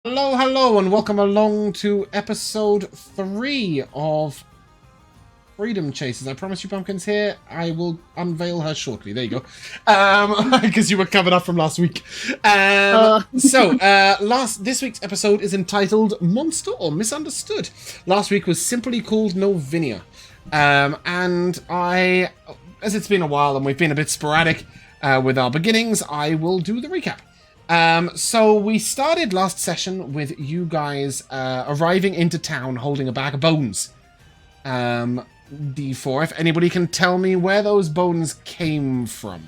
Hello, hello, and welcome along to episode 3 of Freedom Chasers. I promise you, Bumpkin's here. I will unveil her shortly. There you go. Because you were covered up from last week. This week's episode is entitled Monster or Misunderstood. Last week was simply called Novinia. And as it's been a while and we've been a bit sporadic with our beginnings, I will do the recap. So we started last session with you guys arriving into town holding a bag of bones. D4, if anybody can tell me where those bones came from.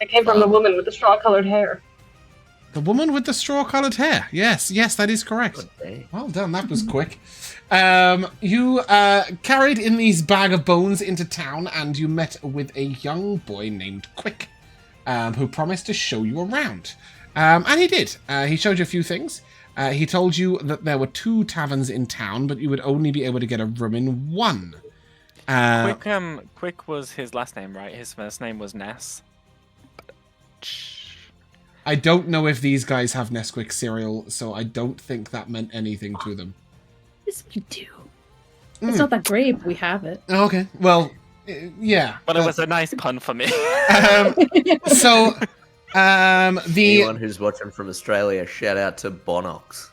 It came from the woman with the straw-colored hair. The woman with the straw-colored hair. Yes, that is correct. Well done, that was quick. You carried in these bag of bones into town and you met with a young boy named Quick. Who promised to show you around. And he did. He showed you a few things. He told you that there were 2 taverns in town, but you would only be able to get a room in one. Quick was his last name, right? His first name was Ness. I don't know if these guys have Nesquik cereal, so I don't think that meant anything to them. Yes, we do. It's not that great, but we have it. Okay, well... yeah. But it was a nice pun for me. Anyone who's watching from Australia, shout out to Bonox.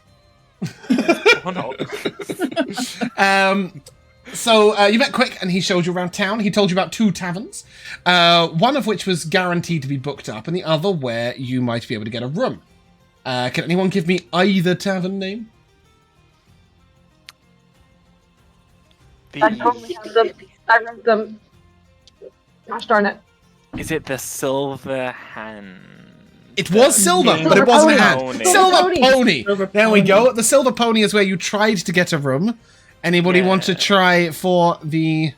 You met Quick and he showed you around town. He told you about 2 taverns, one of which was guaranteed to be booked up and the other where you might be able to get a room. Can anyone give me either tavern name? I totally have them. I read them. Gosh darn it. Is it the Silver Hand? It was silver, but it wasn't a hand. Pony. Silver Pony! Silver There we Pony. go. The Silver Pony is where you tried to get a room. Anybody want to try for the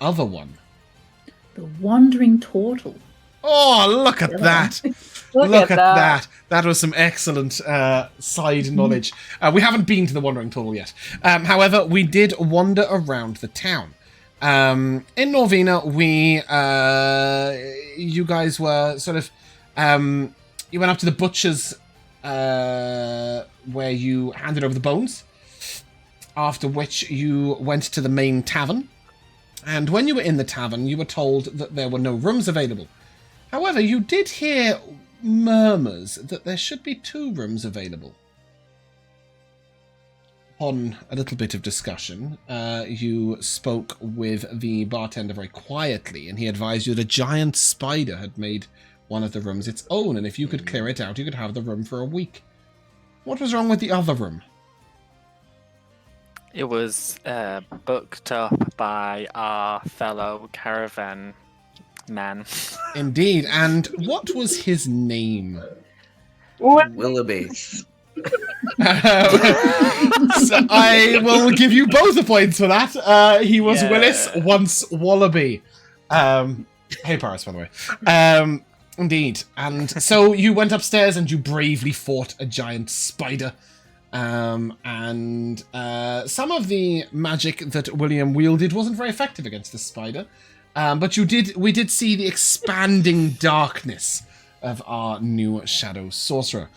other one? The Wandering Turtle. Oh, look at that. Look at that. That was some excellent side knowledge. We haven't been to the Wandering Turtle yet. However, we did wander around the town. In Norvina, you guys were sort of, you went up to the butcher's, where you handed over the bones, after which you went to the main tavern, and when you were in the tavern, you were told that there were no rooms available. However, you did hear murmurs that there should be 2 rooms available. On a little bit of discussion, you spoke with the bartender very quietly, and he advised you that a giant spider had made one of the rooms its own, and if you could clear it out, you could have the room for a week. What was wrong with the other room? It was booked up by our fellow caravan man. Indeed, and what was his name? Willoughby. So I will give you both the points for that. He was Willis, once Wallaby. Hey, Paris, by the way. Indeed. And so you went upstairs and you bravely fought a giant spider. And some of the magic that William wielded wasn't very effective against the spider. But we did see the expanding darkness of our new Shadow Sorcerer.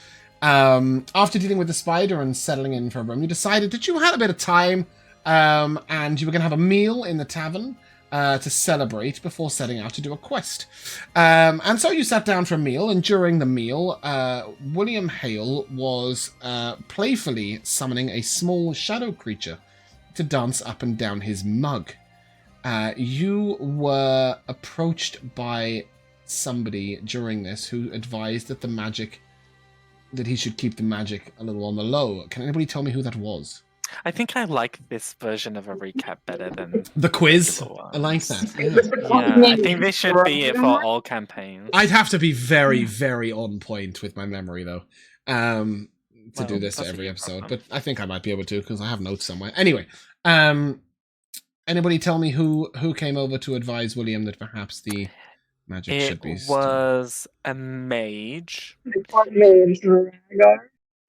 After dealing with the spider and settling in for a room, you decided that you had a bit of time, and you were going to have a meal in the tavern to celebrate before setting out to do a quest. And so you sat down for a meal, and during the meal, William Hale was playfully summoning a small shadow creature to dance up and down his mug. You were approached by somebody during this who advised that he should keep the magic a little on the low. Can anybody tell me who that was? I think I like this version of a recap better than The quiz? the other I like ones. that. Yeah, I think this should be it for all campaigns. I'd have to be very, very on point with my memory, though, to do this that's a every good episode. problem. But I think I might be able to, because I have notes somewhere. Anyway, anybody tell me who came over to advise William that perhaps the magic should It be... was a mage.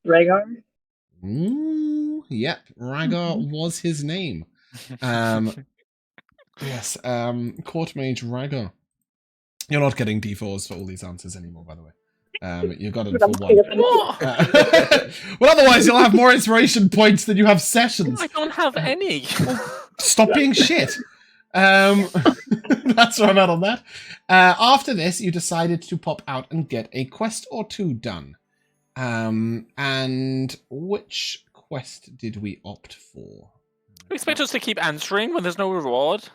Rhaegar? Ooh, yep, Rhaegar was his name. Yes, Court Mage Rhaegar. You're not getting D4s for all these answers anymore, by the way. You got it for 1. Well, otherwise you'll have more inspiration points than you have sessions. I don't have any. Stop being shit. That's where I'm at on that. After this, you decided to pop out and get a quest or 2 done. And which quest did we opt for? You expect us to keep answering when there's no reward?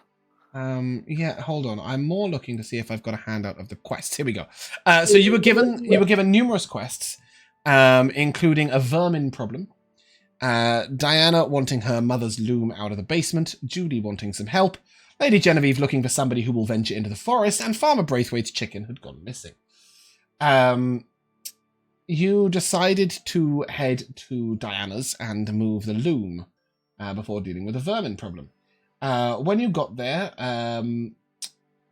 Yeah, hold on. I'm more looking to see if I've got a handout of the quests. Here we go. So you were given numerous quests, including a vermin problem, Diana wanting her mother's loom out of the basement, Judy wanting some help, Lady Genevieve looking for somebody who will venture into the forest, and Farmer Braithwaite's chicken had gone missing. You decided to head to Diana's and move the loom before dealing with the vermin problem. When you got there, no,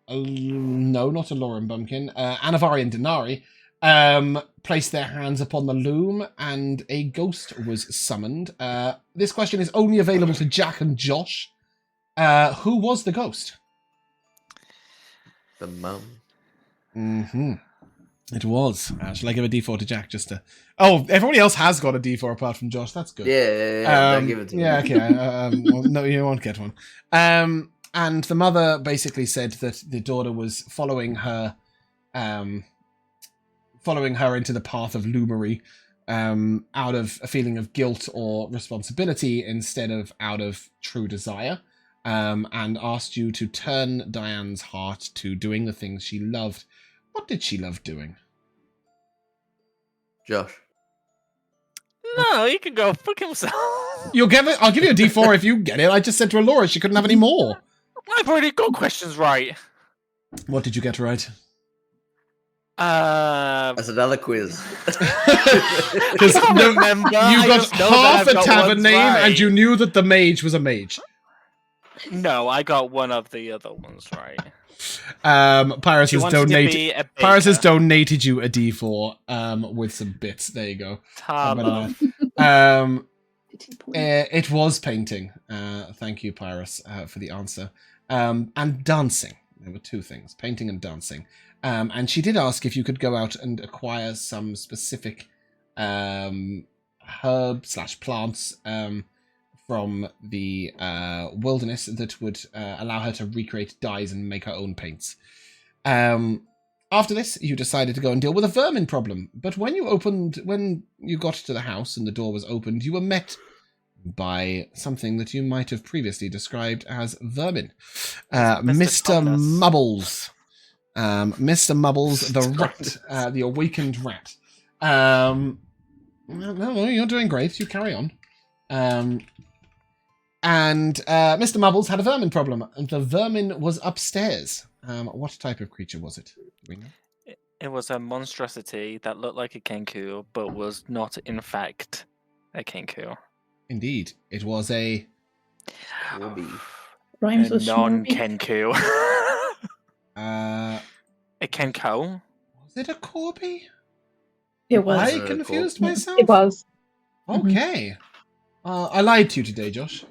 not Elora and Bumpkin, Anivari and Dinari placed their hands upon the loom and a ghost was summoned. This question is only available to Jack and Josh. Who was the ghost? The mum. Mm-hmm. It was. Shall I give a D4 to Jack just to... Oh, everybody else has got a D4 apart from Josh. That's good. Yeah. Don't give it to me. Yeah, okay. Well, no, you won't get one. And the mother basically said that the daughter was following her into the path of loomery, out of a feeling of guilt or responsibility instead of out of true desire, and asked you to turn Diane's heart to doing the things she loved. What did she love doing? Josh. No, he can go fuck himself. You'll give it. I'll give you a D4 if you get it. I just said to Elora she couldn't have any more. I've already got questions right. What did you get right? That's another quiz. Because I can't remember. you I got just know half that a I've got tavern ones name, right. and you knew that the mage was a mage. No, I got one of the other ones right. Pyrus She has wanted to donated. be a Pyrus has baker. donated you a D4 with some bits. There you go. Tala. It was painting. Thank you, Pyrus, for the answer. And dancing. There were 2 things: painting and dancing. And she did ask if you could go out and acquire some specific herb/plants from the wilderness that would allow her to recreate dyes and make her own paints. After this, you decided to go and deal with a vermin problem. But when you got to the house and the door was opened, you were met by something that you might have previously described as vermin. Mr. Mubbles. Mr. Mubbles, the rat, the awakened rat. No, you're doing great. You carry on. And Mr. Mubbles had a vermin problem, and the vermin was upstairs. What type of creature was it? Do we know? It was a monstrosity that looked like a kenku, but was not, in fact, a kenku. Indeed, it was a... Rhymes with non-kenku. Was A kenko? it a Corby? It was. I confused myself? It was. Okay. I lied to you today, Josh.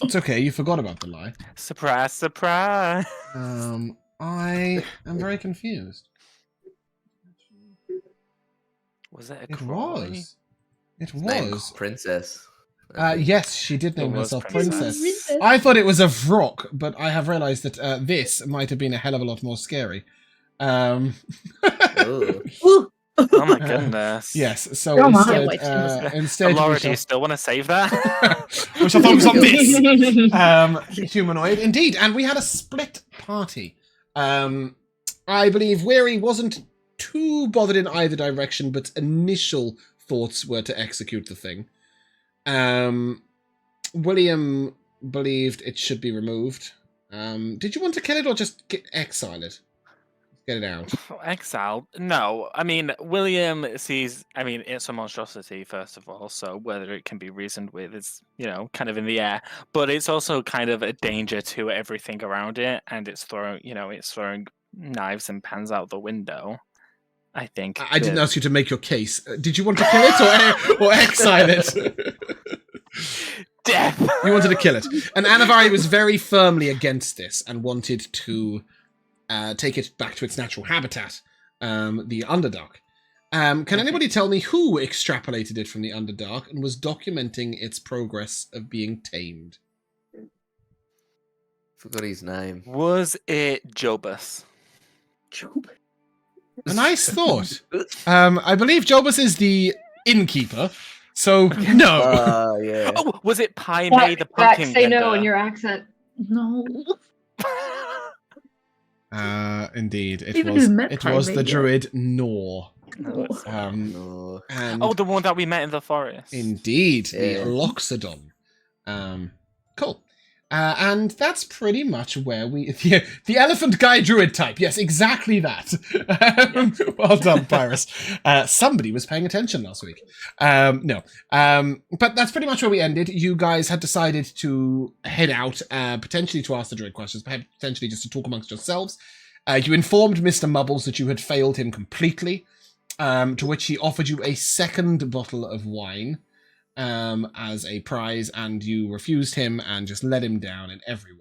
It's okay, you forgot about the lie. Surprise, surprise. I am very confused. Was it a It Crawley? was. It Name was. Princess. Yes, she did name It was herself Princess. Princess. I thought it was a Vrock, but I have realised that this might have been a hell of a lot more scary. Ooh. Oh my goodness. Yes, so Come on. instead, Yeah, instead Laura, we do shall... you still want to save that? Which I thought was on this. Humanoid, indeed. And we had a split party. I believe Weary wasn't too bothered in either direction, but initial thoughts were to execute the thing. William believed it should be removed. Did you want to kill it or just exile it? Get it out. Exile? No. I mean, William sees... I mean, it's a monstrosity, first of all, so whether it can be reasoned with is, kind of in the air. But it's also kind of a danger to everything around it, and it's throwing knives and pans out the window, I think. I didn't ask you to make your case. Did you want to kill it or exile it? Death! You wanted to kill it. And Anivari was very firmly against this and wanted to take it back to its natural habitat. the Underdark. Can anybody tell me who extrapolated it from the Underdark and was documenting its progress of being tamed? Forgot his name. Was it Jobus? Job. A nice thought. I believe Jobus is the innkeeper, so no. Yeah. Oh, was it Pai Mei the Back, pumpkin say no vendor? in your accent. No. Indeed, it Even was. who met It was the Primate, yeah. druid Nor. No, it's- No. And Oh, the one that we met in the forest. indeed, Yeah. the Loxodon. Cool. And that's pretty much where we... The elephant guy druid type. Yes, exactly that. Well done, Pyrus. Somebody was paying attention last week. No. But that's pretty much where we ended. You guys had decided to head out, potentially to ask the druid questions, potentially just to talk amongst yourselves. You informed Mr. Mubbles that you had failed him completely, to which he offered you a second bottle of wine as a prize, and you refused him and just let him down in every way.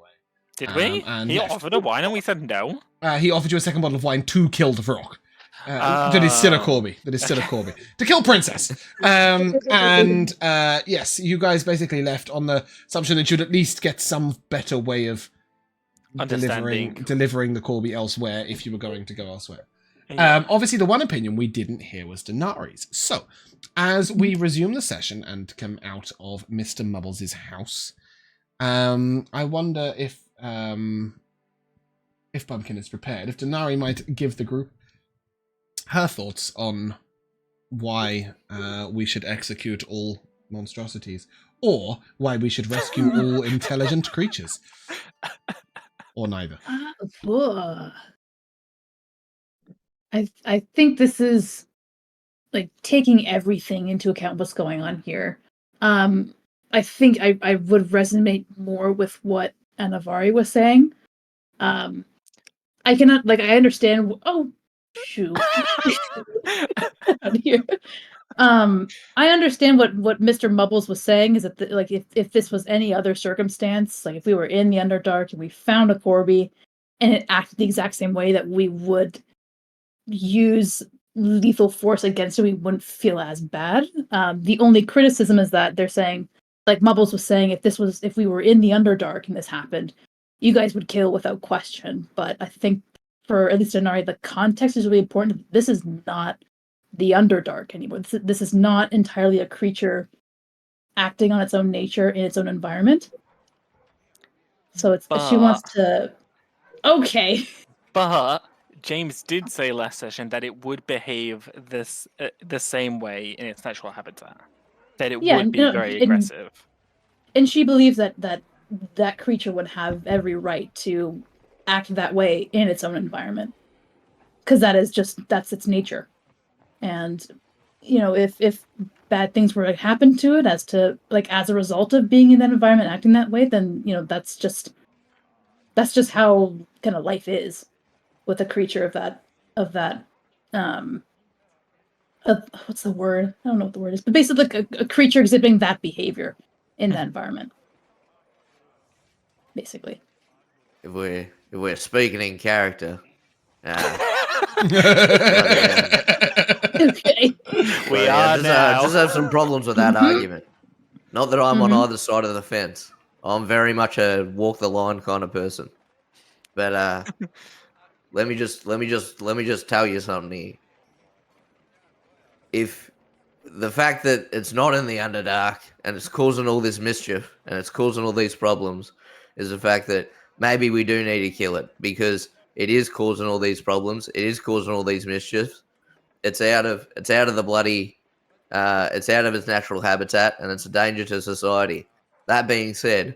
Did we? and He left. offered a wine and we said no. He offered you a second bottle of wine to kill the frog. That is still a Corby. To kill Princess. Yes, you guys basically left on the assumption that you'd at least get some better way of delivering the Corby elsewhere if you were going to go elsewhere. Yeah. Obviously, the one opinion we didn't hear was Dinari's. So, as we resume the session and come out of Mr. Mubbles' house, I wonder if Bumpkin is prepared, if Dinari might give the group her thoughts on why we should execute all monstrosities, or why we should rescue all intelligent creatures, or neither. I think this is like taking everything into account what's going on here. I think I would resonate more with what Anivari was saying. I cannot I understand. Oh shoot! Out here. I understand what Mr. Mubbles was saying is that if this was any other circumstance, like if we were in the Underdark and we found a Corby and it acted the exact same way that we would use lethal force against it, we wouldn't feel as bad. The only criticism is that they're saying, like Mubbles was saying, if we were in the Underdark and this happened, you guys would kill without question. But I think for at least Dinari, the context is really important. This is not the Underdark anymore. This is not entirely a creature acting on its own nature in its own environment. So if she wants to, okay. But James did say last session that it would behave the same way in its natural habitat. That it would be very aggressive. And she believes that creature would have every right to act that way in its own environment. Because that's its nature. And, if bad things were to happen to it as a result of being in that environment, acting that way, then, that's just how kind of life is with a creature of that what's the word? I don't know what the word is, but basically a creature exhibiting that behavior in that environment. Basically. If we're speaking in character. Okay. We are now. Just have some problems with that argument. Not that I'm on either side of the fence. I'm very much a walk the line kind of person. But let me just tell you something here. If the fact that it's not in the Underdark and it's causing all this mischief and it's causing all these problems is the fact that maybe we do need to kill it because it is causing all these problems. It is causing all these mischiefs. It's out of the bloody, it's out of its natural habitat and it's a danger to society. That being said,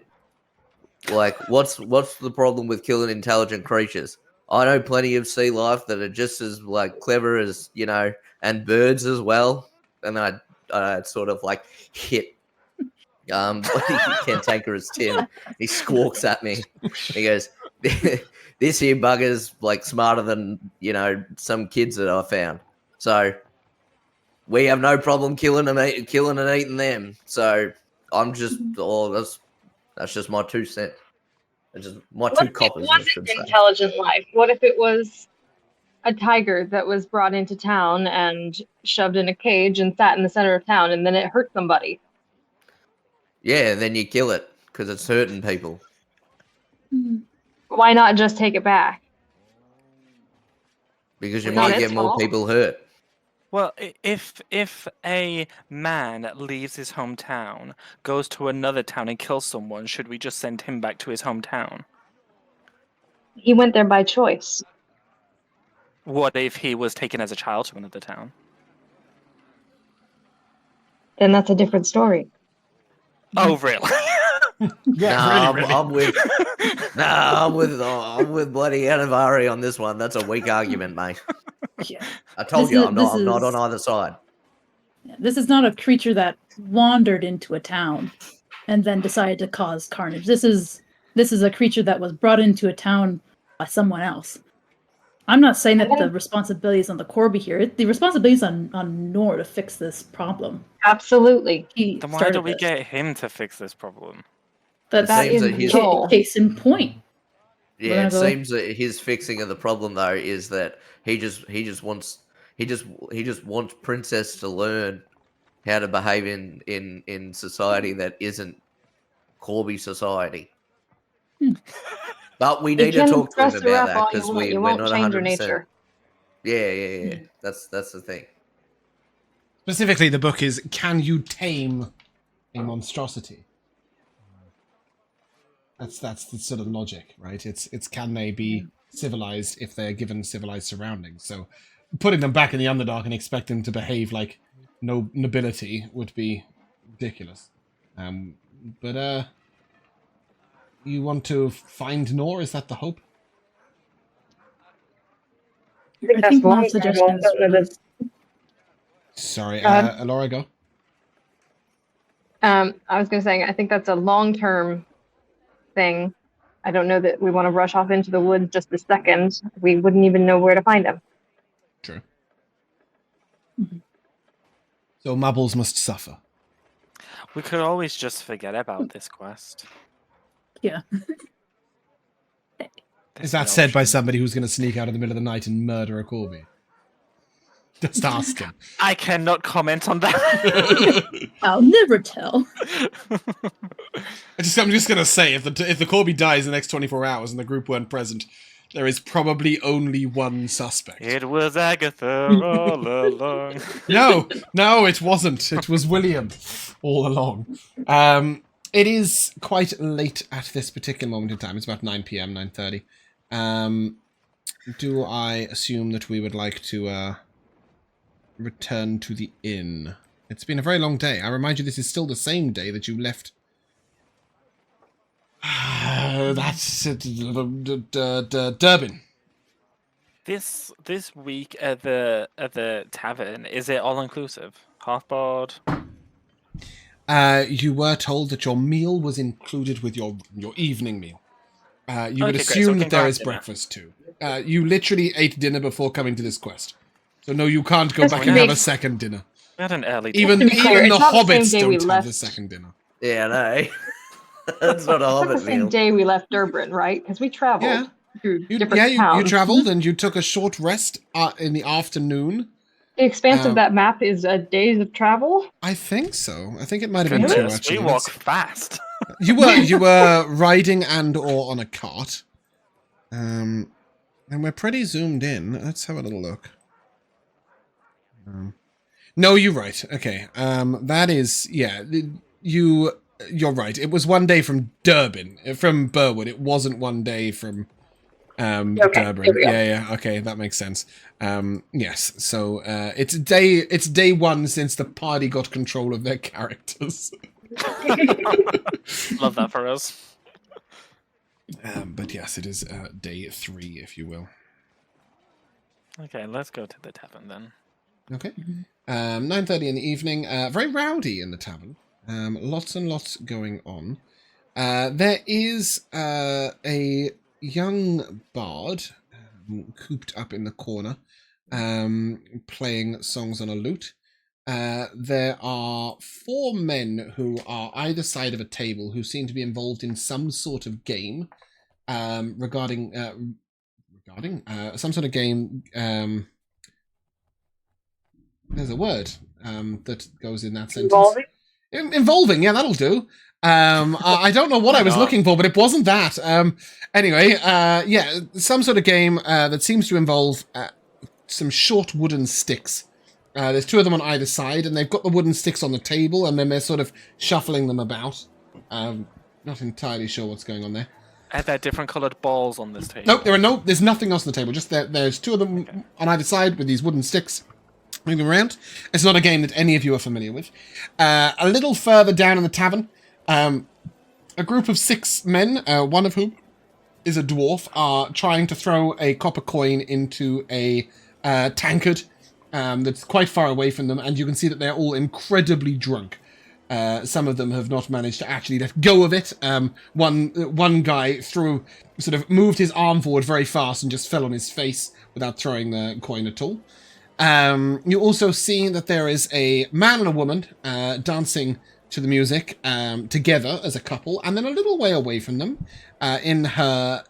what's the problem with killing intelligent creatures? I know plenty of sea life that are just as clever as and birds as well. And I sort of hit cantankerous Tim. He squawks at me. He goes, "This here bugger's smarter than some kids that I found." So we have no problem killing and eating them. So I'm just that's just my 2 cents. It's just my 2 coppers. What if it wasn't intelligent life? What if it was a tiger that was brought into town and shoved in a cage and sat in the center of town, and then it hurt somebody. Yeah, then you kill it because it's hurting people. Why not just take it back? Because you It's not might its get more fault. people hurt. Well, if a man leaves his hometown, goes to another town and kills someone, should we just send him back to his hometown? He went there by choice. What if he was taken as a child to another town? Then that's a different story. Oh, really? Yeah, really. I'm with I'm with bloody Anivari on this one. That's a weak argument, mate. Yeah. I told This you is- I'm this not is- on either side. Yeah, this is not a creature that wandered into a town and then decided to cause carnage. This is a creature that was brought into a town by someone else. I'm not saying that the responsibility is on the Corby here. The responsibility is on Nor to fix this problem. Absolutely. He Then why started don't we this. get him to fix this problem? That's That seems is that he's- the goal. case in point. Yeah, gonna it go- seems that his fixing of the problem though is that he just wants Princess to learn how to behave in society that isn't Corby society. But we You need to can talk to him dress her about up that all you because want. You we're won't not change her 100%. nature. Yeah. That's the thing. Specifically, the book is, can you tame a monstrosity? That's the sort of logic, right? It's can they be civilized if they're given civilized surroundings? So putting them back in the Underdark and expecting them to behave like nobility would be ridiculous. But you want to find Nor? Is that the hope? I think one suggestion is Sorry, Go ahead. Elora, go. I was going to say, I think that's a long-term thing. I don't know that we want to rush off into the woods just a second. We wouldn't even know where to find him. True. Mhm. So Mubbles must suffer. We could always just forget about this quest. Yeah. Is that said by somebody who's going to sneak out in the middle of the night and murder a Corby? Just ask him. I cannot comment on that. I'll never tell. I'm just going to say, if the Corby dies in the next 24 hours and the group weren't present, there is probably only one suspect. It was Agatha all along. No, it wasn't. It was William all along. It is quite late at this particular moment in time. It's about 9 p.m., 9:30. Do I assume that we would like to return to the inn? It's been a very long day. I remind you, this is still the same day that you left. That's Durbin. This week at the tavern, is it all inclusive? Half board? You were told that your meal was included with your evening meal. You would Okay, great. So assume we that can there go is have dinner. breakfast too. You literally ate dinner before coming to this quest. So no, you can't go Just back to and have make- a second dinner. We had an early Even to be clear, the it's not the same hobbits day we don't have the left. second dinner. Yeah, no. That's not a It's not the hobbit same meal. day we left Durbin, right? Because we traveled Yeah. through You different towns. you travelled and you took a short rest in the afternoon. The expanse Um, of that map is days of travel. I think so. I think it might have been two Goodness, actually. we walk fast. You were riding and or on a cart. And we're pretty zoomed in. Let's have a little look. No, you're right. Okay. That is, yeah. You're right. It was one day from Durbin, from Burwood. It wasn't one day from Okay, Durbin. there we go. Yeah. Okay, that makes sense. Yes. So it's day one since the party got control of their characters. Love that for us. But yes, it is day 3, if you will. Okay, let's go to the tavern then. Okay. 9:30 in the evening. Very rowdy in the tavern. Lots and lots going on. There is a young bard cooped up in the corner, playing songs on a lute. There are 4 men who are either side of a table who seem to be involved in some sort of game regarding regarding some sort of game. There's a word that goes in that sentence. Involving? Involving, yeah, that'll do. I don't know what I was looking for, but it wasn't that. Anyway, yeah, some sort of game that seems to involve some short wooden sticks. There's two of them on either side, and they've got the wooden sticks on the table, and then they're sort of shuffling them about. Not entirely sure what's going on there. Are there different coloured balls on this table? Nope, there's nothing else on the table. Just there's two of them on either side with these wooden sticks moving around. It's not a game that any of you are familiar with. A little further down in the tavern, a group of 6 men, one of whom is a dwarf, are trying to throw a copper coin into a tankard that's quite far away from them, and you can see that they're all incredibly drunk. Some of them have not managed to actually let go of it. One guy moved his arm forward very fast and just fell on his face without throwing the coin at all. You also see that there is a man and a woman dancing to the music together as a couple, and then a little way away from them, in her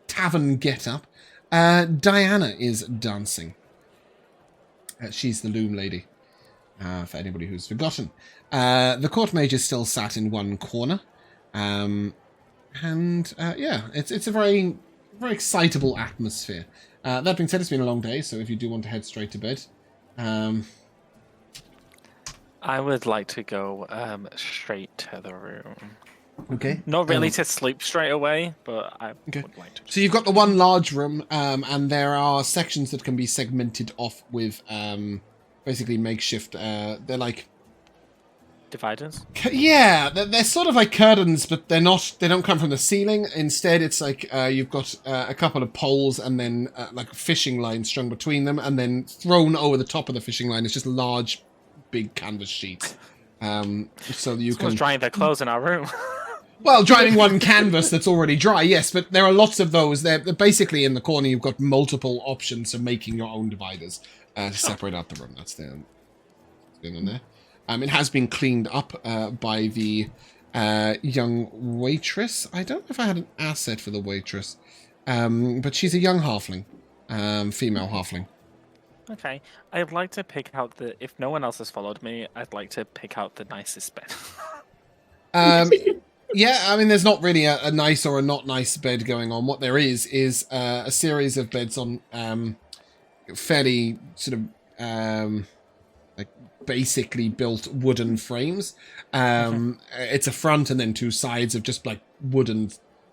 tavern get-up, Diana is dancing. She's the loom lady, for anybody who's forgotten. The court mage is still sat in one corner, yeah, it's a very, very excitable atmosphere. That being said, it's been a long day, so if you do want to head straight to bed, I would like to go straight to the room. Okay. Not really to sleep straight away, but I would like to. So you've got the one large room, and there are sections that can be segmented off with basically makeshift. They're like dividers. Yeah, they're sort of like curtains, but they're not. They don't come from the ceiling. Instead, it's like you've got a couple of poles and then like a fishing line strung between them, and then thrown over the top of the fishing line is just large, big canvas sheets. So that you can drying their clothes in our room. Well, drying one canvas that's already dry, yes, but there are lots of those. They're basically in the corner. You've got multiple options for making your own dividers to separate out the room. That's the thing on there. It has been cleaned up by the young waitress. I don't know if I had an asset for the waitress, but she's a young halfling, female halfling. Okay, I'd like to pick out if no one else has followed me, I'd like to pick out the nicest bed. Yeah, I mean, there's not really a nice or a not nice bed going on. What there is a series of beds on fairly sort of like basically built wooden frames. It's a front and then 2 sides of just like wooden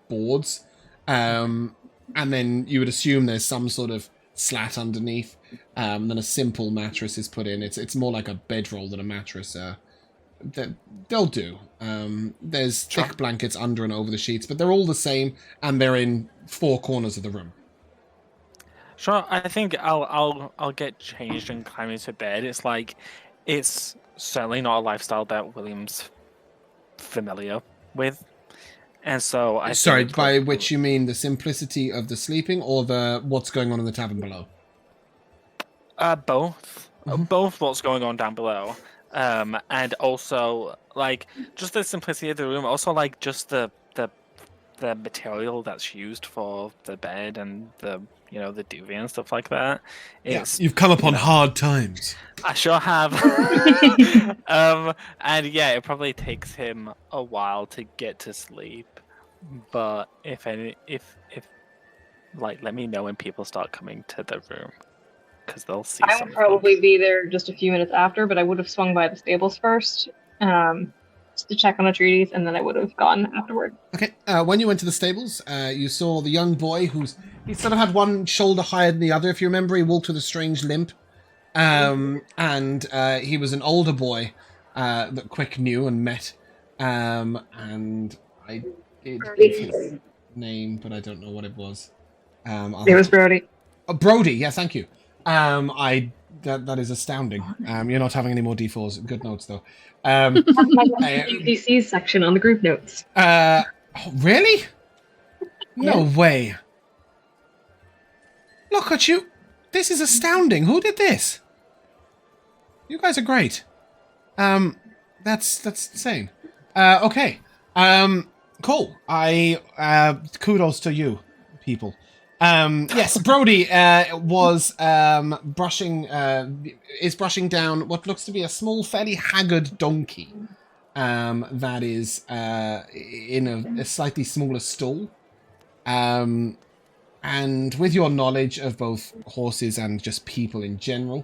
boards. And then you would assume there's some sort of slat underneath. Then a simple mattress is put in. It's more like a bedroll than a mattress. They'll do. There's thick blankets under and over the sheets, but they're all the same, and they're in 4 corners of the room. Sure, I think I'll get changed and climb into bed. It's certainly not a lifestyle that William's familiar with, and so I. Sorry, by which you mean the simplicity of the sleeping, or the what's going on in the tavern below? Both. Mm-hmm. Both what's going on down below. And also like just the simplicity of the room, also like just the material that's used for the bed and the the duvet and stuff like that. You've come upon hard times. I sure have. And yeah, it probably takes him a while to get to sleep, but if let me know when people start coming to the room. Because they'll see. I would probably be there just a few minutes after, but I would have swung by the stables first, just to check on the treaties, and then I would have gone afterward. Okay. When you went to the stables, you saw the young boy he sort of had one shoulder higher than the other. If you remember, he walked with a strange limp, and he was an older boy that Quick knew and met, and I did give his name, but I don't know what it was. It was Brody. Brody. Yeah, thank you. That is astounding. You're not having any more D4s. Good notes though. UPC section on the group notes. Oh, really? No way. Look at you. This is astounding. Who did this? You guys are great. That's insane. Okay. Cool. Kudos to you, people. Yes, Brody was brushing down what looks to be a small, fairly haggard donkey that is in a slightly smaller stall. And with your knowledge of both horses and just people in general,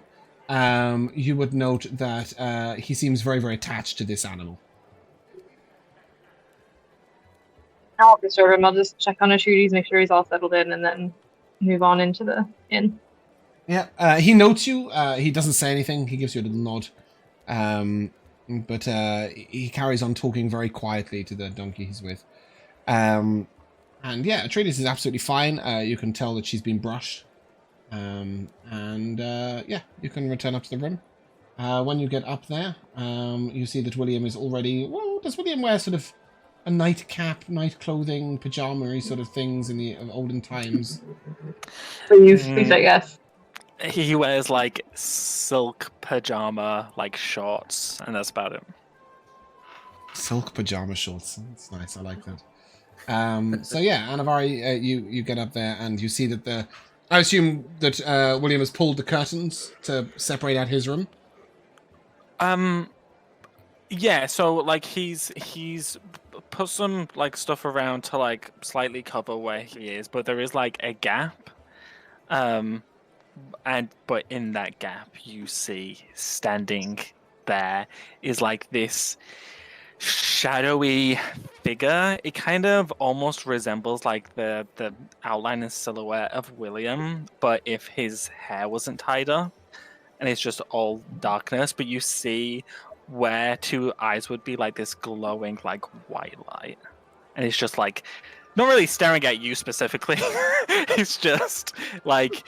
you would note that he seems very, very attached to this animal. I'll disturb him. I'll just check on his shooties, make sure he's all settled in, and then move on into the inn. Yeah, he notes you. He doesn't say anything. He gives you a little nod. But he carries on talking very quietly to the donkey he's with. And yeah, Atreides is absolutely fine. You can tell that she's been brushed. Yeah, you can return up to the room. When you get up there, you see that William is already... Well, does William wear sort of a nightcap, night clothing, pajama-y sort of things in the olden times? So you speak, I guess. He wears like silk pajama, like shorts, and that's about it. Silk pajama shorts. That's nice. I like that. So yeah, Anivari, you get up there and you see that I assume that William has pulled the curtains to separate out his room. Yeah. So like he's put some like stuff around to like slightly cover where he is, but there is like a gap. But in that gap, you see standing there is like this shadowy figure. It kind of almost resembles like the outline and silhouette of William, but if his hair wasn't tied up, and it's just all darkness. But you see where two eyes would be like this glowing like white light, and it's just like not really staring at you specifically. It's just like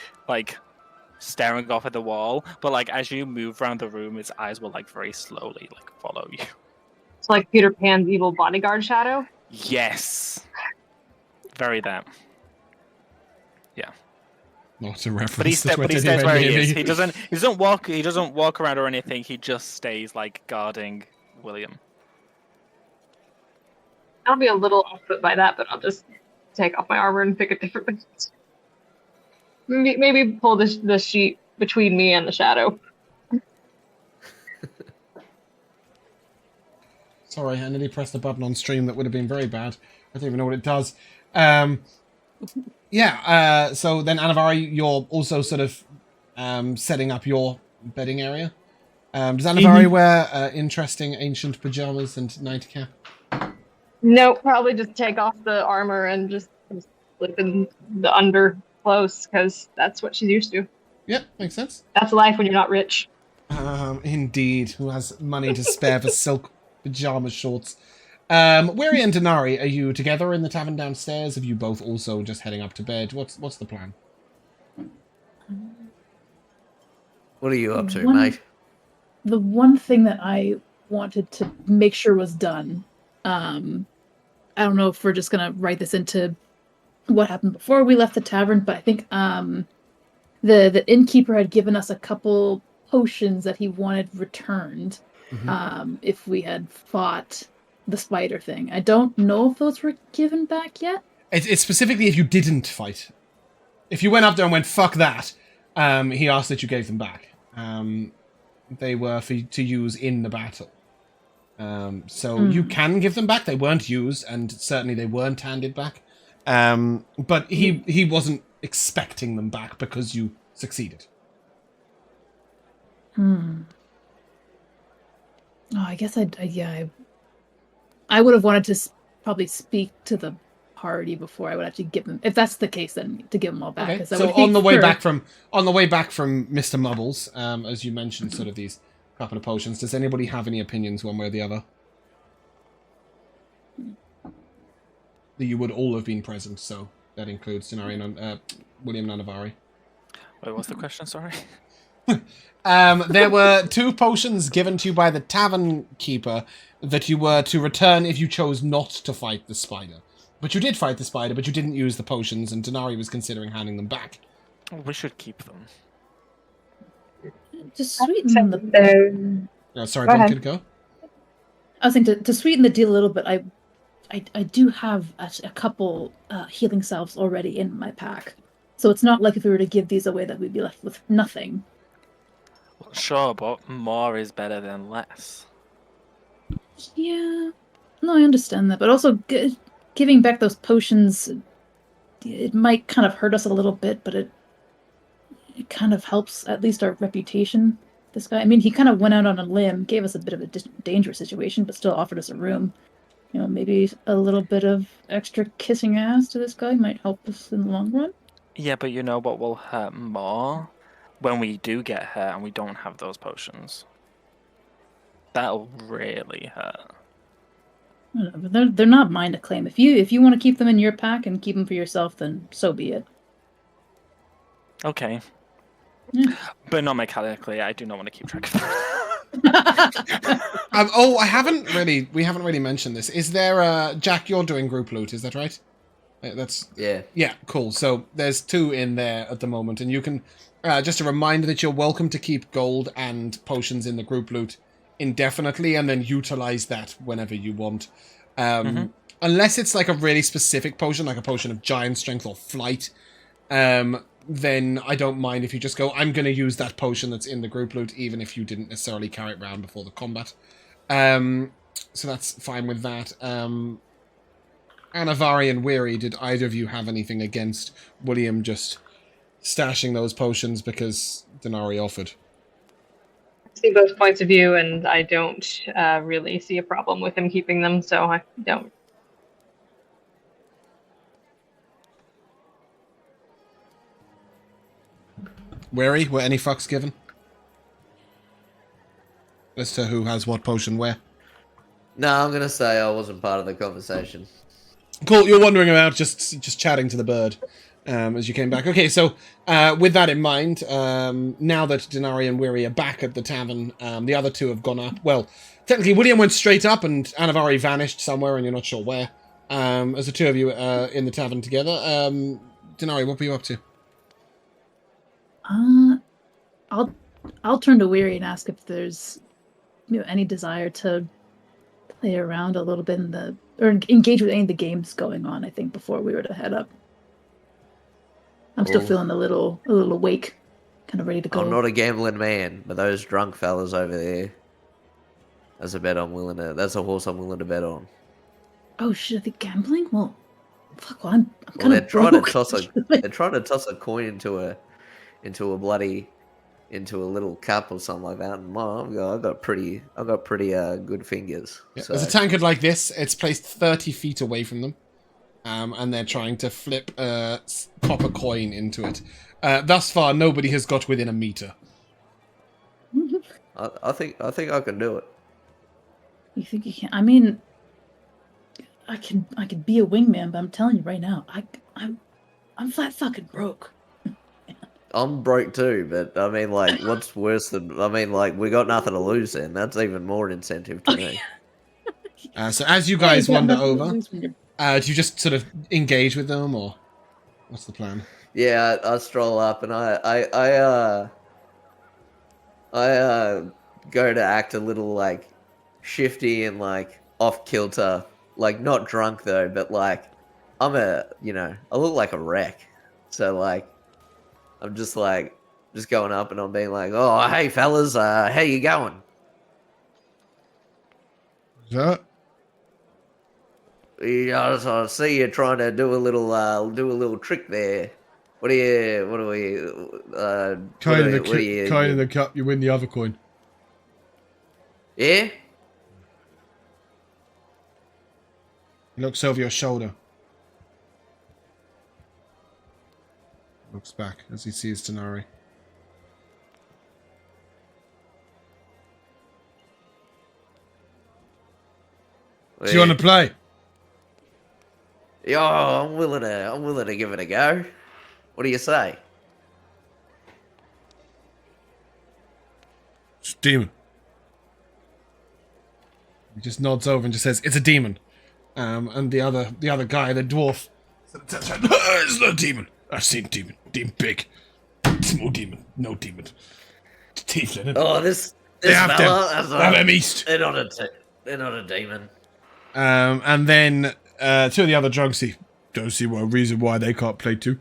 staring off at the wall, but like as you move around the room, its eyes will like very slowly like follow you. It's like Peter Pan's evil bodyguard shadow. Yes, very that. Yeah. Not a reference. But he stays where he is. He doesn't walk around or anything. He just stays like guarding William. I'll be a little off put by that, but I'll just take off my armor and pick a different place. Maybe pull the sheet between me and the shadow. Sorry, I nearly pressed the button on stream. That would have been very bad. I don't even know what it does. Yeah, so then Anivari, you're also sort of setting up your bedding area. Does Anivari wear interesting ancient pajamas and nightcap? No, probably just take off the armor and just slip in the underclothes, because that's what she's used to. Yep, makes sense. That's life when you're not rich. Indeed. Who has money to spare for silk pajama shorts? Weary and Dinari, are you together in the tavern downstairs? Have you both also just heading up to bed? What's the plan? What are you up to, mate? The one thing that I wanted to make sure was done, I don't know if we're just going to write this into what happened before we left the tavern, but I think the innkeeper had given us a couple potions that he wanted returned if we had fought the spider thing. I don't know if those were given back yet. It's specifically if you didn't fight. If you went up there and went, fuck that, he asked that you gave them back. They were for you to use in the battle. So you can give them back. They weren't used, and certainly they weren't handed back. But he wasn't expecting them back because you succeeded. Oh, I guess I would have wanted to probably speak to the party before I would actually give them. If that's the case, then to give them all back. Okay. So on the way back from Mr. Mubbles, as you mentioned, sort of these couple of potions. Does anybody have any opinions one way or the other? You would all have been present, so that includes Dinari and William Anivari. Wait, what's the question? Sorry. There were 2 potions given to you by the tavern keeper that you were to return if you chose not to fight the spider. But you did fight the spider, but you didn't use the potions, and Dinari was considering handing them back. We should keep them. To sweeten the... Sorry, Bumpkin, go. I was thinking to sweeten the deal a little bit, I do have a couple healing salves already in my pack. So it's not like if we were to give these away that we'd be left with nothing. Well, sure, but more is better than less. Yeah, no, I understand that, but also giving back those potions, it might kind of hurt us a little bit, but it kind of helps at least our reputation. This guy, I mean, he kind of went out on a limb, gave us a bit of a dangerous situation, but still offered us a room. You know, maybe a little bit of extra kissing ass to this guy might help us in the long run. Yeah, but you know what will hurt more? When we do get hurt and we don't have those potions. That'll really hurt. I don't know, but they're not mine to claim. If you want to keep them in your pack and keep them for yourself, then so be it. Okay. Yeah. But not mechanically, I do not want to keep track of that. Oh, we haven't really mentioned this. Is there, Jack, you're doing group loot, is that right? Yeah, cool. So there's 2 in there at the moment, and you can, just a reminder that you're welcome to keep gold and potions in the group loot indefinitely, and then utilize that whenever you want. Unless it's like a really specific potion, like a potion of giant strength or flight, then I don't mind if you just go, I'm going to use that potion that's in the group loot, even if you didn't necessarily carry it around before the combat. So that's fine with that. Anivari and Weary, did either of you have anything against William just stashing those potions because Dinari offered? I see both points of view, and I don't really see a problem with him keeping them, so I don't. Weary, were any fucks given? As to who has what potion where? No, I'm gonna say I wasn't part of the conversation. Cool, you're wandering about just chatting to the bird as you came back. Okay, so with that in mind, now that Dinari and Weary are back at the tavern, the other 2 have gone up. Well, technically William went straight up and Anivari vanished somewhere and you're not sure where. As the 2 of you in the tavern together. Dinari, what were you up to? I'll turn to Weary and ask if there's any desire to play around a little bit or engage with any of the games going on. I think before we were to head up, I'm still feeling a little awake, kind of ready to go. I'm not a gambling man, but those drunk fellas over there, that's a horse I'm willing to bet on. Oh shit! Are they gambling? Well, fuck. Well, I'm kind They're of trying broke. to toss a coin into a little cup or something like that. And I've got pretty good fingers. Yeah, So. there's a tankard like this. It's placed 30 feet away from them. And they're trying to flip a copper coin into it. Thus far, nobody has got within a meter. I think I can do it. You think you can? I mean, I could be a wingman, but I'm telling you right now, I'm flat fucking broke. I'm broke too, but I mean, like, what's worse than? I mean, like, we got nothing to lose, then that's even more incentive to me. So as you guys wander over, do you just sort of engage with them, or what's the plan? Yeah, I stroll up and I go to act a little like shifty and like off kilter, like not drunk though, but like I look like a wreck. So like I'm just going up and I'm being like, oh hey fellas, how you going? Yeah. Yeah, I see you trying to do a little trick there. What are we? Coin in the cup, you win the other coin. Yeah? He looks over your shoulder. Looks back as he sees Dinari. Do you want to play? Yeah, I'm willing to give it a go. What do you say? It's a demon. He just nods over and just says, "It's a demon." And the other guy, the dwarf, it's not a demon. I've seen demon. Demon big. Small demon. No demon. Tiefling. Oh, this have fella. them. They have them east. They're not a demon. And then 2 of the other drunks don't see what reason why they can't play too.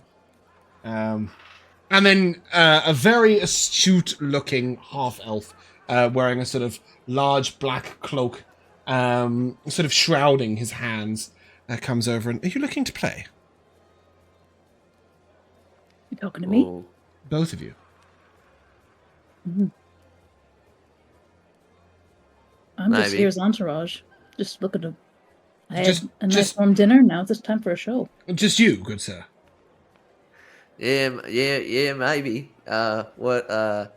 And then a very astute-looking half-elf wearing a sort of large black cloak, sort of shrouding his hands, comes over and, are you looking to play? You talking to me? Oh, Both of you. Mhm. I'm just Maybe. here as entourage. Just looking to... I Just- had a nice just- warm dinner, now it's time for a show. Just you, good sir. yeah, maybe. You're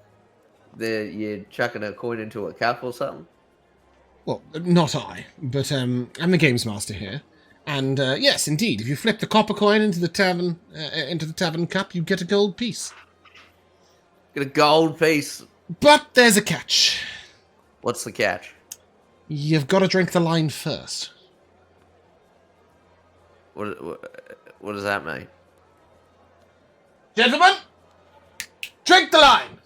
chucking a coin into a cup or something? Well, not I, but I'm the games master here. And yes, indeed, if you flip the copper coin into the tavern cup, you get a gold piece. Get a gold piece. But there's a catch. What's the catch? You've got to drink the line first. What does that mean? Gentlemen, drink the line!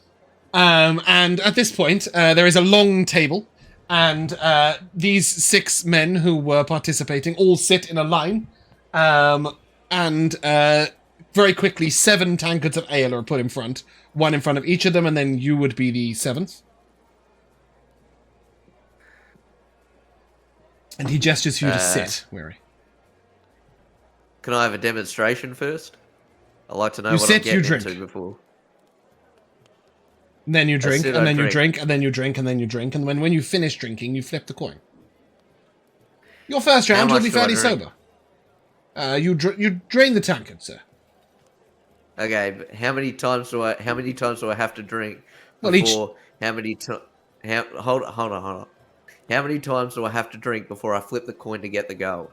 And at this point, there is a long table, and these 6 men who were participating all sit in a line, and very quickly 7 tankards of ale are put in front, one in front of each of them, and then you would be the 7th. And he gestures for you to sit, Weary. Can I have a demonstration first? I'd like to know You what sit, I'm getting you drink. into before. And then you drink, sit, and I then you drink. drink, and then you drink, and then you drink, and when you finish drinking, you flip the coin. Your first round, How you'll be much do I fairly drink? sober. You drain the tankard, sir. Okay, but how many times do I have to drink Well, before hold on. How many times do I have to drink before I flip the coin to get the gold?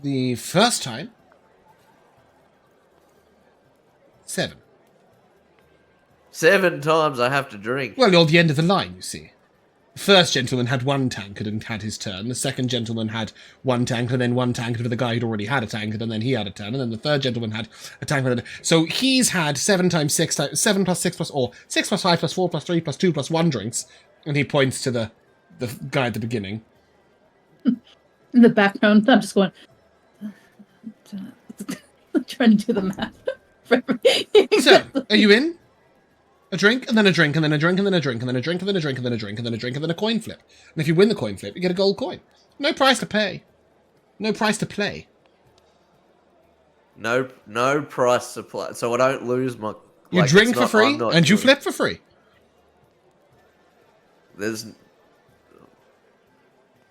The first time, 7. 7 times I have to drink. Well, you're at the end of the line, you see. The first gentleman had 1 tankard and had his turn. The second gentleman had 1 tankard, and then 1 tankard for the guy who'd already had a tankard, and then he had a turn, and then the third gentleman had a tankard. So he's had 7 times 6 times 7 plus 6 plus, or 6 plus 5 plus 4 plus 3 plus 2 plus 1 drinks, and he points to the guy at the beginning. In the background, I'm just going... trying to do the math. So, are you in? A drink, and then a drink, and then a drink, and then a drink, and then a drink, and then a drink, and then a drink, and then a drink, and then a coin flip. And if you win the coin flip, you get a gold coin. No price to pay. No price to play. No price to play. So I don't lose my... You like, drink it's for not- free, I'm not and you doing- flip for free. There's...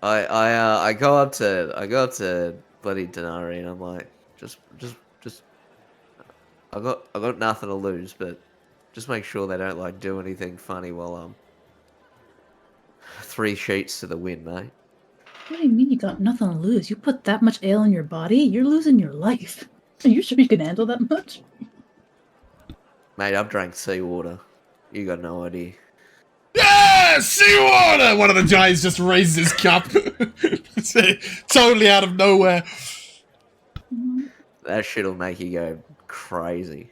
I go up to bloody Dinari and I'm like, just I got nothing to lose, but just make sure they don't like do anything funny while I'm 3 sheets to the wind, mate. What do you mean you got nothing to lose? You put that much ale in your body, you're losing your life. Are you sure you can handle that much? Mate, I've drank seawater. You got no idea. Yeah, seawater! One of the giants just raises his cup. Totally out of nowhere. That shit'll make you go crazy.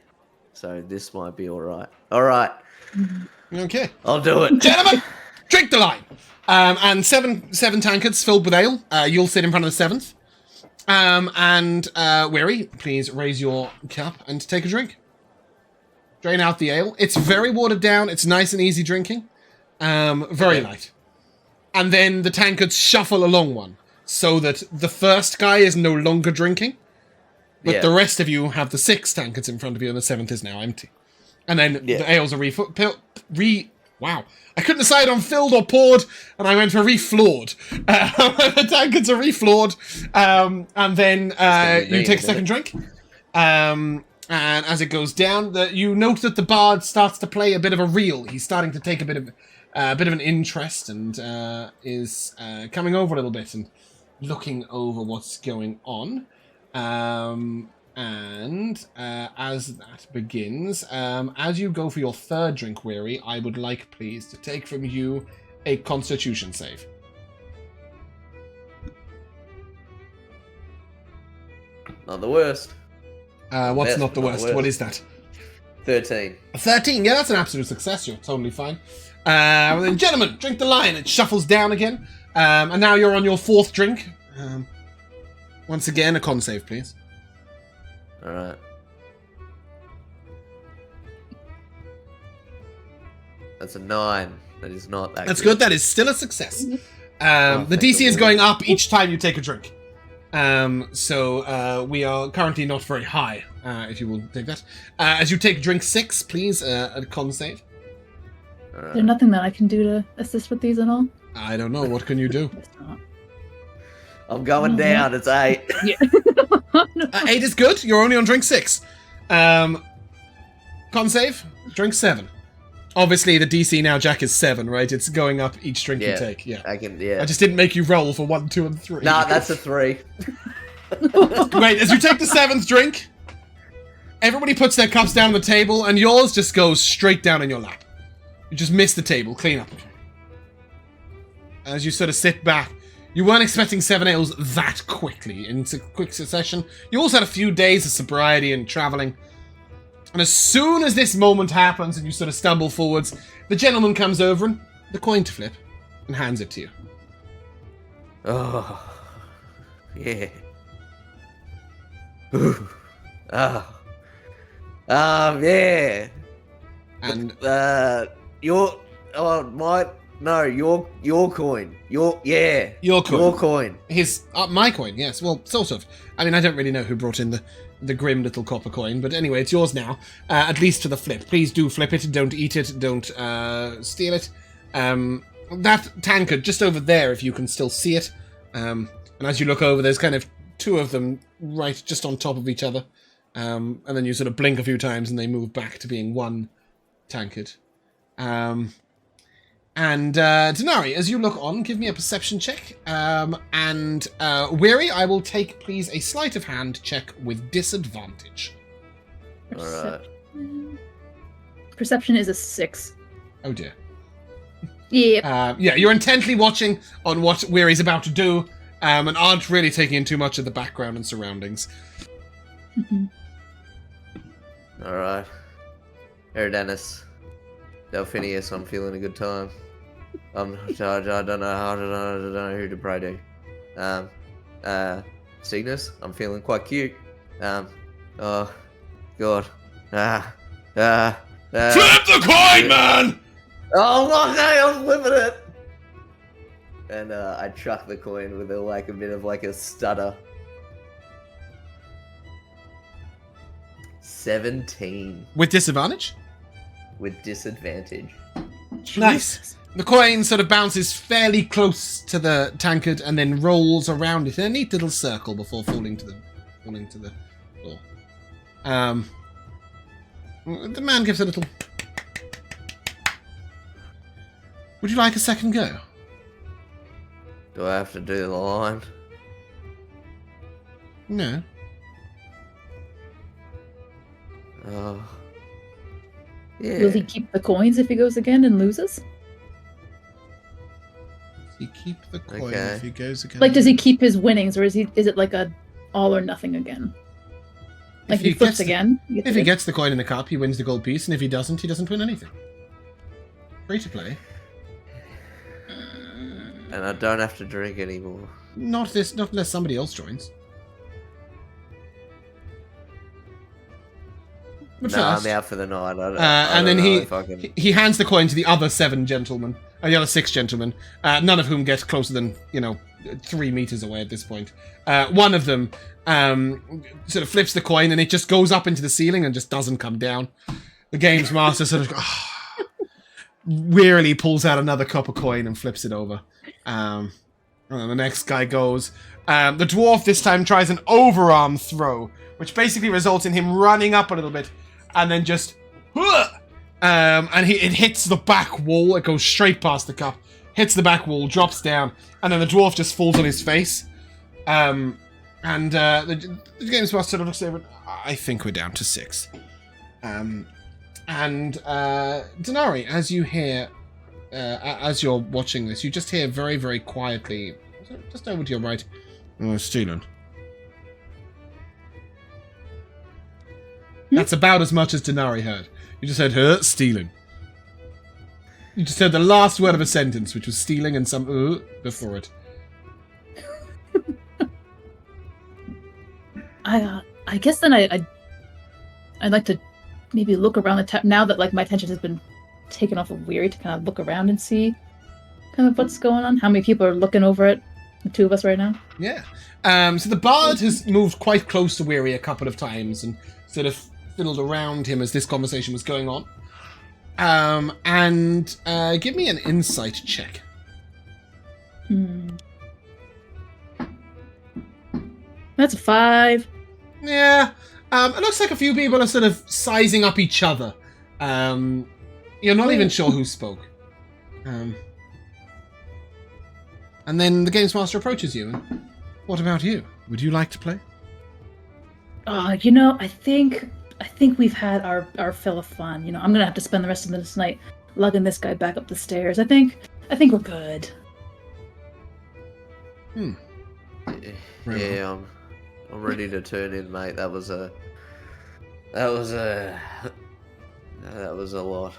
So this might be alright. Alright, Okay. I'll do it. Gentlemen, drink the line. And seven tankards filled with ale. You'll sit in front of the 7th. And Weary, please raise your cup and take a drink. Drain out the ale. It's very watered down. It's nice and easy drinking. Very light. And then the tankards shuffle along one, so that the first guy is no longer drinking, but the rest of you have the 6 tankards in front of you, and the 7th is now empty. And then the ales are wow. I couldn't decide on filled or poured, and I went for refloored. The tankards are refloored, and then you take a second drink. And as it goes down, you note that the bard starts to play a bit of a reel. He's starting to take a bit of an interest, and is coming over a little bit and looking over what's going on. And as that begins, as you go for your 3rd drink, Weary, I would like, please, to take from you a Constitution save. Not the worst. What's Best, not the not the worst? worst. What is that? 13. 13. Yeah, that's an absolute success. You're totally fine. Well then, gentlemen, drink the line. It shuffles down again. And now you're on your 4th drink. Once again, a con save, please. Alright. That's a 9. That is not that That's good. That is still a success. The thank DC the is Lord. going up each time you take a drink. So we are currently not very high, if you will take that. As you take drink 6, please, a con save. Is there nothing that I can do to assist with these at all? I don't know. What can you do? Guess not. I'm going down. It's 8. Yeah. No. 8 is good. You're only on drink 6. Con save, drink 7. Obviously, the DC now, Jack, is 7, right? It's going up each drink you take. Yeah. I can. Yeah. I just didn't make you roll for 1, 2, and 3. Nah, that's a 3. Great. As you take the 7th drink, everybody puts their cups down on the table, and yours just goes straight down in your lap. You just miss the table. Clean up. As you sort of sit back, you weren't expecting 7 ales that quickly in quick succession. You also had a few days of sobriety and traveling. And as soon as this moment happens and you sort of stumble forwards, the gentleman comes over and the coin to flip and hands it to you. Oh, yeah. Ooh. Oh. Yeah. And Your coin. Your coin. Your coin. my coin, yes. Well, sort of. I mean, I don't really know who brought in the grim little copper coin, but anyway, it's yours now. At least to the flip. Please do flip it. Don't eat it. Don't steal it. That tankard just over there, if you can still see it. And as you look over, there's kind of 2 of them right just on top of each other. And then you sort of blink a few times and they move back to being one tankard. Dinari, as you look on, give me a perception check. Weary, I will take, please, a sleight of hand check with disadvantage. Alright. Perception is a 6. Oh dear. Yeah. You're intently watching on what Weary's about to do, and aren't really taking in too much of the background and surroundings. Mm-hmm. Alright. Eridanus. Delphinius, I'm feeling a good time. I don't know who to pray to. Cygnus, I'm feeling quite cute. Oh, God. Flip the coin, man! Oh, okay, I'm flipping it! And I chuck the coin with a bit of a stutter. 17. With disadvantage? With disadvantage. Nice. The coin sort of bounces fairly close to the tankard and then rolls around it in a neat little circle before falling to the floor. The man gives a little... Would you like a second go? Do I have to do the line? No. Oh. Yeah. Will he keep the coins if he goes again and loses? He keep the coin Okay. if he goes again. Like, does he keep his winnings, or is it like a all or nothing again? Like, If he he flips gets the- again? If he gets the coin in the cup, he wins the gold piece, and if he doesn't win anything. Free to play. And I don't have to drink anymore. Not unless somebody else joins. But No, first, I'm out for the night. and then he hands the coin to the other 7 gentlemen, the other 6 gentlemen, none of whom get closer than 3 meters away at this point. One of them sort of flips the coin, and it just goes up into the ceiling and just doesn't come down. The games master sort of wearily pulls out another copper coin and flips it over. And then the next guy goes. The dwarf this time tries an overarm throw, which basically results in him running up a little bit and then just... and it hits the back wall. It goes straight past the cup, hits the back wall, drops down, and then the dwarf just falls on his face. The games master sort of looks over. I think we're down to 6. Dinari, as you hear, as you're watching this, you just hear very, very quietly, just over to your right, stealing. That's about as much as Dinari heard. You just heard, stealing. You just heard the last word of a sentence, which was stealing and some before it. I guess then I'd like to maybe look around the now that my attention has been taken off of Weary to kind of look around and see kind of what's going on. How many people are looking over at the two of us right now? Yeah. So the bard has moved quite close to Weary a couple of times and sort of fiddled around him as this conversation was going on. And give me an insight check. That's a 5. Yeah. It looks like a few people are sort of sizing up each other. You're not even sure who spoke. And then the games master approaches you. And what about you? Would you like to play? You know, I think we've had our fill of fun. You know, I'm gonna have to spend the rest of this night lugging this guy back up the stairs. I think we're good. Yeah, I'm ready to turn in, mate. That was a lot.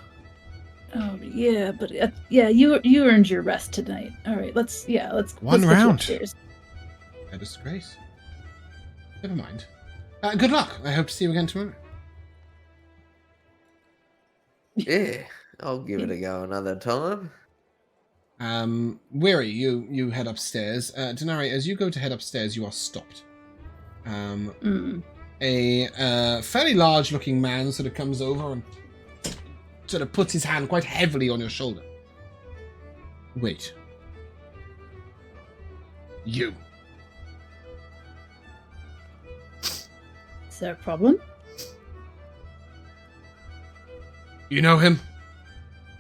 Oh yeah, but yeah, you earned your rest tonight. All right, let's One get you round. upstairs. A disgrace. Never mind. Good luck. I hope to see you again tomorrow. Yeah, I'll give it a go another time. Weary, you head upstairs. Dinari, as you go to head upstairs, you are stopped. A fairly large-looking man sort of comes over and sort of puts his hand quite heavily on your shoulder. Wait. You. Is there a problem? You know him?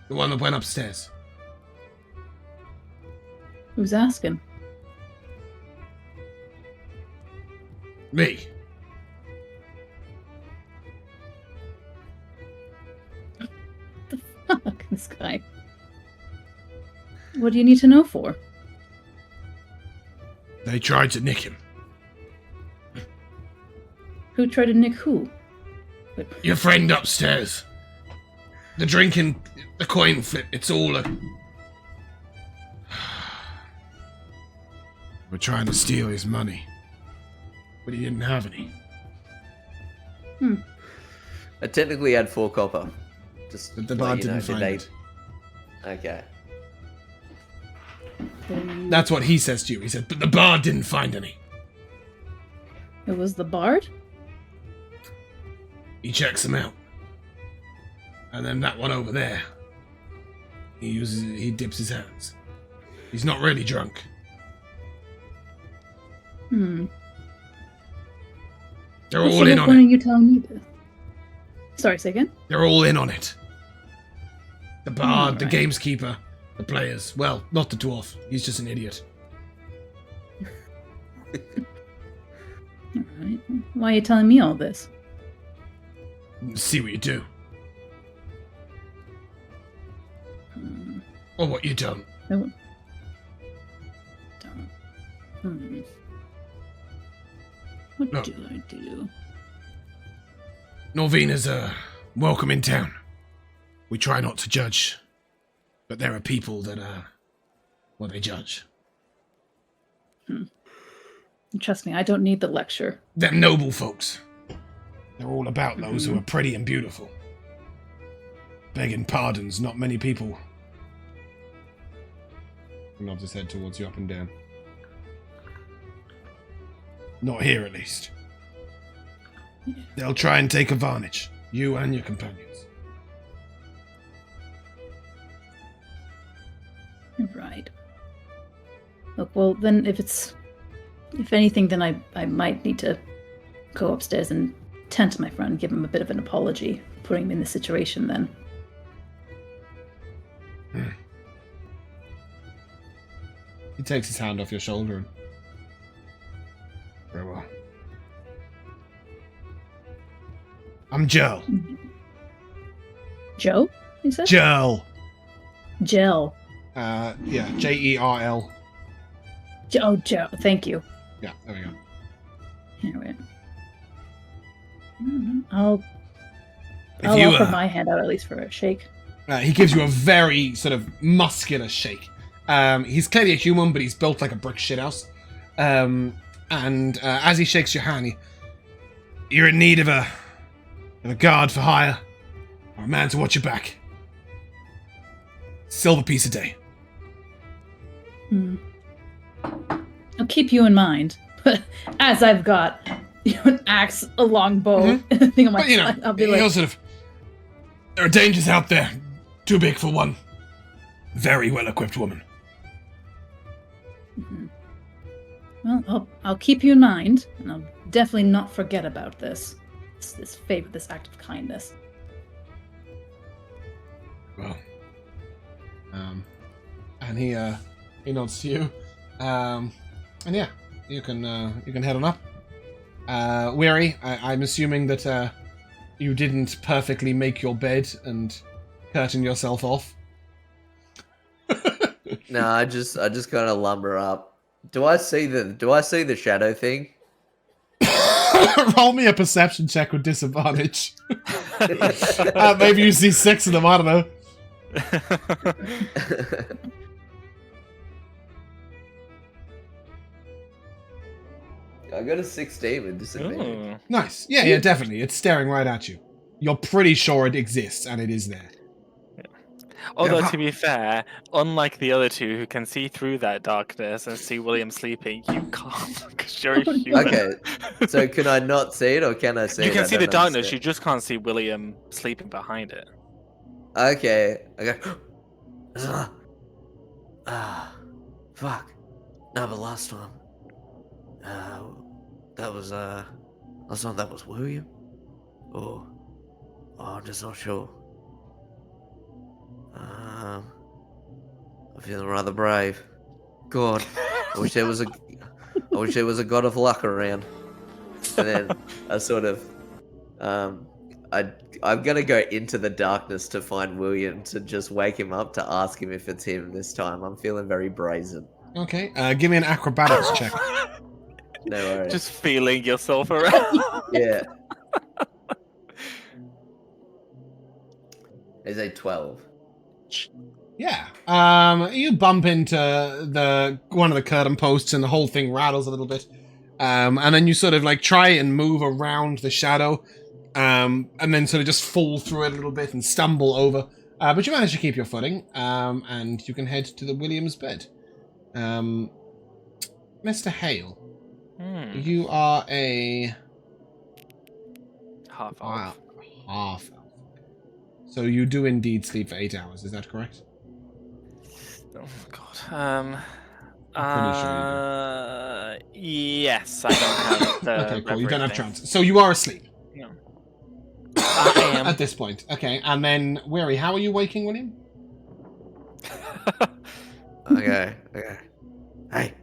The one that went upstairs. Who's asking? Me. The fuck, this guy. What do you need to know for? They tried to nick him. Who tried to nick who? Your friend upstairs. The drinking, the coin flip, it's all a... We're trying to steal his money. But he didn't have any. I technically had 4 copper. Just But the to bard let you know, didn't find did it. Okay. That's what he says to you. He said, but the bard didn't find any. It was the bard? He checks them out. And then that one over there. He dips his hands. He's not really drunk. They're all in on When are it. you telling me this? Sorry, say again? They're all in on it. The bard, the Right. gameskeeper, the players. Well, not the dwarf. He's just an idiot. Alright. Why are you telling me all this? See what you do. Or what you don't. Don't. What No. do I do? Norvina's welcome in town. We try not to judge. But there are people that well, they judge. Trust me, I don't need the lecture. They're noble folks. They're all about those who are pretty and beautiful. Begging pardons, not many people. He nods his head towards you up and down. Not here, at least. They'll try and take advantage. You and your companions. Right. Look, well, then if anything, then I might need to go upstairs and tend to my friend, give him a bit of an apology, putting him in this situation then. He takes his hand off your shoulder and... Very well. I'm Joel. Joe, you said? Joel. Gel. Yeah, Jerl. Oh, Joe. Thank you. Yeah, there we go. Here, wait. I'll If you, offer my hand out at least for a shake. he gives you a very sort of muscular shake. He's clearly a human, but he's built like a brick shithouse. And as he shakes your hand, you're in need of a guard for hire, or a man to watch your back. silver piece a day. I'll keep you in mind. But as I've got an axe, a long bow, and a thing on my But, you know, side, I'll be like, sort of, there are dangers out there. Too big for one very well-equipped woman. well, I'll keep you in mind, and I'll definitely not forget about this favor, this act of kindness. Well, and he nods to you, and yeah, you can head on up. Weary, I'm assuming that you didn't perfectly make your bed and curtain yourself off. No, I just kind of lumber up. Do I see the shadow thing? Roll me a perception check with disadvantage. Maybe you see 6 of them, I don't know. I got a 16 with disadvantage. Ooh. Nice. Yeah, definitely. It's staring right at you. You're pretty sure it exists, and it is there. Although, Yeah. to be fair, unlike the other two who can see through that darkness and see William sleeping, you can't because you're a human. Okay, so can I not see it, or can I see it? You can I see the don't darkness, understand. you just can't see William sleeping behind it. Okay, I go. Fuck. No, but last time, that was last time that was William. Oh, I'm just not sure. I'm feeling rather brave. God, I wish there was a god of luck around. And then I sort of, I'm gonna go into the darkness to find William to just wake him up to ask him if it's him this time. I'm feeling very brazen. Okay, give me an acrobatics check. No worries. Just feeling yourself around. Yeah. Is a 12. Yeah. You bump into one of the curtain posts and the whole thing rattles a little bit. And then you sort of like try and move around the shadow, and then sort of just fall through it a little bit and stumble over. But you manage to keep your footing, and you can head to the Williams bed. Mr. Hale, you are a Half wow, off. half elf. So you do indeed sleep for 8 hours, is that correct? Oh God. I'm pretty sure Yes, I don't have the. Okay, cool. You don't have everything. trance. So you are asleep. No. I am. At this point. Okay, and then, Weary, how are you waking, William? Okay. Hey.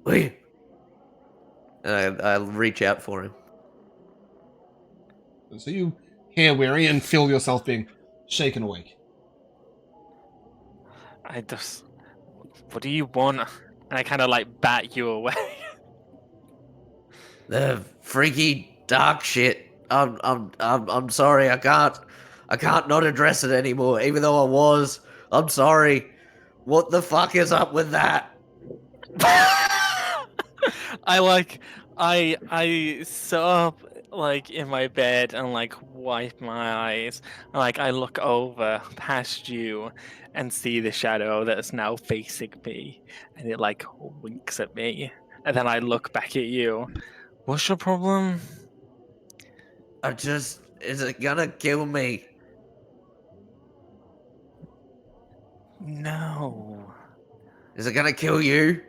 William. And I reach out for him. So you hear Weary and feel yourself being shaken awake. I just. What do you want? And I kind of like bat you away. The freaky dark shit. I'm sorry. I can't not address it anymore. Even though I was. I'm sorry. What the fuck is up with that? I sit up like in my bed and like wipe my eyes. And, like I look over past you and see the shadow that's now facing me, and it like winks at me. And then I look back at you. What's your problem? is it gonna kill me? No. Is it gonna kill you?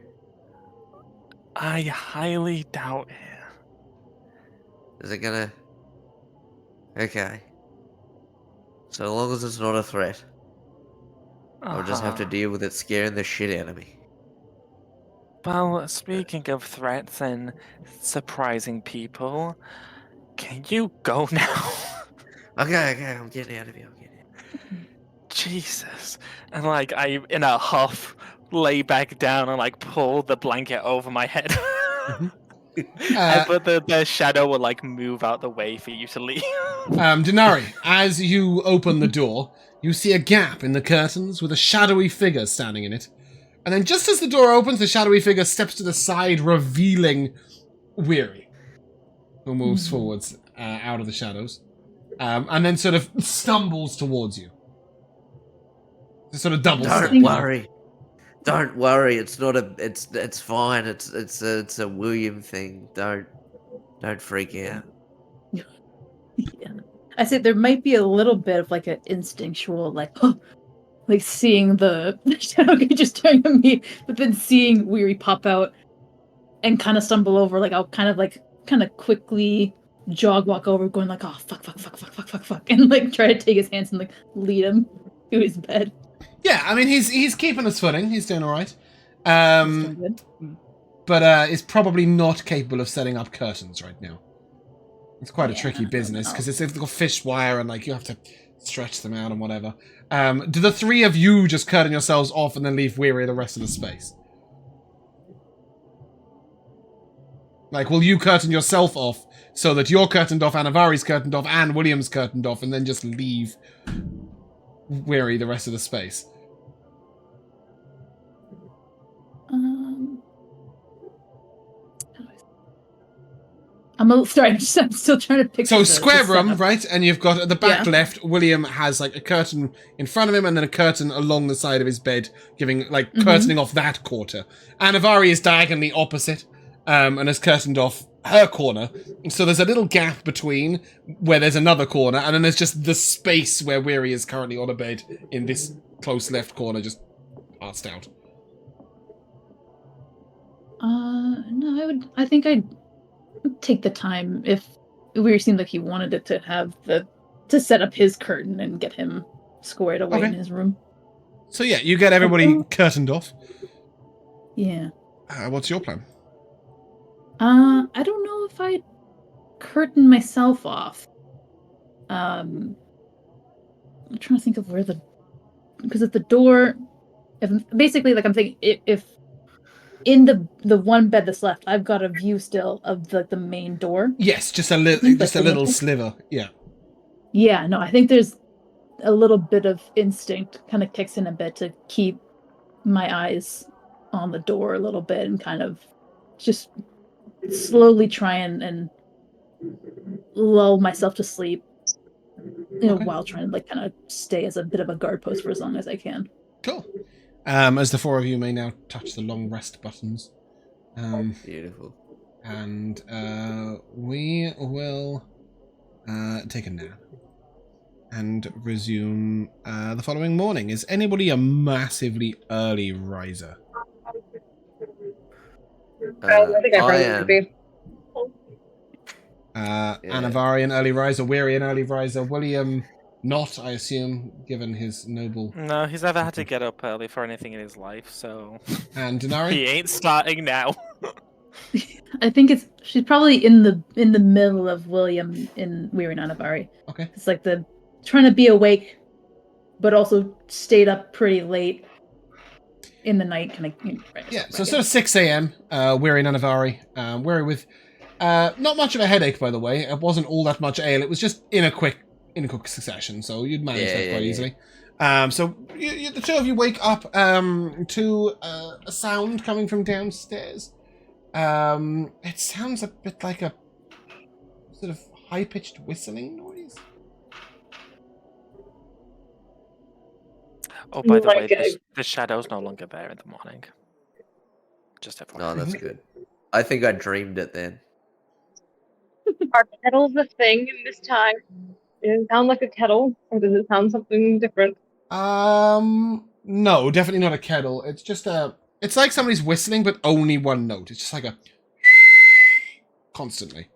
I highly doubt it. Is it gonna... Okay. So long as it's not a threat, I'll just have to Uh-huh. deal with it scaring the shit out of me. Well, speaking of threats and surprising people, can you go now? Okay, I'm getting out of here. Jesus. And like I in a huff lay back down and like pull the blanket over my head. But the shadow will like move out the way for you to leave. Dinari, as you open the door, you see a gap in the curtains with a shadowy figure standing in it. And then just as the door opens, the shadowy figure steps to the side, revealing Weary, who moves forwards out of the shadows. and then sort of stumbles towards you. Just sort of double Don't step. worry. Don't worry. It's not a. It's fine. It's a William thing. Don't freak out. Yeah. I said there might be a little bit of like an instinctual, like, like seeing the shadow just turning on me, but then seeing Weary pop out and kind of stumble over. Like I'll kind of quickly jog walk over, going like, oh fuck, and like try to take his hands and like lead him to his bed. Yeah, I mean he's keeping his footing. He's doing all right. That's doing good. But is probably not capable of setting up curtains right now. It's quite a tricky business because it's got fish wire and like you have to stretch them out and whatever. Do the three of you just curtain yourselves off and then leave Weary the rest of the space? Like, will you curtain yourself off so that you're curtained off, Anivari's curtained off, and William's curtained off, and then just leave Weary the rest of the space? I'm still trying to picture. So square room, right? And you've got at the back left, William has like a curtain in front of him and then a curtain along the side of his bed, giving like curtaining off that quarter. Anivari is diagonally opposite, and has curtained off her corner. So there's a little gap between where there's another corner, and then there's just the space where Weary is currently on a bed in this close left corner, just passed out. No, I think I'd take the time if Weary seemed like he wanted it to set up his curtain and get him squared away in his room. So yeah, you get everybody curtained off. Yeah. What's your plan? I don't know if I'd curtain myself off. I'm trying to think of where because if the door, basically like I'm thinking if in the one bed that's left, I've got a view still of the main door. Yes, just a little sliver. Yeah. Yeah, no, I think there's a little bit of instinct kind of kicks in a bit to keep my eyes on the door a little bit and kind of just slowly try and lull myself to sleep, while trying to like kind of stay as a bit of a guard post for as long as I can. Cool. As the four of you may now touch the long rest buttons. Beautiful. And we will take a nap and resume the following morning. Is anybody a massively early riser? I think I probably am. could be. Anivari an early riser, Weary an early riser, William not, I assume, given his noble... No, he's never had to get up early for anything in his life, so... And Dinari? He ain't starting now. I think she's probably in the middle of William in Weary and Anivari. Okay. It's like the trying to be awake, but also stayed up pretty late in the night, kind of. Right, yeah, so sort of 6 a.m. Weary and Anivari. Weary with not much of a headache, by the way. It wasn't all that much ale. It was just in a quick succession, so you'd manage that quite easily. So the two of you wake up to a sound coming from downstairs. It sounds a bit like a sort of high-pitched whistling noise. Oh, by the way, the shadow's no longer there in the morning. Just FYI. No, that's good. I think I dreamed it then. Are kettles a thing in this time? Does it sound like a kettle, or does it sound something different? No, definitely not a kettle. It's just it's like somebody's whistling, but only one note. It's just like a constantly.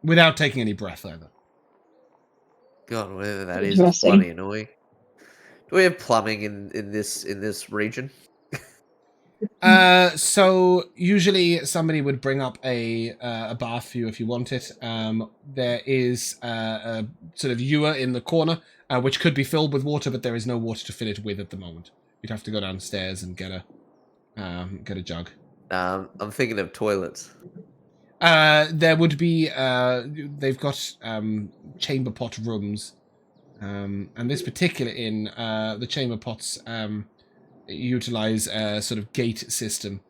Without taking any breath either. God, whatever that is, it's bloody annoying. Do we have plumbing in this region? So usually somebody would bring up a bath for you if you want it. There is a sort of ewer in the corner, which could be filled with water, but there is no water to fill it with at the moment. You'd have to go downstairs and get a jug. I'm thinking of toilets. There would be they've got chamber pot rooms, and this particular inn, the chamber pots utilize a sort of gate system,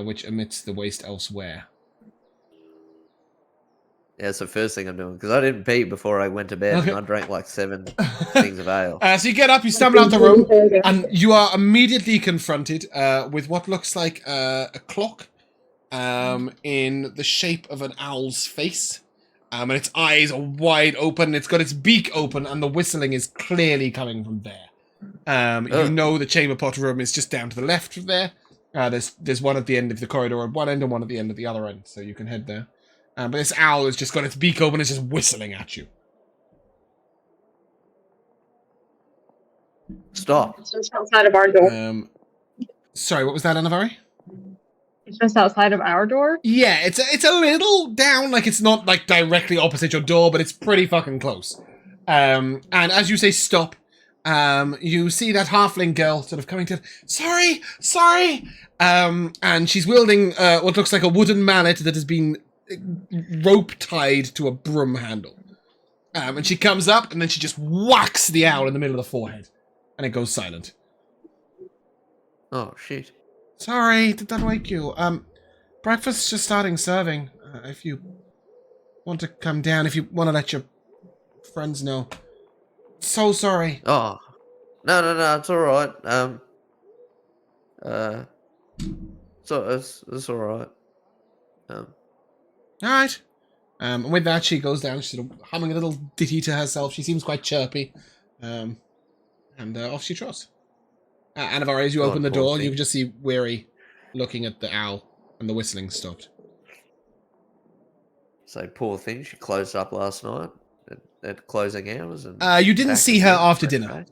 which emits the waste elsewhere. Yeah, it's the first thing I'm doing because I didn't pee before I went to bed, Okay. and I drank like 7 things of ale. So you get up, you stumble out the room, and you are immediately confronted with what looks like a clock in the shape of an owl's face. And its eyes are wide open, it's got its beak open, and the whistling is clearly coming from there. You know the chamber pot room is just down to the left of there. There's one at the end of the corridor at one end and one at the end at the other end, so you can head there. But this owl has just got its beak open, it's just whistling at you. Stop. It's just outside of our door. Sorry, what was that, Anivari? It's just outside of our door. Yeah, it's a little down, like it's not like directly opposite your door, but it's pretty fucking close. And as you say stop, you see that halfling girl sort of coming to, sorry. And she's wielding what looks like a wooden mallet that has been rope tied to a broom handle. And she comes up and then she just whacks the owl in the middle of the forehead, and it goes silent. Oh shit. Sorry, did that wake you? Breakfast's just starting serving. If you want to come down, if you want to let your friends know. So sorry. Oh. No, it's alright. So it's alright. Alright. And with that, she goes down, she's sort of humming a little ditty to herself. She seems quite chirpy. And off she trots. Anivari, as you open the door, you can just see Weary looking at the owl, and the whistling stopped. So poor thing, she closed up last night at closing hours. And you didn't see her after dinner.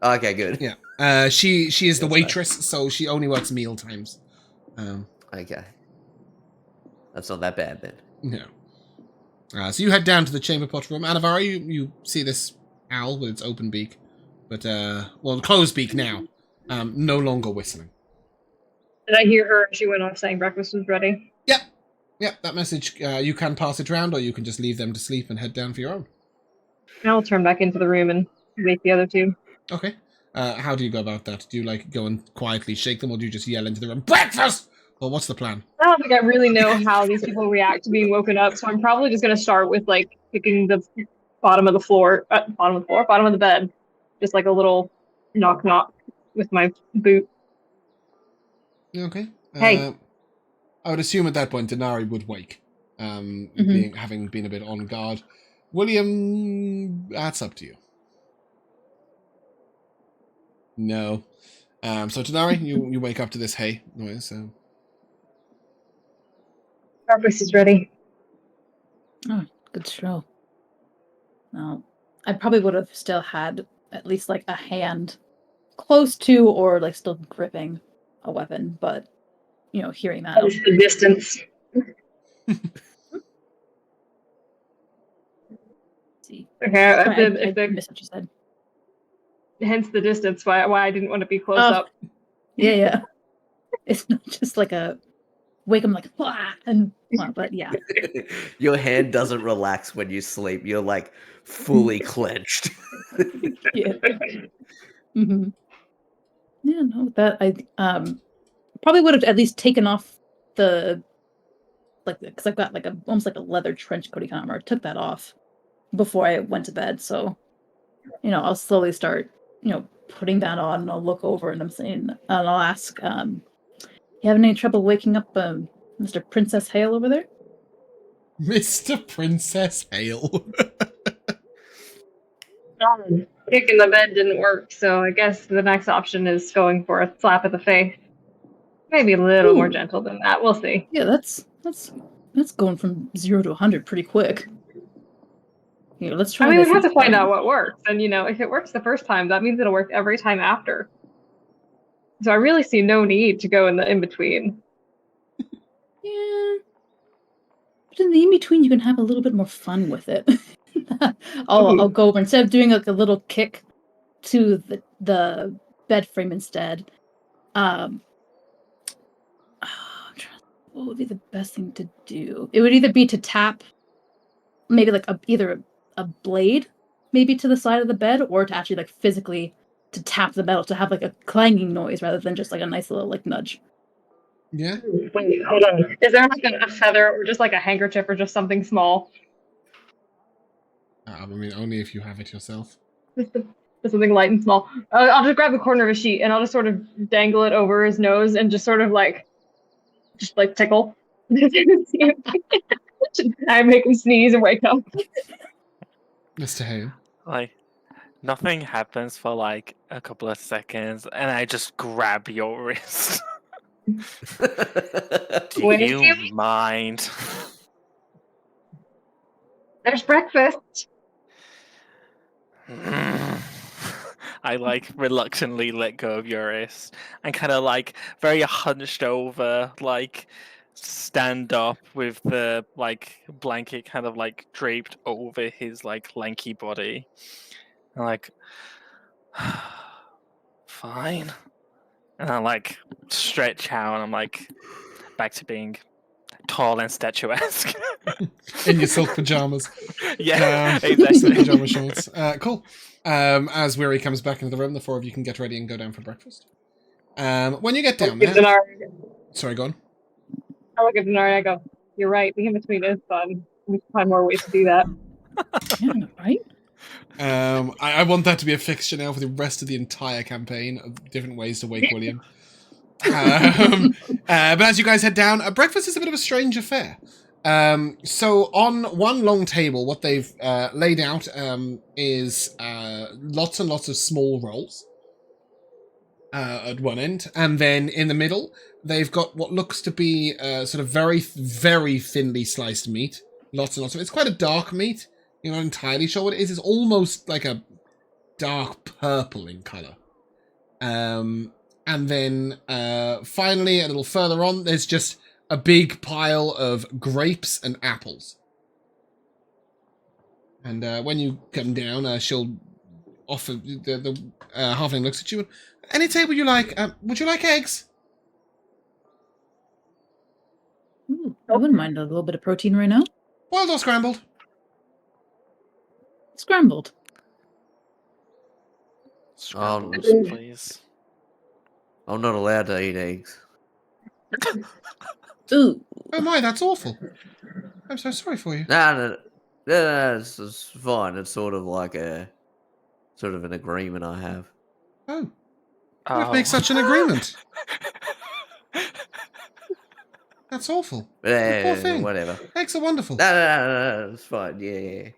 Okay, good. Yeah. She is the waitress, so she only works meal times. Okay. That's not that bad then. No. So you head down to the chamber pot room. Anivari, you see this owl with its open beak. But, closed beak now. No longer whistling. Did I hear her? She went off saying breakfast was ready. Yep, that message, you can pass it around, or you can just leave them to sleep and head down for your own. I'll turn back into the room and wake the other two. Okay. How do you go about that? Do you, go and quietly shake them, or do you just yell into the room, breakfast? Or what's the plan? I don't think I really know how these people react to being woken up, so I'm probably just going to start with, picking the bottom of the bed. Just like a little knock with my boot. Okay. Hey. I would assume at that point Dinari would wake, having been a bit on guard. William, that's up to you. No. So Dinari, you wake up to this hay noise. So. Breakfast is ready. Oh, good show. No, I probably would have still had at least a hand close to or still gripping a weapon, but hearing that. That is the distance. See. Okay, I missed what you said. Hence the distance, why I didn't want to be close up. Yeah. It's not just a wake them but yeah. Your hand doesn't relax when you sleep. You're fully clenched. Yeah. Mm-hmm. Yeah, no, that I probably would have at least taken off the because I've got almost a leather trench coat kind of armor. I took that off before I went to bed, so I'll slowly start putting that on, and I'll look over and I'll ask, you having any trouble waking up Mr. Princess Hale over there? Mr. Princess Hale. Kicking the bed didn't work, so I guess the next option is going for a slap of the face. Maybe a little more gentle than that. We'll see. Yeah, that's going from 0 to 100 pretty quick. Let's try. We have to find out what works, and if it works the first time, that means it'll work every time after. So I really see no need to go in the in between. Yeah, but in the in between, you can have a little bit more fun with it. I'll go over instead of doing a little kick to the bed frame instead. What would be the best thing to do? It would either be to tap, maybe either a blade, maybe to the side of the bed, or to actually physically to tap the metal to have a clanging noise rather than just a nice little nudge. Yeah. Wait, hold on. Is there like a feather or just like a handkerchief or just something small? I mean, only if you have it yourself. Just something light and small. I'll just grab the corner of a sheet and I'll just sort of dangle it over his nose and just sort of like, tickle. I make him sneeze and wake up. Mr. Hale. Like, nothing happens for like a couple of seconds, and I just grab your wrist. Do Wait, you mind? There's breakfast. I like reluctantly let go of your wrist and kind of like very hunched over, like stand up with the like blanket kind of like draped over his like lanky body. And like, fine. And I like stretch out and I'm like back to being tall and statuesque. In your silk pajamas. Yeah, Silk exactly. pajama shorts. Cool. As Weary comes back into the room, the four of you can get ready and go down for breakfast. When you get down there... Sorry, go on. I look at Dinari, I go, you're right, the in-between is fun. We can find more ways to do that. Yeah, right? I want that to be a fixture now for the rest of the entire campaign of different ways to wake William. But as you guys head down, breakfast is a bit of a strange affair. So on one long table, what they've laid out is lots and lots of small rolls at one end, and then in the middle, they've got what looks to be sort of very, very thinly sliced meat. Lots and lots of it. It's quite a dark meat. You're not entirely sure what it is. It's almost like a dark purple in colour. And then finally, a little further on, there's just a big pile of grapes and apples. And when you come down, she'll offer, the halfling looks at you. Any table you like? Would you like eggs? I wouldn't mind a little bit of protein right now. Boiled or scrambled? Scrambled. Scrambles, please. I'm not allowed to eat eggs. Ooh. Oh my, that's awful. I'm so sorry for you. No, it's fine. It's sort of like an agreement I have. Oh. We've made such an agreement. That's awful. Poor thing. Whatever. Eggs are wonderful. No, it's fine. Yeah.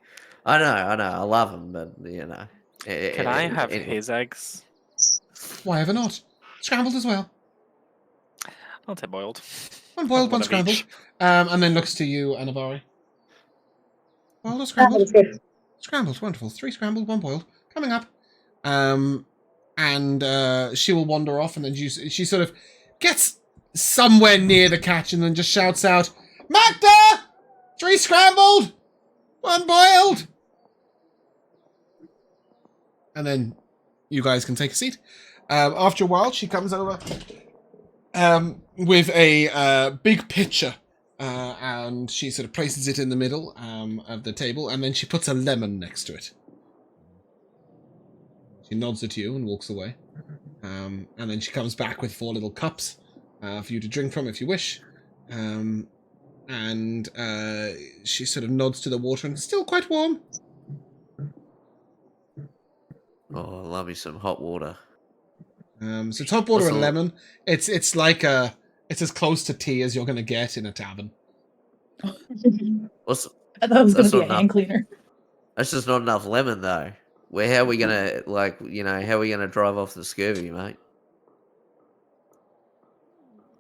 I know. I love them, but you know. Can I have his eggs? Why ever not? Scrambled as well. I'll take boiled. One boiled, one scrambled. And then looks to you, Anivari. Boiled or scrambled? Scrambled, wonderful. 3 scrambled, 1 boiled. Coming up. And she will wander off, and then she sort of gets somewhere near the catch and then just shouts out, Magda! 3 scrambled! 1 boiled! And then you guys can take a seat. After a while, she comes over with a big pitcher, and she sort of places it in the middle of the table, and then she puts a lemon next to it. She nods at you and walks away. And then she comes back with 4 little cups for you to drink from if you wish. And she sort of nods to the water, and it's still quite warm. Oh, I love you some hot water. So it's hot water and lemon. It's as close to tea as you're going to get in a tavern. I thought it was going to be a hand cleaner. That's just not enough lemon, though. How are we gonna how are we gonna drive off the scurvy, mate?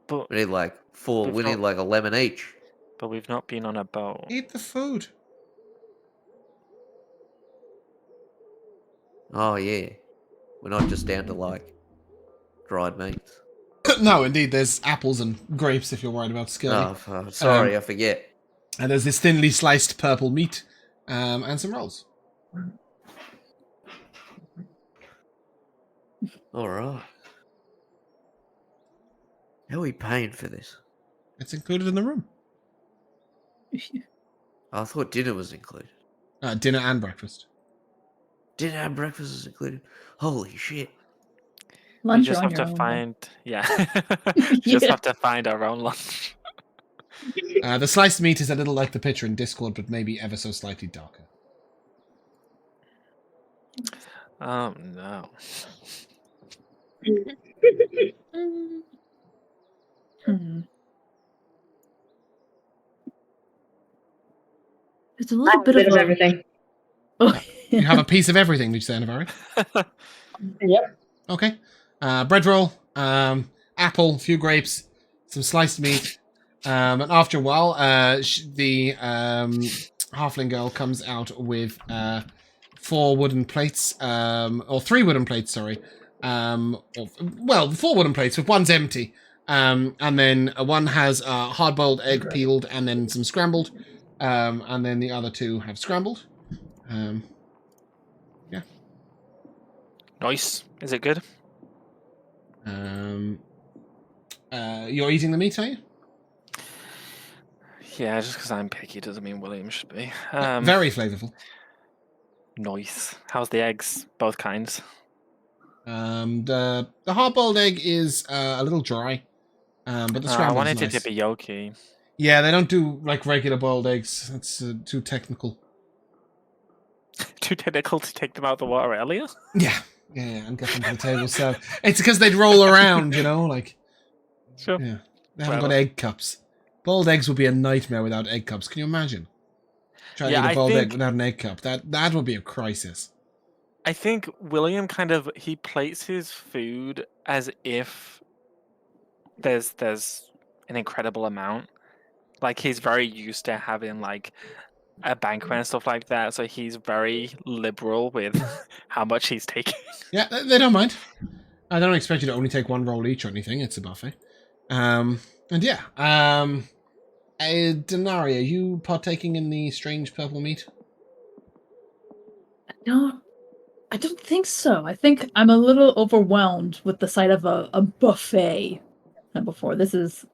But we need like 4. We need like a lemon each. But we've not been on a boat. Eat the food. Oh yeah, we're not just down to like dried meats. No, indeed, there's apples and grapes if you're worried about scurvy. Oh, sorry, I forget. And there's this thinly sliced purple meat, and some rolls. All right. How are we paying for this? It's included in the room. I thought dinner was included. Dinner and breakfast. Dinner and breakfast is included. Holy shit! Lunch just on have your to own. find. Yeah. Just Yeah. have to find our own lunch. The sliced meat is a little like the picture in Discord, but maybe ever so slightly darker. Oh no. Hmm. It's a little bit Bit of of a. everything. Oh, You have a piece of everything, did you say, Anivari? Yep. Okay. Bread roll, apple, few grapes, some sliced meat. And after a while, the halfling girl comes out with 4 wooden plates, or 3 wooden plates, sorry. 4 wooden plates, with one's empty. And then one has a hard-boiled egg peeled and then some scrambled. And then the other 2 have scrambled. Yeah. Nice. Is it good? You're eating the meat, are you? Yeah, just because I'm picky doesn't mean William should be. Very flavorful. Nice. How's the eggs? Both kinds. The hard-boiled egg is a little dry, but the I scrambled wanted is it nice. to be yolky. Yeah, they don't do like regular boiled eggs. That's too technical. Too technical to take them out of the water earlier. Yeah, and get them to the table. So it's because they'd roll around, like. Sure. Yeah, they haven't Well. got egg cups. Boiled eggs would be a nightmare without egg cups. Can you imagine? Trying Yeah, to eat I a boiled egg think- without an egg cup. That would be a crisis. I think William he plates his food as if there's an incredible amount. Like he's very used to having like a banquet and stuff like that, so he's very liberal with how much he's taking. Yeah, they don't mind. I don't expect you to only take 1 roll each or anything. It's a buffet. And yeah. Dinari, are you partaking in the strange purple meat? I don't think so. I think I'm a little overwhelmed with the sight of a buffet before. This is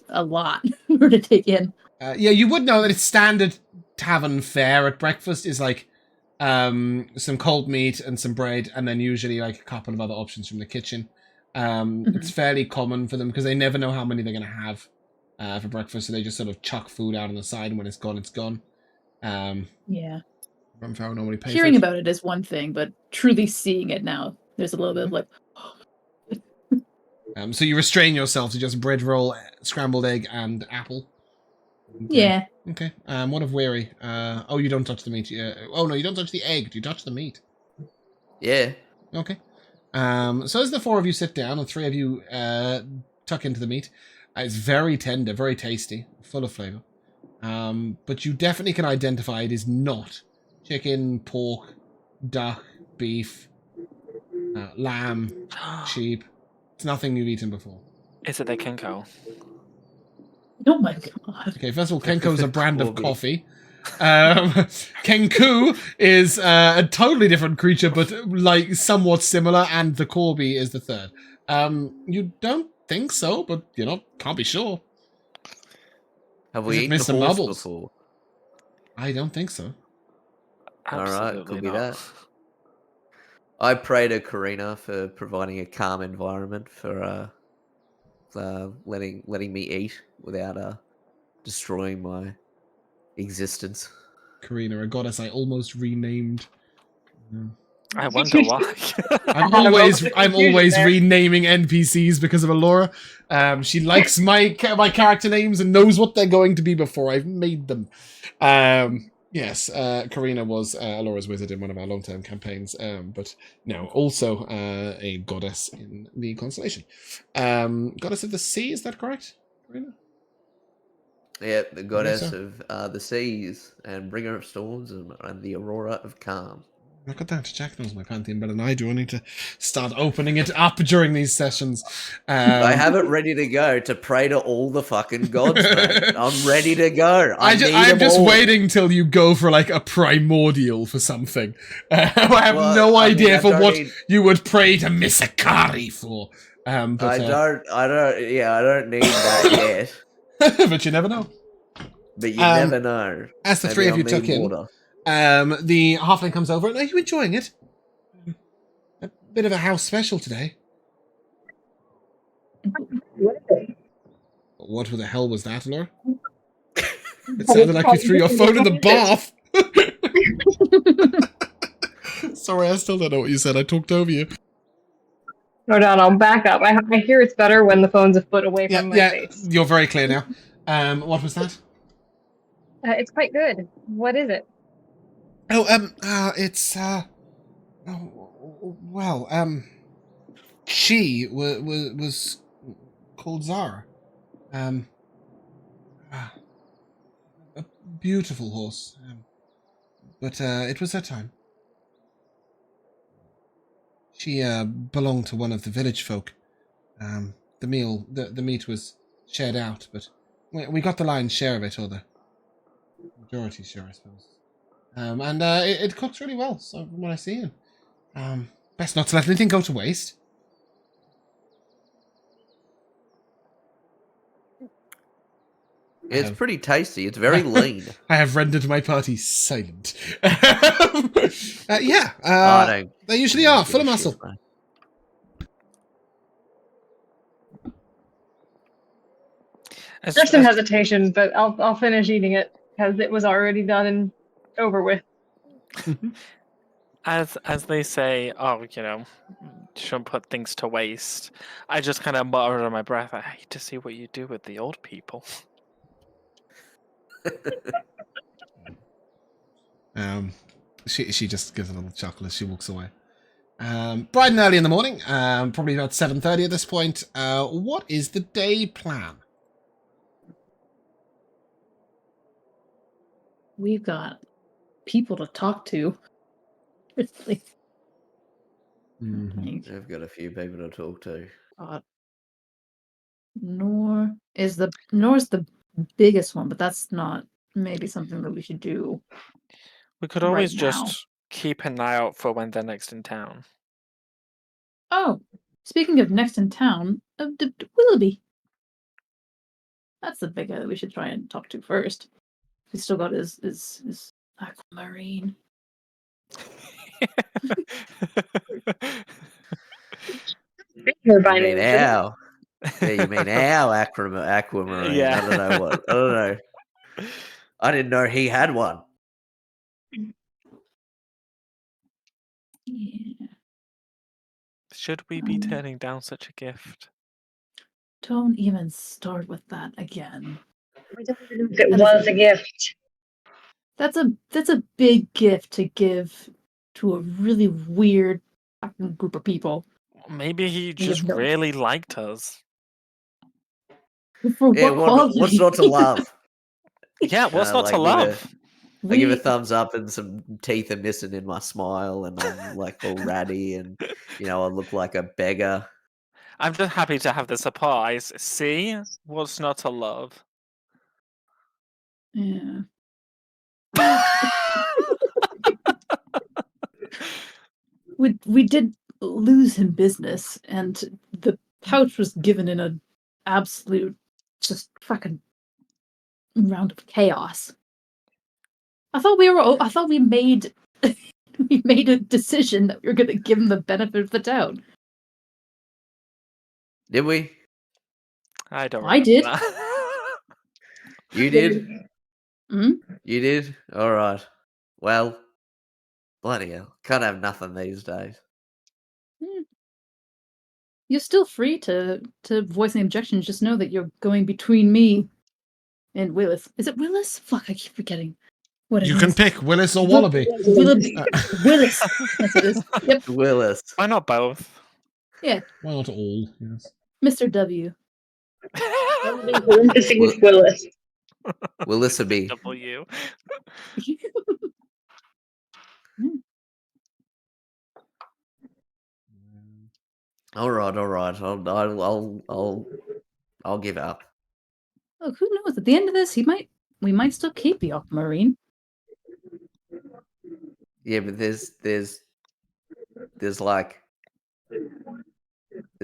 a lot for to take in. Yeah, you would know that it's standard tavern fare at breakfast is like some cold meat and some bread, and then usually like a couple of other options from the kitchen. It's fairly common for them because they never know how many they're going to have for breakfast, so they just sort of chuck food out on the side, and when it's gone, it's gone. Yeah. From Pharaoh normally pays Hearing for it. about it is one thing, but truly seeing it now, there's a little bit of like, So you restrain yourself to just bread roll, scrambled egg, and apple. Okay. yeah. Okay. What of Weary? You don't touch the meat. Oh no, you don't touch the egg. Do you touch the meat? Yeah. Okay. So as the 4 of you sit down and 3 of you tuck into the meat, it's very tender, very tasty, full of flavor. But you definitely can identify it is not chicken, pork, duck, beef, lamb, sheep. It's nothing you've eaten before. Is it the Kenko? Oh my god. Okay, first of all, Kenko is a brand of Corby. coffee. Kenku is a totally different creature, but like somewhat similar, and the Corby is the third. You don't think so, but can't be sure. Have Is we it eaten Mr. a horse Mubbles? before? I don't think so. All right, Absolutely could be not. that. I pray to Karina for providing a calm environment for letting me eat without destroying my existence. Karina, a goddess I almost renamed. I wonder why. I'm Had a moment always of confusion there. renaming NPCs because of Elora. She likes my character names and knows what they're going to be before I've made them. Yes, Karina was Elora's wizard in one of our long-term campaigns, but no, also a goddess in the constellation. Goddess of the sea, is that correct, Karina? Yeah, the goddess so. of the seas and bringer of storms and the aurora of calm. Look at that. Jack knows my pantheon better than I do. I need to start opening it up during these sessions. I have it ready to go to pray to all the fucking gods, mate. I'm ready to go. I'm just waiting till you go for like a primordial for something. I have no idea for what you would pray to Misakari for. But, I don't need that yet. but you never know. But you never know. As the Maybe 3 of I'll you took need in, water. the halfling comes over and are you enjoying it? bit of a house special today. What is it? What the hell was that, Elora? It sounded like you threw your phone in the bath. Sorry, I still don't know what you said. I talked over you. No, no, I'll back up. I hear it's better when the phone's a foot away from my face. You're very clear now. What was that? It's quite good. What is it? It's she was called Zara. A beautiful horse. But it was her time. She belonged to one of the village folk. The meat was shared out, but we got the lion's share of it, or the majority share, I suppose. And it cooks really well, so from what I see. Best not to let anything go to waste. It's pretty tasty. It's very lean. I have rendered my party silent. They usually are, full of muscle. There's some hesitation, but I'll finish eating it because it was already done and over with. As they say, shouldn't put things to waste. I just kind of mutter under my breath, I hate to see what you do with the old people. She just gives a little chuckle as she walks away. Bright and early in the morning, probably about 7:30 at this point. What is the day plan? We've got people to talk to. Really. Mm-hmm. I've got a few people to talk to. Nor's the biggest one, but that's not maybe something that we should do. We could always just keep an eye out for when they're next in town. Oh, speaking of next in town, Willoughby. That's the big guy that we should try and talk to first. He's still got his aquamarine. You mean our aquamarine? Yeah. I don't know. I didn't know he had one. Yeah. Should we be turning down such a gift? Don't even start with that again. We don't even know if it was a gift. That's a big gift to give to a really weird fucking group of people. Maybe he just really liked us. For what what's not to love? Yeah, what's not to love? I give a thumbs up and some teeth are missing in my smile and I'm like all ratty and I look like a beggar. I'm just happy to have the surprise. See? What's not to love? Yeah. We did lose him business, and the pouch was given in an absolute just fucking round of chaos. I thought we made we made a decision that we were going to give him the benefit of the doubt. Did we? I don't. I did. You did? Hmm? You did? All right. Well, bloody hell. Can't have nothing these days. You're still free to voice any objections. Just know that you're going between me and Willis. Is it Willis? Fuck, I keep forgetting. What You can pick Willis or Wallaby. Willoughby. Willis. That's what it is. Yep. Willis. Why not both? Yeah. Why not all? Yes. Mr. W. Willis. Willisaby. W. All right. I'll give up. Look, who knows? At the end of this, we might still keep the aquamarine. Yeah, but there's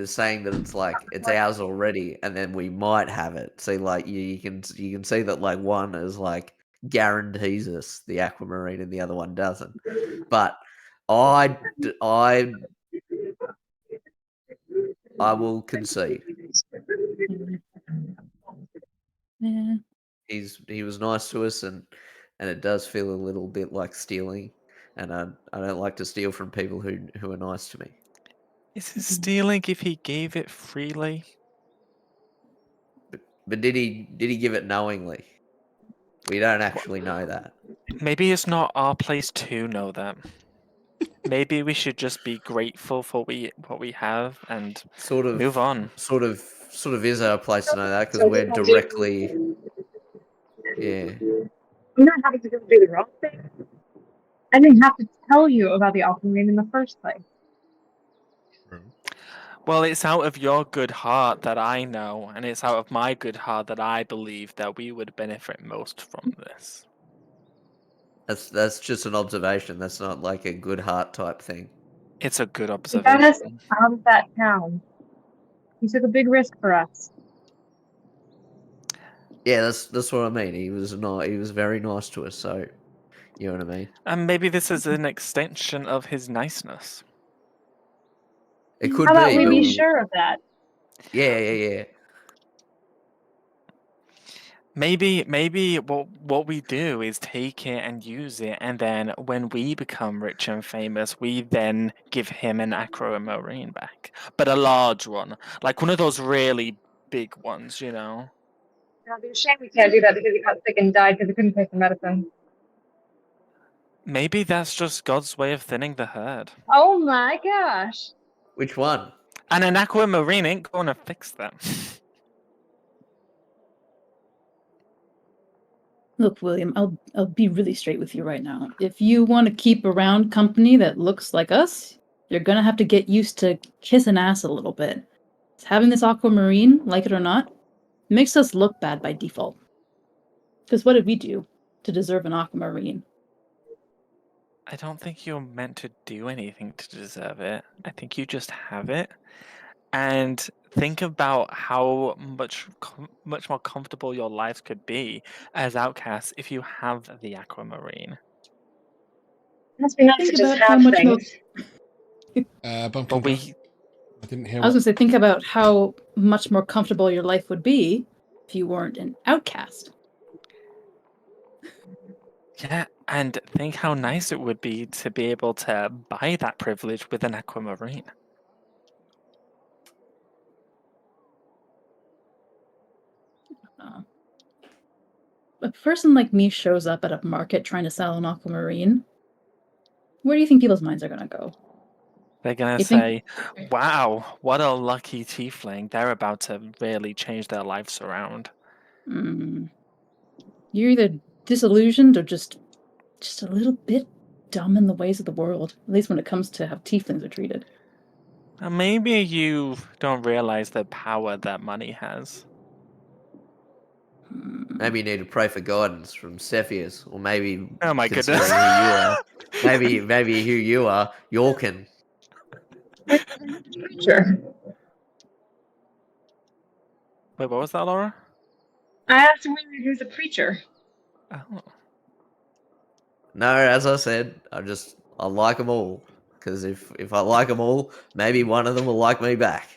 saying that it's ours already, and then we might have it. So you can see that one is guarantees us the aquamarine, and the other one doesn't. But I I will concede. Yeah. He was nice to us, and it does feel a little bit like stealing, and I don't like to steal from people who are nice to me. Is it stealing if he gave it freely? But did he give it knowingly? We don't actually know that. Maybe it's not our place to know that. Maybe we should just be grateful for what we have and Sort of move on. Sort of is our place to know that because we're directly. Yeah. I'm not having to go do the wrong thing. I didn't have to tell you about the Aquamarine in the first place. Well, it's out of your good heart that I know, and it's out of my good heart that I believe that we would benefit most from this. That's just an observation. That's not like a good heart type thing. It's a good You got us observation. out of that town. You took a big risk for us. Yeah, that's what I mean. He was very nice to us, so you know what I mean? And maybe this is an extension of his niceness. It could How about we but be sure of that? Yeah. Maybe what we do is take it and use it, and then when we become rich and famous, we then give him an aquamarine back, but a large one, like one of those really big ones, you know. It'd be a shame we can't do that because he got sick and died because he couldn't pay for medicine. Maybe that's just God's way of thinning the herd. Oh my gosh. Which one? And an aquamarine ain't gonna fix that. Look, William, I'll be really straight with you right now. If you want to keep around company that looks like us, you're gonna have to get used to kissing ass a little bit. Having this aquamarine, like it or not, makes us look bad by default. Because what did we do to deserve an aquamarine? I don't think you're meant to do anything to deserve it. I think you just have it. And think about how much more comfortable your lives could be as outcasts if you have the aquamarine. It must be nice Think to just about how have much more. things. Bumpkin. But we, I didn't hear I was what. gonna say, think about how much more comfortable your life would be if you weren't an outcast. yeah, and think how nice it would be to be able to buy that privilege with an aquamarine. A person like me shows up at a market trying to sell an aquamarine. Where do you think people's minds are gonna go? They're gonna You say, think- "Wow, what a lucky tiefling! They're about to really change their lives around." You're either disillusioned or just a little bit dumb in the ways of the world. At least when it comes to how tieflings are treated. And maybe you don't realize the power that money has. Maybe you need to pray for guidance from Cepheus, or maybe Oh my considering goodness! who you are, maybe who you are, Yorkin. Sure. Wait, what was that, Laura? I asked him whether he was a preacher. Oh. No, as I said, I like them all because if I like them all, maybe one of them will like me back.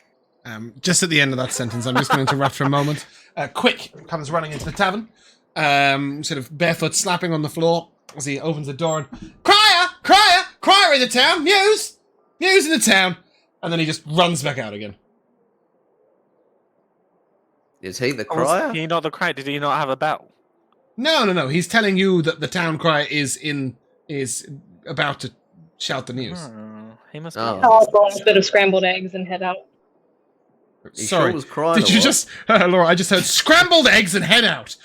Just at the end of that sentence, I'm just going to interrupt for a moment. Quick comes running into the tavern, sort of barefoot, slapping on the floor as he opens the door and crier in the town, news in the town, and then he just runs back out again. Is he the Oh, was crier? he not the crier? Did he not have a bell? No. He's telling you that the town crier is about to shout the news. Oh, he must Oh. be. I'll boil a bit of scrambled eggs and head out. He Sorry, sure was crying did a you lot. just, Laura? I just heard scrambled eggs and head out.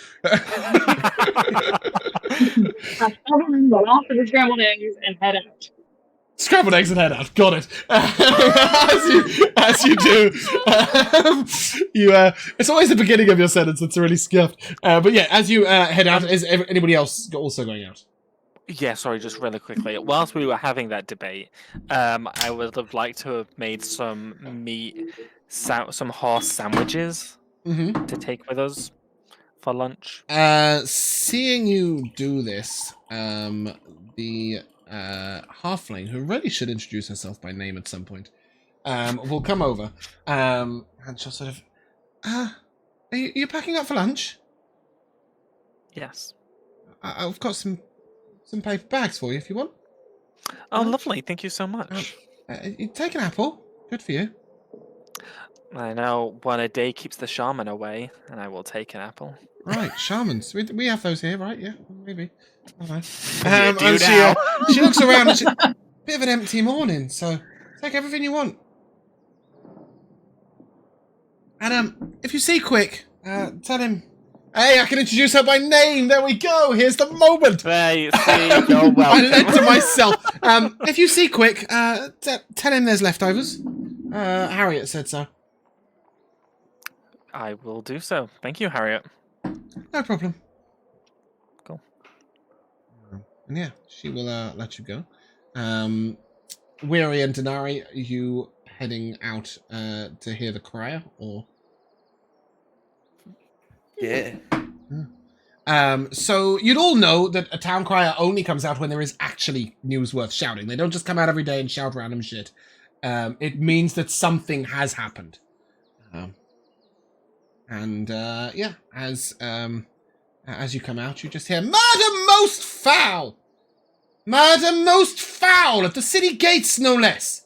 I'll off for the scrambled eggs and head out. Scrambled eggs and head out. Got it. As you do, it's always the beginning of your sentence that's really scuffed. But yeah, as you head out, is anybody else also going out? Yeah, sorry, just really quickly. Whilst we were having that debate, I would have liked to have made some some horse sandwiches Mm-hmm. to take with us for lunch. Seeing you do this, the halfling, who really should introduce herself by name at some point, will come over, and she'll sort of, are you packing up for lunch? Yes. I've got some paper bags for you if you want. Oh, lovely. Thank you so much. You take an apple. Good for you. I know one a day keeps the shaman away, and I will take an apple. Right, shamans. We have those here, right? Yeah, maybe. I don't know. Yeah, do And now. she looks around and bit of an empty morning, so take everything you want. And if you see Quick, tell him, hey, I can introduce her by name. There we go. Here's the moment. Hey, see, you're welcome. I led to myself. If you see Quick, tell him there's leftovers. Harriet said so. I will do so. Thank you, Harriet. No problem. Cool. And yeah, she will let you go. Weary and Dinari, are you heading out to hear the crier, or? Yeah. So you'd all know that a town crier only comes out when there is actually news worth shouting. They don't just come out every day and shout random shit. It means that something has happened. Yeah, as you come out, you just hear, "Murder most foul! Murder most foul at the city gates, no less!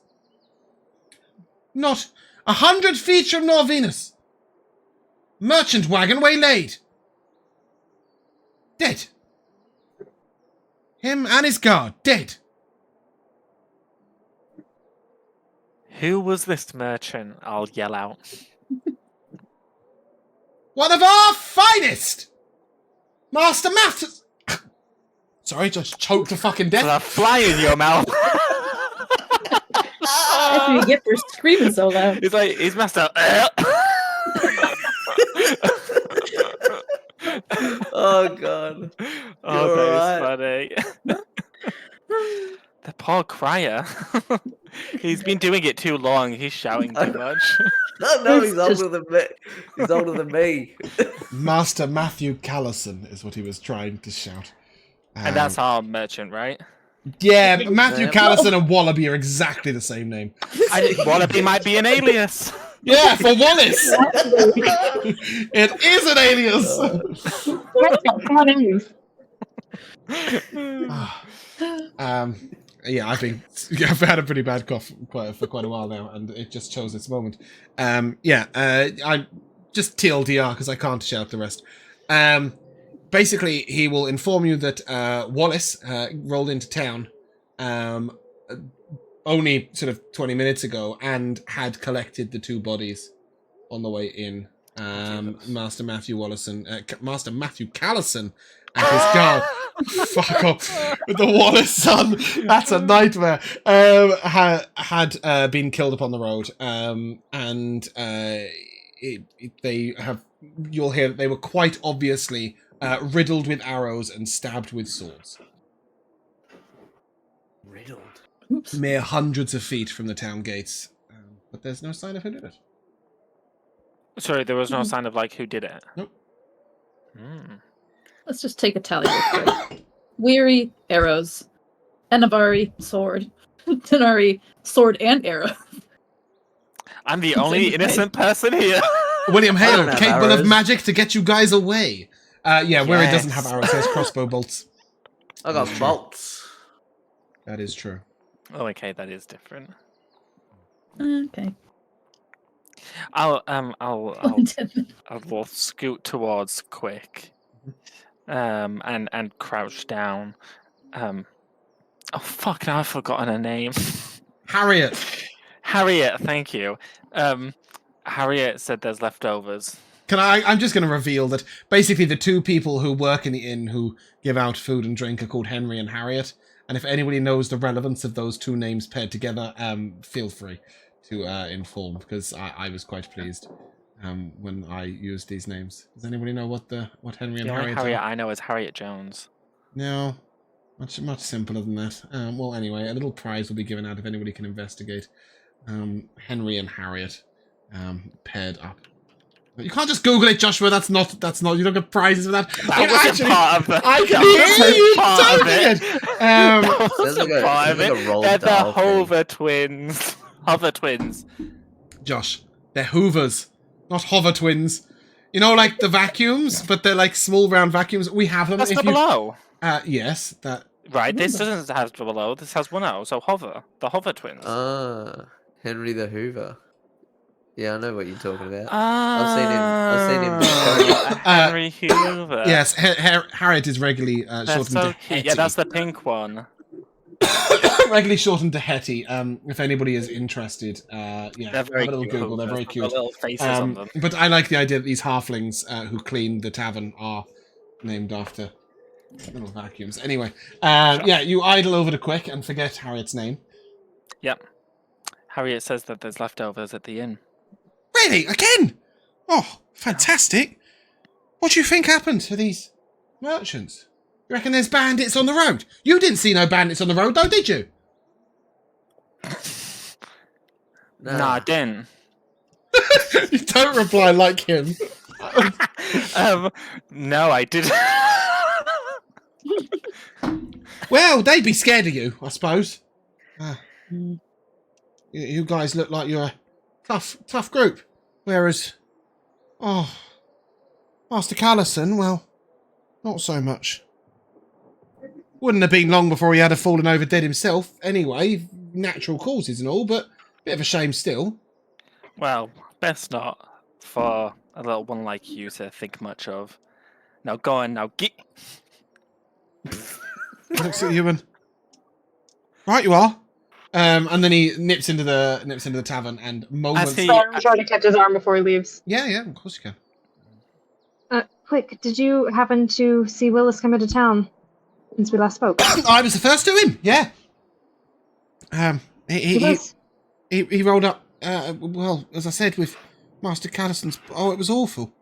Not 100 feet from Norvenus. Merchant wagon waylaid. Dead. Him and his guard, dead." Who was this merchant? I'll yell out. "One of our finest! Master Maths." Sorry, just choked to fucking There's death. a fly in your mouth. That's what you get for screaming so loud. It's like, his master. Oh god. Oh, You're that is funny. The poor crier. He's been doing it too long. He's shouting too much. No, he's older than me. He's older than me. Master Matthew Callison is what he was trying to shout. And that's our merchant, right? Yeah, Matthew Yeah. Callison and Wallaby are exactly the same name. Wallaby might be an alias. Yeah, for Wallace! It is an alias! Yeah, I've had a pretty bad cough for quite a while now, and it just chose its moment. I just TLDR because I can't shout the rest. Basically, he will inform you that Wallace rolled into town only sort of 20 minutes ago and had collected the two bodies on the way in. Master Matthew Master Matthew Callison and his guard. Fuck off. The Wallace son. That's a nightmare. Had been killed upon the road. You'll hear that they were quite obviously riddled with arrows and stabbed with swords. Riddled. Oops. Mere hundreds of feet from the town gates. But there's no sign of who did it. Sorry, there was no sign of like who did it. Nope. Let's just take a tally real quick. Weary, arrows. Anivari, sword. Dinari, sword and arrow. I'm the only innocent person here. William I Hale, don't have capable of arrows. magic to get you guys away. Where it doesn't have Yes. arrows, it has crossbow bolts. I got That's true. bolts. That is true. Oh, okay, that is different. Okay. I'll scoot towards Quick, and crouch down. Oh fuck! Now I've forgotten her name. Harriet. Harriet, thank you. Harriet said there's leftovers. I'm just going to reveal that basically the two people who work in the inn who give out food and drink are called Henry and Harriet. And if anybody knows the relevance of those two names paired together, feel free to inform, because I was quite pleased when I used these names. Does anybody know what Henry and The only Harriet Harriet are? I know is Harriet Jones. No, much simpler than that. Well, anyway, a little prize will be given out if anybody can investigate. Henry and Harriet paired up. You can't just Google it, Joshua. That's not. You don't get prizes for that. That wasn't part of it. I can That hear you wasn't part of typing it. it. That Sounds wasn't like a- part of sounds like it. a Roald They're the Dahl thing. Hover twins. Hover twins. Josh, they're Hoovers, not hover twins. You know, like the vacuums, but they're like small round vacuums. We have them. That's if double you, O. yes, that. Right, this doesn't have double O. This has one O. So hover. The hover twins. Henry the Hoover. Yeah, I know what you're talking about. Ah, I've seen him. Henry Hoover. Yes, Harriet is regularly That's shortened so to cute. Hetty. Yeah, that's the pink one. Regularly shortened to Hetty. If anybody is interested, They're have very a little cute. Google. They're very Got cute. little faces on them. But I like the idea that these halflings who clean the tavern are named after little vacuums. Anyway, yeah, you idle over to Quick and forget Harriet's name. Yep. Harriet says that there's leftovers at the inn. Really? Again? Oh, fantastic. What do you think happened to these merchants? You reckon there's bandits on the road? You didn't see no bandits on the road, though, did you? No, I didn't. You don't reply like him. No, I didn't. Well, they'd be scared of you, I suppose. You guys look like you're a tough group. Whereas, Master Callison, well, not so much. Wouldn't have been long before he had fallen over dead himself. Anyway, natural causes and all, but bit of a shame still. Well, best not for a little one like you to think much of. Now go on, now get. Looks at you and right, you are. And then he nips into the tavern and moments. I'm trying to catch his arm before he leaves. Yeah, of course you can. Quick, did you happen to see Willis come into town since we last spoke? I was the first to him. Yeah. He rolled up. Well, as I said, with Master Callison's. Oh, it was awful.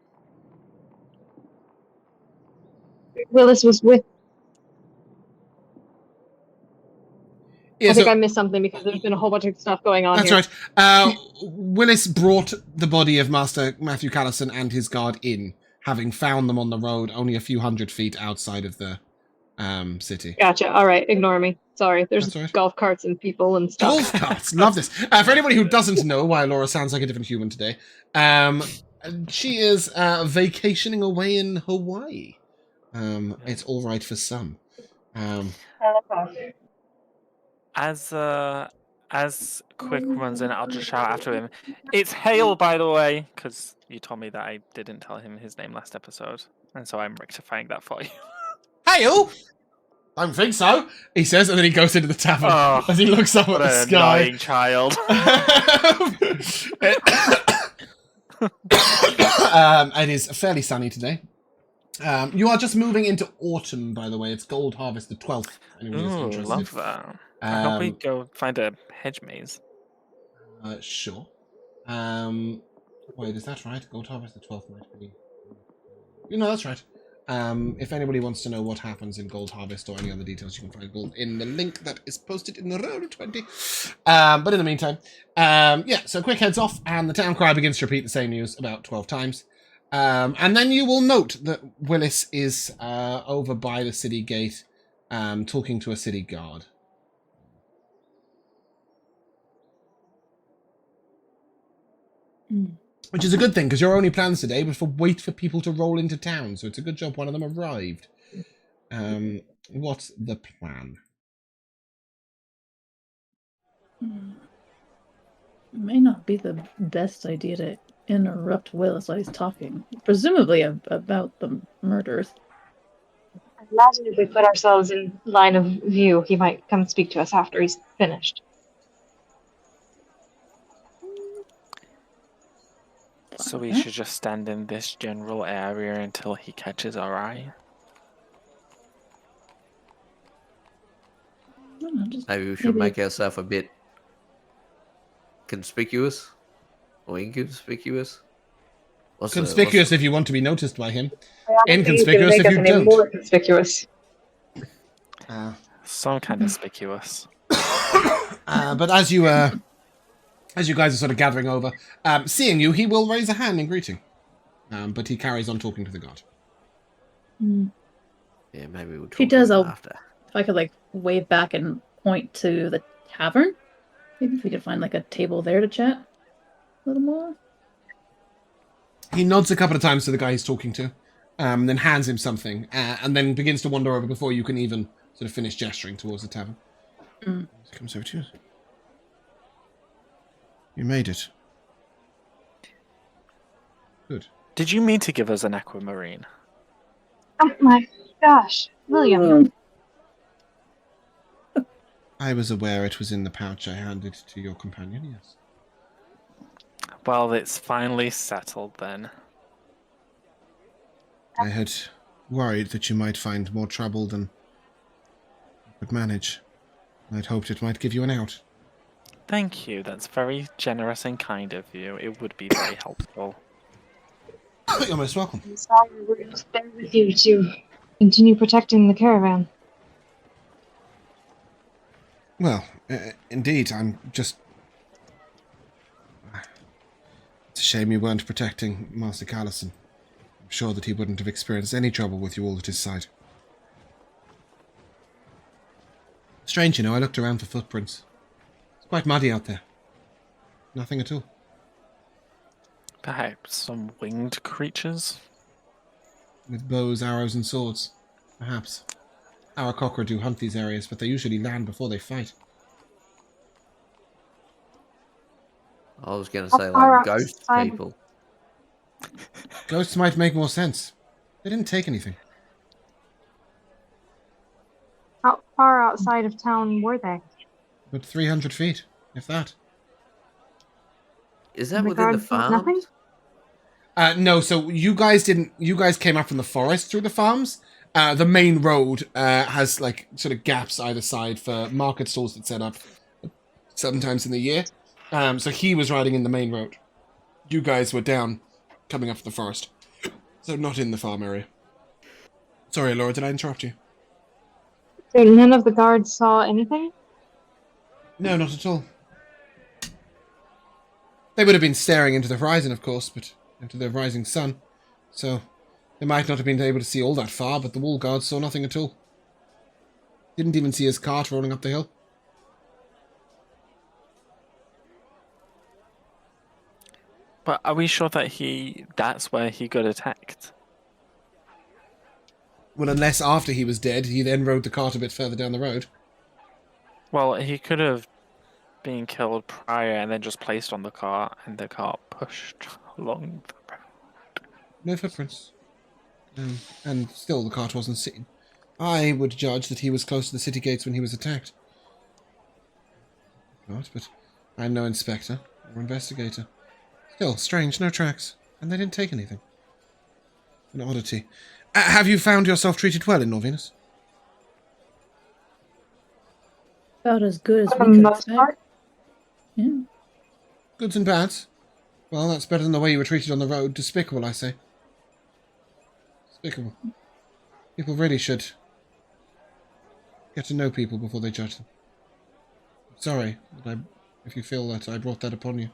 Willis was with. Yeah, I think I missed something because there's been a whole bunch of stuff going on. That's here. right. Willis brought the body of Master Matthew Callison and his guard in, having found them on the road only a few hundred feet outside of the city. Gotcha. All right, ignore me. Sorry. There's right. golf carts and people and stuff. Golf carts. Love this. For anybody who doesn't know why Elora sounds like a different human today, she is vacationing away in Hawaii. It's all right for some. As Quick runs in, I'll just shout after him. It's Hale, by the way, because you told me that I didn't tell him his name last episode, and so I'm rectifying that for you. Hale? I don't think so, he says, and then he goes into the tavern as he looks up at the sky. Annoying child. It is fairly sunny today. You are just moving into autumn, by the way. It's Gold Harvest the 12th. Anyone who's Ooh, interested. love that. I hope we go find a hedge maze. Sure. Wait, is that right? Gold Harvest the 12th might be. You know, that's right. If anybody wants to know what happens in Gold Harvest or any other details, you can find gold in the link that is posted in the Road 20. But in the meantime, yeah, so Quick heads off, and the town crier begins to repeat the same news about 12 times. And then you will note that Willis is over by the city gate, talking to a city guard. Which is a good thing, because your only plans today was wait for people to roll into town, so it's a good job one of them arrived. What's the plan? It may not be the best idea to interrupt Willis while he's talking, presumably about the murders. I imagine if we put ourselves in line of view, he might come speak to us after he's finished. So we should just stand in this general area until he catches our eye? Maybe we should make ourselves a bit conspicuous or inconspicuous. Conspicuous if you want to be noticed by him. Inconspicuous if you don't. More conspicuous. Some kind of conspicuous. But as you guys are sort of gathering over, seeing you, he will raise a hand in greeting. But he carries on talking to the guard. Yeah, maybe we'll talk he does, after. If I could, wave back and point to the tavern. Maybe if we could find like a table there to chat a little more. He nods a couple of times to the guy he's talking to, then hands him something, and then begins to wander over before you can even sort of finish gesturing towards the tavern. Mm. He comes over to you. You made it. Good. Did you mean to give us an aquamarine? Oh my gosh, William. I was aware it was in the pouch I handed to your companion, yes. Well, it's finally settled then. I had worried that you might find more trouble than you could manage. I'd hoped it might give you an out. Thank you. That's very generous and kind of you. It would be very helpful. You're most welcome. I'm sorry we're going to stay with you to continue protecting the caravan. Well, indeed, I'm just... It's a shame you weren't protecting Master Callison. I'm sure that he wouldn't have experienced any trouble with you all at his side. Strange, you know, I looked around for footprints. It's quite muddy out there. Nothing at all. Perhaps some winged creatures? With bows, arrows, and swords. Perhaps. Our cockra do hunt these areas, but they usually land before they fight. I was going to say, like, ghost people. Ghosts might make more sense. They didn't take anything. How far outside of town were they? But 300 feet, if that. Is that And the within the guards want farm? nothing? No, so you guys didn't. You guys came up from the forest through the farms. The main road has like sort of gaps either side for market stalls that set up sometimes in the year. So he was riding in the main road. You guys were down, coming up from the forest, so not in the farm area. Sorry, Elora, did I interrupt you? So none of the guards saw anything? No, not at all. They would have been staring into the horizon, of course, but into the rising sun. So they might not have been able to see all that far, but the wall guards saw nothing at all. Didn't even see his cart rolling up the hill. But are we sure that that's where he got attacked? Well, unless after he was dead, he then rode the cart a bit further down the road. Well, he could have been killed prior and then just placed on the cart and the cart pushed along the road. No footprints. And still the cart wasn't seen. I would judge that he was close to the city gates when he was attacked. Not, but I'm no inspector or investigator. Still, strange, no tracks. And they didn't take anything. An oddity. Have you found yourself treated well in Norvenus? About as good as For we the could most expect. part? Yeah. Goods and bads. Well, that's better than the way you were treated on the road. Despicable, I say. Despicable. People really should get to know people before they judge them. Sorry if you feel that I brought that upon you.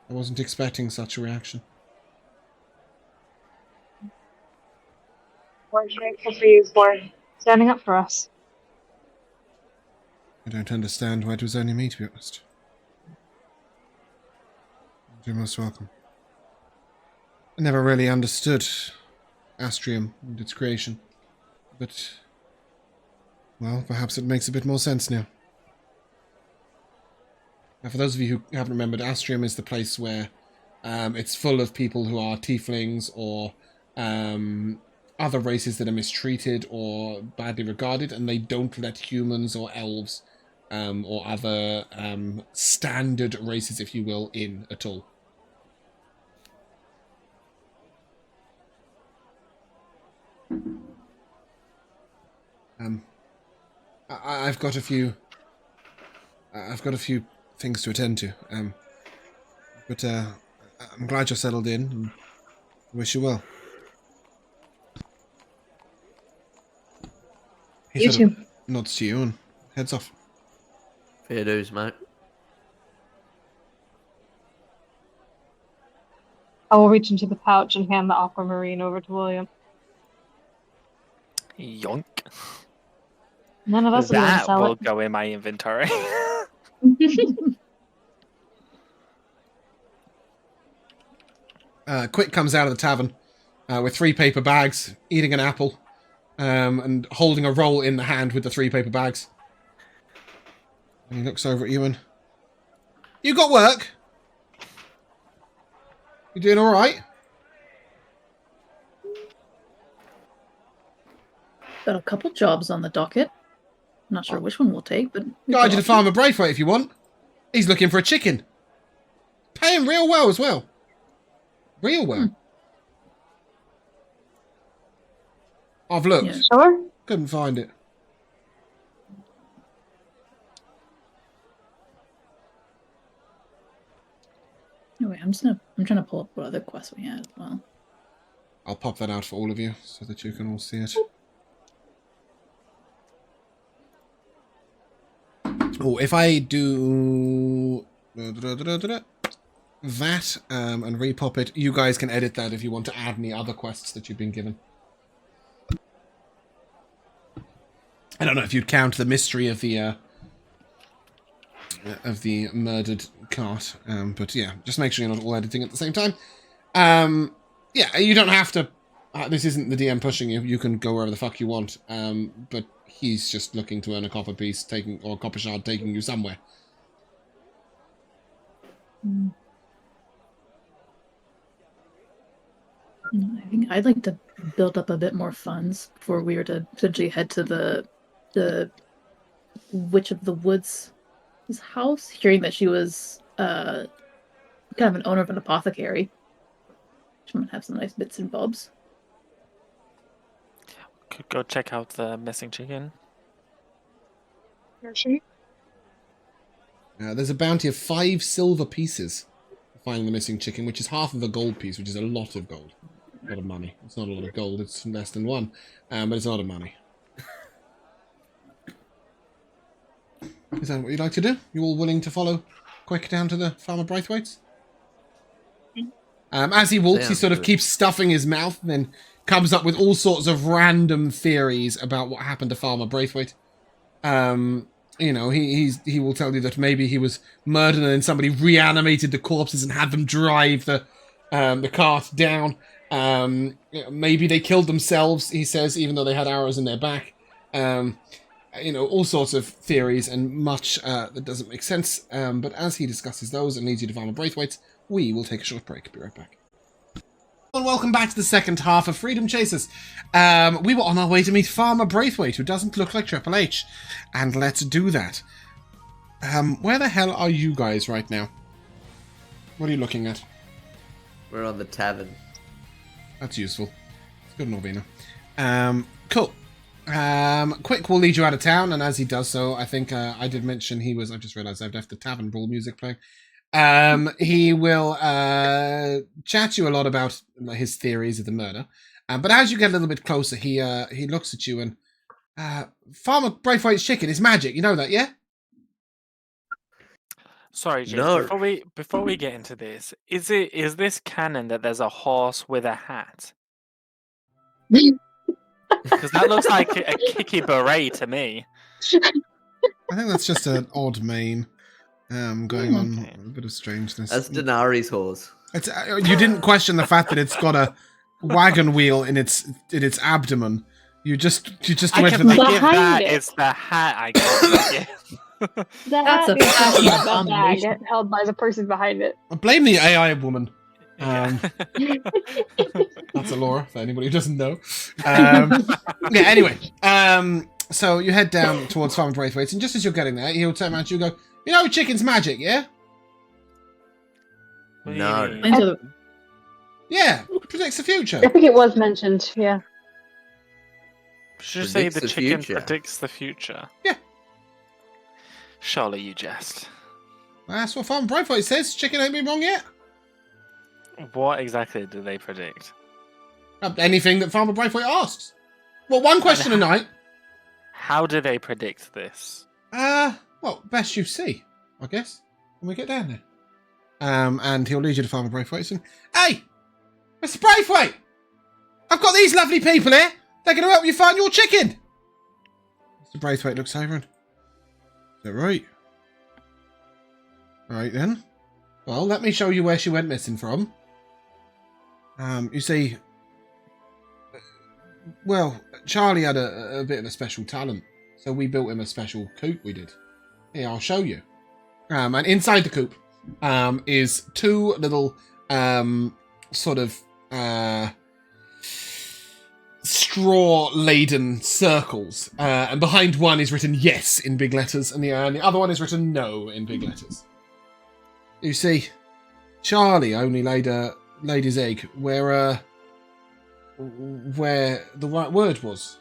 I wasn't expecting such a reaction. We're grateful for you for standing up for us. I don't understand why it was only me, to be honest. You're most welcome. I never really understood Astrium and its creation. But, well, perhaps it makes a bit more sense now. Now, for those of you who haven't remembered, Astrium is the place where it's full of people who are tieflings or other races that are mistreated or badly regarded, and they don't let humans or elves or other standard races, if you will, in at all. I've got a few things to attend to. But I'm glad you're settled in, and I wish you well. He You sort of too. nods to you and heads off. Fair dues, mate. I will reach into the pouch and hand the aquamarine over to William. Yoink. None of us are going to That sell will it. go in my inventory. Quick comes out of the tavern with 3 paper bags, eating an apple, and holding a roll in the hand with the 3 paper bags. And he looks over at you and... You got work? You doing alright? Got a couple jobs on the docket. Not sure which one we'll take, but... Guide you to Farmer Braithwaite if you want. He's looking for a chicken. Pay him real well as well. Real well. I've looked. Yeah. Sure. Couldn't find it. Anyway, I'm trying to pull up what other quests we had as well. I'll pop that out for all of you so that you can all see it. Oh, if I do that and repop it, you guys can edit that if you want to add any other quests that you've been given. I don't know if you'd count the mystery of the murdered cart, but yeah, just make sure you're not all editing at the same time. Yeah, you don't have to. This isn't the DM pushing you. You can go wherever the fuck you want. But he's just looking to earn a copper piece, or a copper shard, taking you somewhere. I think I'd like to build up a bit more funds before we were to potentially head to the Witch of the Woods' house, hearing that she was kind of an owner of an apothecary. She might have some nice bits and bobs. Could go check out the missing chicken. Where is she? There's a bounty of 5 silver pieces for finding the missing chicken, which is half of a gold piece, which is a lot of gold. A lot of money. It's not a lot of gold, it's less than 1. But it's a lot of money. Is that what you'd like to do? You all willing to follow Quick down to the Farmer Braithwaite's? As he walks, he sort of keeps stuffing his mouth and then comes up with all sorts of random theories about what happened to Farmer Braithwaite. You know, he will tell you that maybe he was murdered and then somebody reanimated the corpses and had them drive the cart down. Maybe they killed themselves, he says, even though they had arrows in their back. You know, all sorts of theories and much that doesn't make sense. But as he discusses those and leads you to Farmer Braithwaite's, we will take a short break. Be right back. And welcome back to the second half of Freedom Chasers. We were on our way to meet Farmer Braithwaite, who doesn't look like Triple H. And let's do that. Where the hell are you guys right now? What are you looking at? We're on the tavern. That's useful. It's good, Norvina. Cool. Quick will lead you out of town, and as he does so, I think I did mention he was... I just realised I've left the tavern brawl music playing. He will chat to you a lot about his theories of the murder. But as you get a little bit closer, he looks at you and... Farmer Braithwaite's chicken is magic, you know that, yeah? Sorry, James, No. before we get into this, is this canon that there's a horse with a hat? Because that looks like a kicky beret to me. I think that's just an odd mane going on, a bit of strangeness. That's Dinari's horse. It's you didn't question the fact that it's got a wagon wheel in its abdomen. You just went for the... Behind it. It's the hat I got. That's a fucking fucking bag abomination. held by the person behind it. I blame the AI woman. Yeah. That's Elora, for anybody who doesn't know. Yeah, anyway. So you head down towards Farmer Braithwaite's, and just as you're getting there, he'll turn around to you and go, you know chicken's magic, yeah? No. Into the- Yeah, predicts the future. I think it was mentioned, yeah. Should you say Predicts the the chicken future. predicts the future? Yeah. Surely you jest. That's what Farmer Braithwaite says. Chicken ain't been wrong yet. What exactly do they predict? Anything that Farmer Braithwaite asks. Well, one question a night. How do they predict this? Well, best you see, I guess, when we get down there. And he'll lead you to Farmer Braithwaite's and, hey, Mr. Braithwaite, I've got these lovely people here. They're going to help you find your chicken. Mr. Braithwaite looks over and, is that right? Right then. Well, let me show you where she went missing from. You see, well, Charlie had a bit of a special talent, so we built him a special coop. We did. Here, I'll show you. And inside the coop, is two little sort of straw-laden circles, and behind one is written yes in big letters, and the other one is written no in big letters. You see, Charlie only laid his egg where the right word was.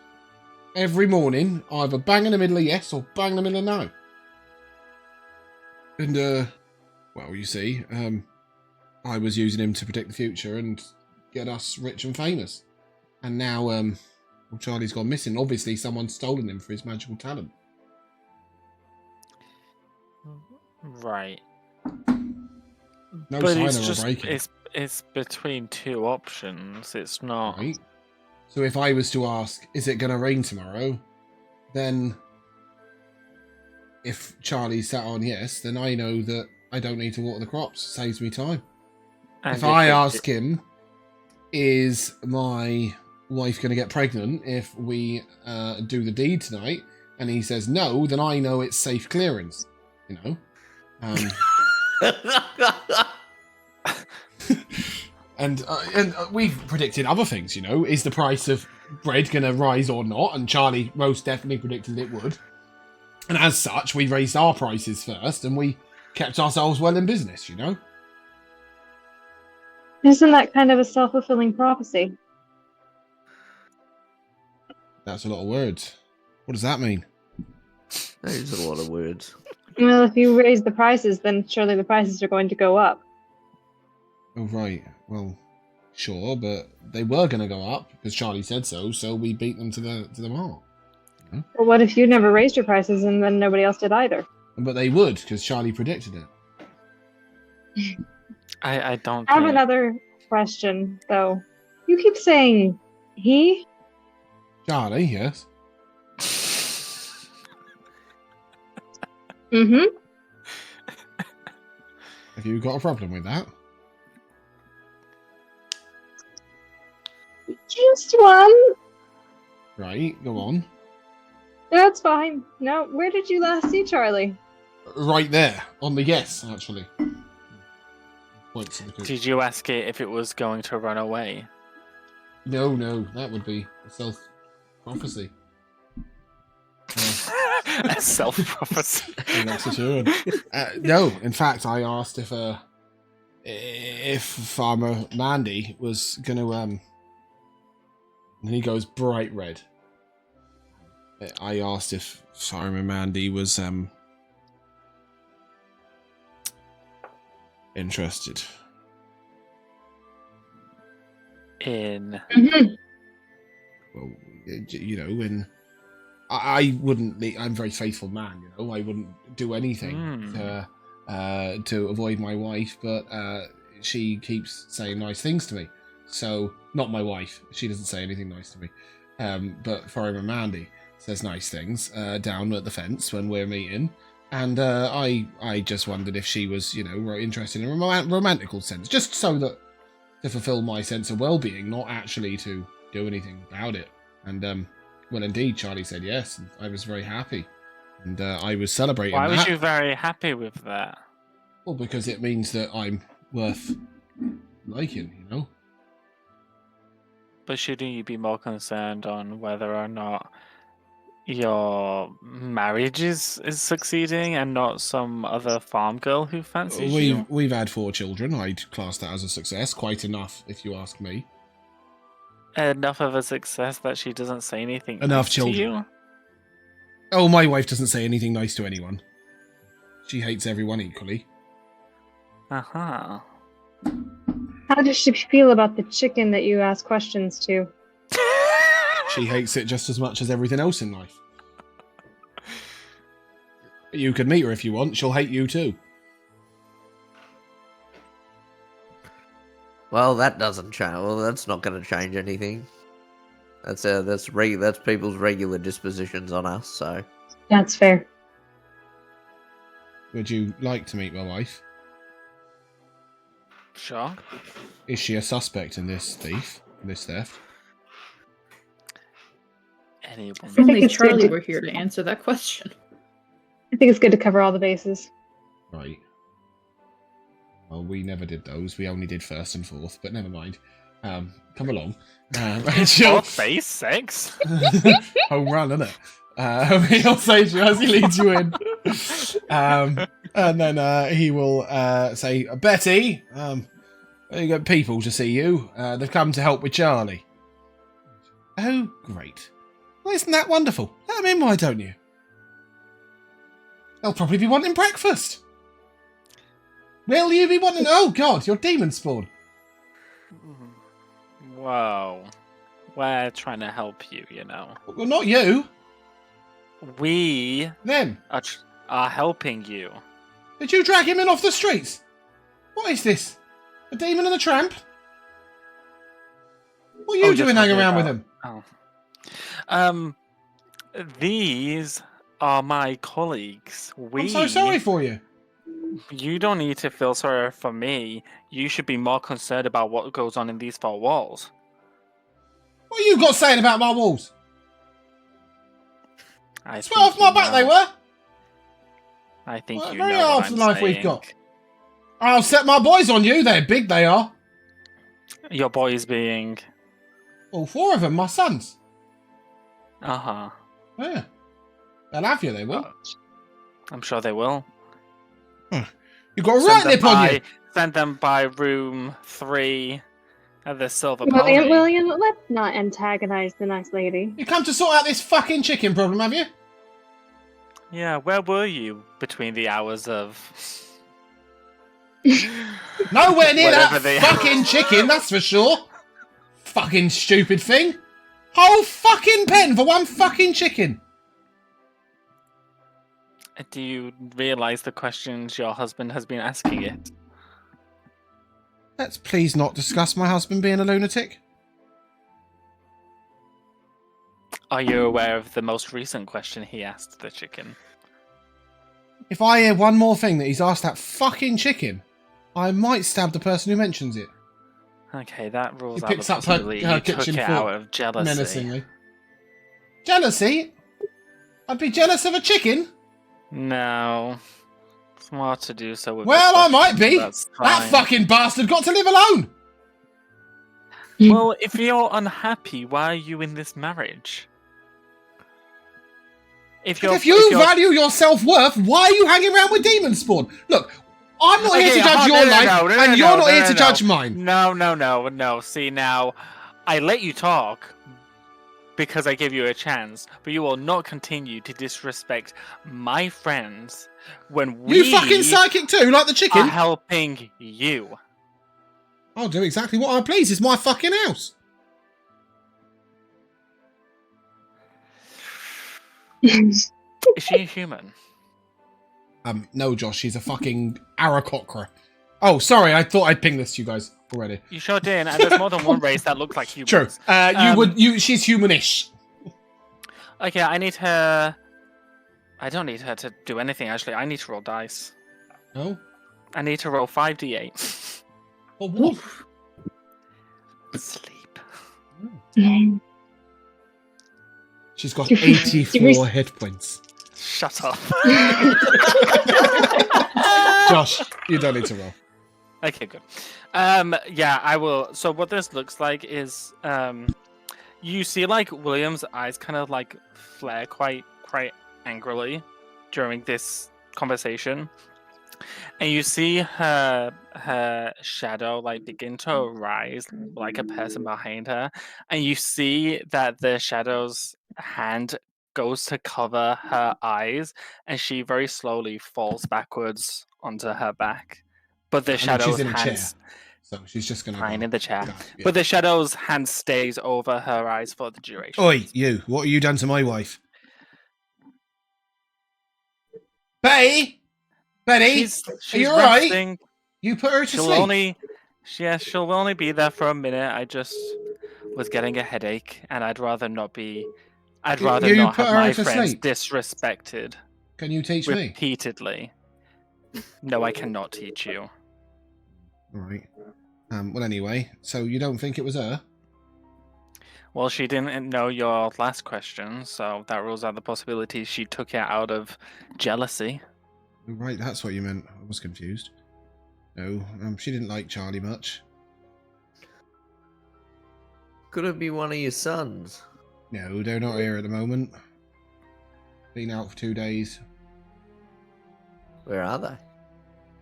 Every morning, either bang in the middle of yes or bang in the middle of no. And well, you see, I was using him to predict the future and get us rich and famous. And now, well, Charlie's gone missing. Obviously, someone's stolen him for his magical talent. Right. No But sign it's of a just break-in. it's between two options. It's not. Right? So if I was to ask, is it going to rain tomorrow? Then, if Charlie sat on yes, then I know that I don't need to water the crops. Saves me time. And If I it- ask him, is my wife going to get pregnant if we do the deed tonight? And he says no, then I know it's safe clearance. You know? And we've predicted other things, you know. Is the price of bread going to rise or not? And Charlie most definitely predicted it would. And as such, we raised our prices first, and we kept ourselves well in business, you know. Isn't that kind of a self-fulfilling prophecy? That's a lot of words. What does that mean? That is a lot of words. Well, if you raise the prices, then surely the prices are going to go up. Oh, right. Well, sure, but they were going to go up because Charlie said so, so we beat them to the mark. Well, what if you never raised your prices and then nobody else did either? But they would because Charlie predicted it. I don't I have think. another question, though. You keep saying he? Charlie, yes. Mm-hmm. Have you got a problem with that? Just one. Right, go on. That's fine. No, where did you last see Charlie? Right there, on the yes, actually. Points in the Did you ask it if it was going to run away? No, that would be a self-prophecy. A self-prophecy. That's a true one. No, in fact, I asked if Farmer Mandy was going to, and he goes bright red. I asked if Farmer Mandy was, interested. In. Mm-hmm. Well, you know, and I wouldn't. I'm a very faithful man, you know. I wouldn't do anything to avoid my wife, but she keeps saying nice things to me. So, not my wife. She doesn't say anything nice to me. But Farmer Mandy says nice things down at the fence when we're meeting. And I just wondered if she was, you know, interested in a romantical sense, just so that to fulfill my sense of well-being, not actually to do anything about it. And well, indeed, Charlie said yes, and I was very happy, and I was celebrating. Why was that. you very happy with that? Well, because it means that I'm worth liking, you know. But shouldn't you be more concerned on whether or not your marriage is succeeding and not some other farm girl who fancies you? We've had 4 children. I'd class that as a success. Quite enough, if you ask me. Enough of a success that she doesn't say anything Enough nice children. to you? Oh, my wife doesn't say anything nice to anyone. She hates everyone equally. Uh-huh. How does she feel about the chicken that you ask questions to? She hates it just as much as everything else in life. You can meet her if you want. She'll hate you too. Well, that doesn't change. Well, that's not going to change anything. That's people's regular dispositions on us. So That's fair. Would you like to meet my wife? Sure. Is she a suspect in this theft? Anyone. If think only it's good Charlie to- were here to answer that question. I think it's good to cover all the bases. Right. Well, we never did those. We only did first and fourth, but never mind. Come along. Rachel. Fourth base, 6. Home run, isn't it? He'll say to you as he leads you in. And then he will say, Betty, you got people to see you. They've come to help with Charlie. Oh, great. Well, isn't that wonderful? Let them in, why don't you? They'll probably be wanting breakfast. Will you be wanting... Oh, God, you're demon spawn. Whoa. We're trying to help you, you know. Well, not you. We Them. are helping you. Did you drag him in off the streets? What is this? A demon and a tramp? What are you you're doing hanging talking around with about- him? Oh. These are my colleagues. I'm so sorry for you. You don't need to feel sorry for me. You should be more concerned about what goes on in these 4 walls. What you got saying about my walls? I Sweat off my back they were. I think What a you very know what half I'm life we've saying. got. I'll set my boys on you. They're big, they are. Your boys being... All 4 of them, my sons. Uh-huh. Yeah. They'll have you, they will. I'm sure they will. You've got a right nip on you. Send them by room 3 at the Silver William, Pony. William, let's not antagonize the nice lady. You come to sort out this fucking chicken problem, have you? Yeah, where were you between the hours of... Nowhere near that Whatever they- fucking chicken, that's for sure. Fucking stupid thing. Whole fucking pen for one fucking chicken. Do you realise the questions your husband has been asking it? Let's please not discuss my husband being a lunatic. Are you aware of the most recent question he asked the chicken? If I hear one more thing that he's asked that fucking chicken, I might stab the person who mentions it. Okay, that rules He out the picks up her- possibility her you took kitchen it fork out of jealousy. Menacingly. Jealousy? I'd be jealous of a chicken? No. It's more to do so with Well, the I might question, be. that's That fine. fucking bastard got to live alone. Well, if you're unhappy, why are you in this marriage? If If you value your self-worth, why are you hanging around with demon spawn? Look, I'm not here to judge your life, and you're not here to judge mine. No. See, now, I let you talk because I gave you a chance, but you will not continue to disrespect my friends when we You fucking psychic too, like the are chicken. helping you. I'll do exactly what I please. It's my fucking house. Is she a human? No, Josh, she's a fucking Aarakocra. Oh, sorry, I thought I'd ping this to you guys already. You sure did, and there's more than one race that looks like humans. True. She's humanish. Okay, I need her... I don't need her to do anything, actually. I need to roll dice. Oh? I need to roll 5d8. Oh, what? Sleep. She's got 84 hit points. Shut up. Josh, you don't need to roll. Okay, good. Yeah, I will. So what this looks like is, you see like William's eyes kind of like flare quite angrily during this conversation, and you see her shadow like begin to rise like a person behind her, and you see that the shadow's hand goes to cover her eyes, and she very slowly falls backwards onto her back. But the shadow's she's in a chair, hands so she's just gonna lying go. in the chair. Yeah, yeah. But the shadow's hand stays over her eyes for the duration. Oi, you! What have you done to my wife? Betty, She's are you alright? resting. You put her to She'll sleep. she'll only be there for a minute. I just was getting a headache, and I'd rather not be. I'd rather You not put have her my to friends sleep? disrespected Can you teach me? repeatedly. No, I cannot teach you. All right. Well, anyway, so you don't think it was her? Well, she didn't know your last question, so that rules out the possibility she took it out of jealousy. Right, that's what you meant. I was confused. No, she didn't like Charlie much. Could it be one of your sons? No, they're not here at the moment. Been out for 2 days. Where are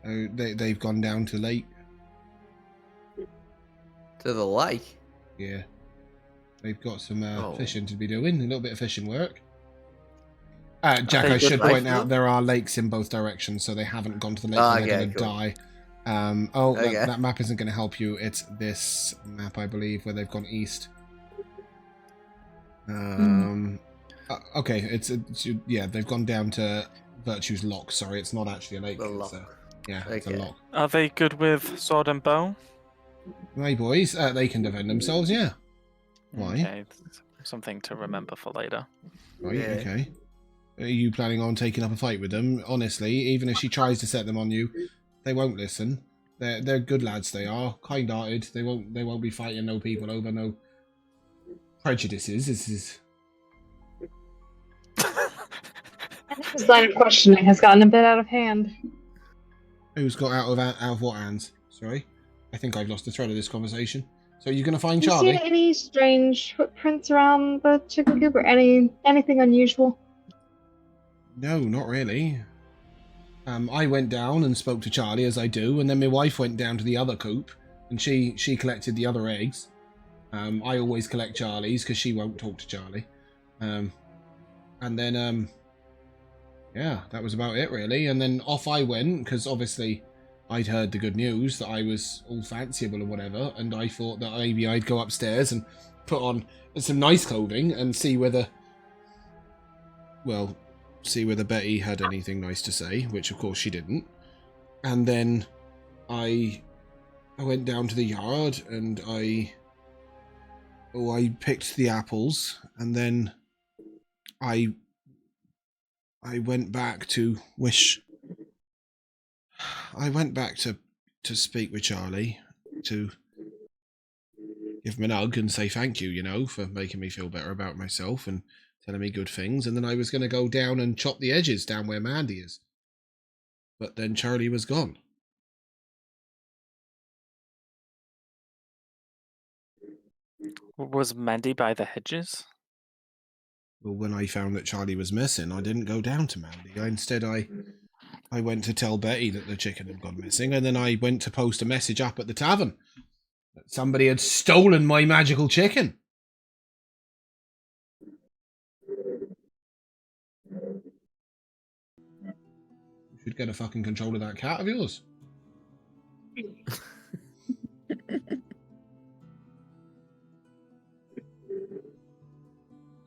they? They've gone down to lake. To the lake? Yeah. They've got some Oh. fishing to be doing, a little bit of fishing work. Jack, they I good should life point out work? there are lakes in both directions, so they haven't gone to the lake Oh, and they're okay, going to cool. die. Okay. That map isn't going to help you. It's this map, I believe, where they've gone east. Okay, yeah, they've gone down to Virtue's Lock. Sorry, it's not actually a lake. The It's lock. it's a Okay. lock. Are they good with sword and bow? Hey, boys, they can defend themselves, yeah. Why? Okay, something to remember for later. Right, Yeah. okay. Are you planning on taking up a fight with them? Honestly, even if she tries to set them on you, they won't listen. They're good lads, they are. Kind-hearted. They won't be fighting no people over no prejudices. This is... This line of questioning has gotten a bit out of hand. Who's got out of what hands? Sorry? I think I've lost the thread of this conversation. So you're going to find Have you Charlie? seen any strange footprints around the chicken coop or anything unusual? No, not really. I went down and spoke to Charlie, as I do, and then my wife went down to the other coop, and she collected the other eggs. I always collect Charlie's, because she won't talk to Charlie. And then, yeah, that was about it, really. And then off I went, because obviously I'd heard the good news that I was all fanciable or whatever, and I thought that maybe I'd go upstairs and put on some nice clothing and see whether... Well... see whether Betty had anything nice to say, which of course she didn't. And then I went down to the yard and I picked the apples, and then I went back to wish. I went back to speak with Charlie, to give him an hug and say thank you, for making me feel better about myself and telling me good things, and then I was going to go down and chop the edges down where Mandy is. But then Charlie was gone. Was Mandy by the hedges? Well, when I found that Charlie was missing, I didn't go down to Mandy. Instead, I went to tell Betty that the chicken had gone missing, and then I went to post a message up at the tavern that somebody had stolen my magical chicken. You should get a fucking control of that cat of yours.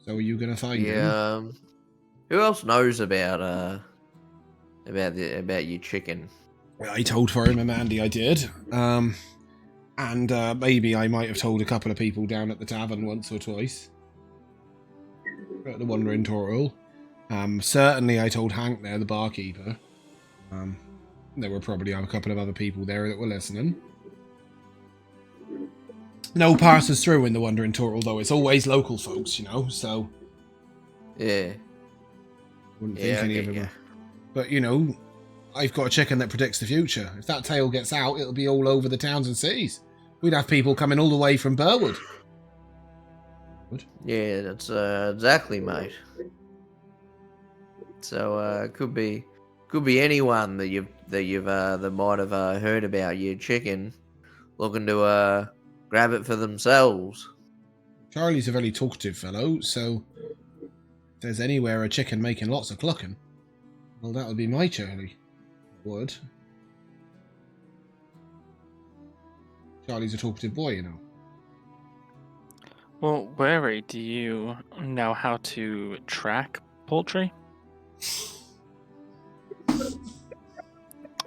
So are you gonna find him? Yeah. Who else knows about your chicken? I told Forum and Mandy I did. And maybe I might have told a couple of people down at the tavern once or twice. At the Wandering Turtle. Certainly I told Hank there, the barkeeper. There were probably a couple of other people there that were listening. No passes through in the Wandering Turtle, though. It's always local folks, so... Yeah. Wouldn't think any of them. Yeah. But, I've got a chicken that predicts the future. If that tale gets out, it'll be all over the towns and cities. We'd have people coming all the way from Burwood. Yeah, that's exactly, mate. So could be anyone that might have heard about your chicken, looking to grab it for themselves. Charlie's a very talkative fellow, so if there's anywhere a chicken making lots of clucking, well, that'll be my Charlie. Would. Charlie's a talkative boy, Well, Wary, do you know how to track poultry?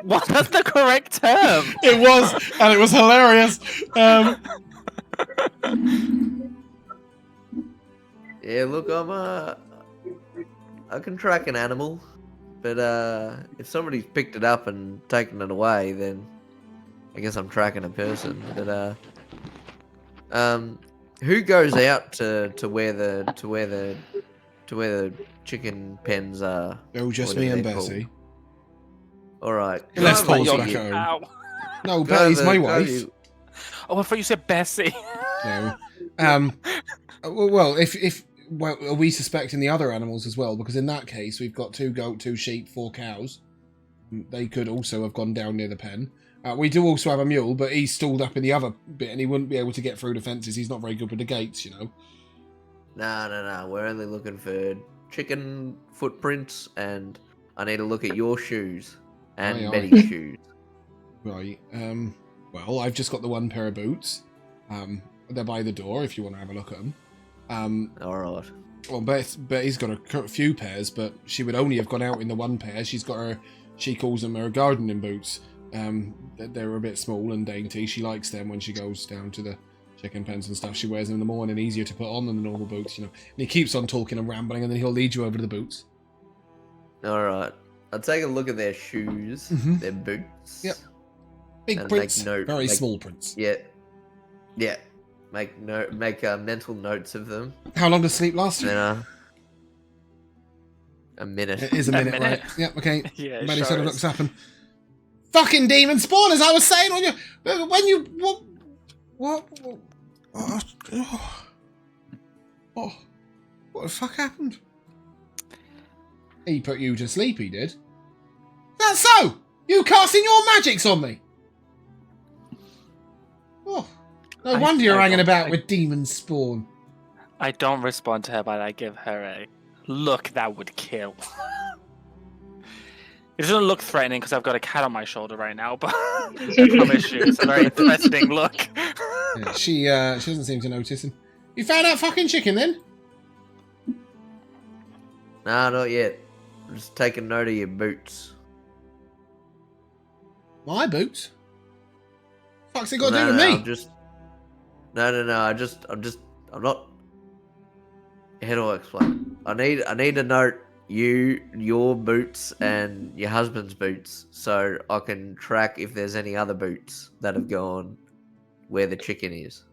What? That's the correct term! It was, and it was hilarious. Yeah, look, I can track an animal. But if somebody's picked it up and taken it away, then I guess I'm tracking a person. But who goes out to where the chicken pens are? Oh, just whatever me and they're called? Bessie. All right. Unless Can I have Paul's a back look? at home. Ow. No, Can I Betty's have my a- can I have wife. you- Oh, I thought you said Bessie. No. Well, if are we suspecting the other animals as well? Because in that case, we've got 2 goat, 2 sheep, 4 cows. They could also have gone down near the pen. We do also have a mule, but he's stalled up in the other bit, and he wouldn't be able to get through the fences. He's not very good with the gates, you know. No. We're only looking for chicken footprints, and I need to look at your shoes and Aye, aye. Betty's shoes. Right. Well, I've just got the 1 pair of boots. They're by the door if you want to have a look at them. All right. Well, Betty's got a few pairs, but she would only have gone out in the 1 pair. She's got she calls them her gardening boots. They're a bit small and dainty. She likes them when she goes down to the chicken pens and stuff. She wears them in the morning, easier to put on than the normal boots, you know. And he keeps on talking and rambling, and then he'll lead you over to the boots. All right. I'll take a look at their shoes, Mhm. their boots. Yep. Big And prints, make very small prints. Yeah. Make mental notes of them. How long does sleep last? And then a minute. It is a minute, right? Yep, okay. Yeah, it Betty sure said it is. looks happen. Fucking demon spawn, as I was saying when you what the fuck happened? He put you to sleep, he did. That's so! You casting your magics on me! Oh, no wonder you're hanging about with demon spawn. I don't respond to her, but I give her a look that would kill. It doesn't look threatening because I've got a cat on my shoulder right now, but I promise you, it's a very threatening look. Yeah, she doesn't seem to notice him. You found that fucking chicken then? Nah, not yet. I'm just taking note of your boots. My boots? Fuck's it got to No, do with no, me? I'm just. No. I'm not. How do I explain? I need to note your boots and your husband's boots, so I can track if there's any other boots that have gone where the chicken is.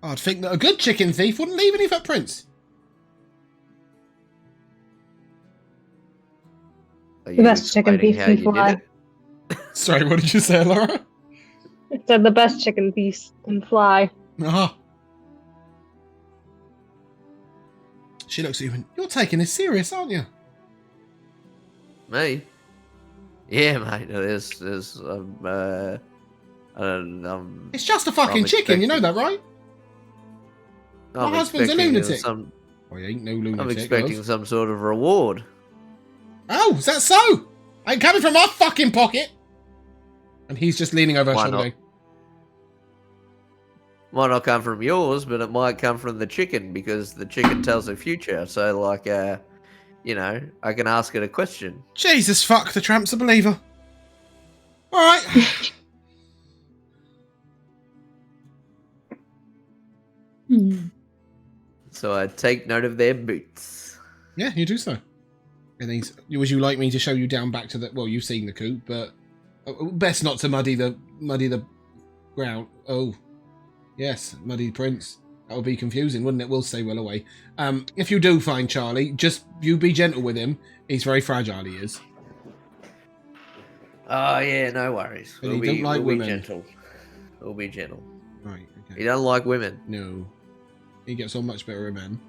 I'd think that a good chicken thief wouldn't leave any footprints. Are The you best chicken explaining thief how can you did fly. it? Sorry, what did you say, Laura? It said the best chicken thieves can fly. Ah. She looks at you and, you're taking this serious, aren't you? Me? Yeah, mate. There's It's just a fucking I'm chicken, you know expecting- that, right? I'm My husband's a expecting lunatic. Some, Oh, he ain't no lunatic. I'm expecting love. some sort of reward. Oh, is that so? Ain't coming from my fucking pocket. And he's just leaning over her Why shoulder not? going, Might not come from yours, but it might come from the chicken because the chicken tells the future. So, like, you know, I can ask it a question. Jesus fuck, the tramp's a believer. Alright. So I take note of their boots. Yeah, you do so. And he's, would you like me to show you down back to the, well, you've seen the coop, but best not to muddy the ground. Oh, yes, muddy prints. That would be confusing, wouldn't it? We'll stay well away. If you do find Charlie, just you be gentle with him. He's very fragile, he is. Oh, yeah, no worries. And he don't like we'll women. be gentle. We'll be gentle. Right, okay. He don't like women. No. He gets on much better with men.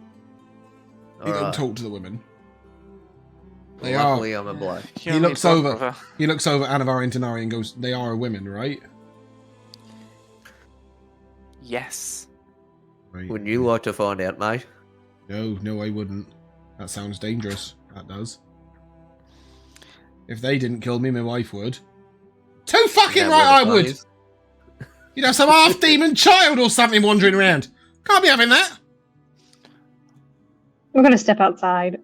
He All don't right. talk to the women. They Luckily, I'm a bloke. You and me looks both, over. brother. He looks over at Anivari and Dinari and goes, they are women, right? Yes. Right. Wouldn't you like to find out, mate? No, I wouldn't. That sounds dangerous. That does. If they didn't kill me, my wife would. Too fucking Is that right, I where the would. fun is? You'd have some half-demon child or something wandering around. Can't be having that. We're gonna step outside.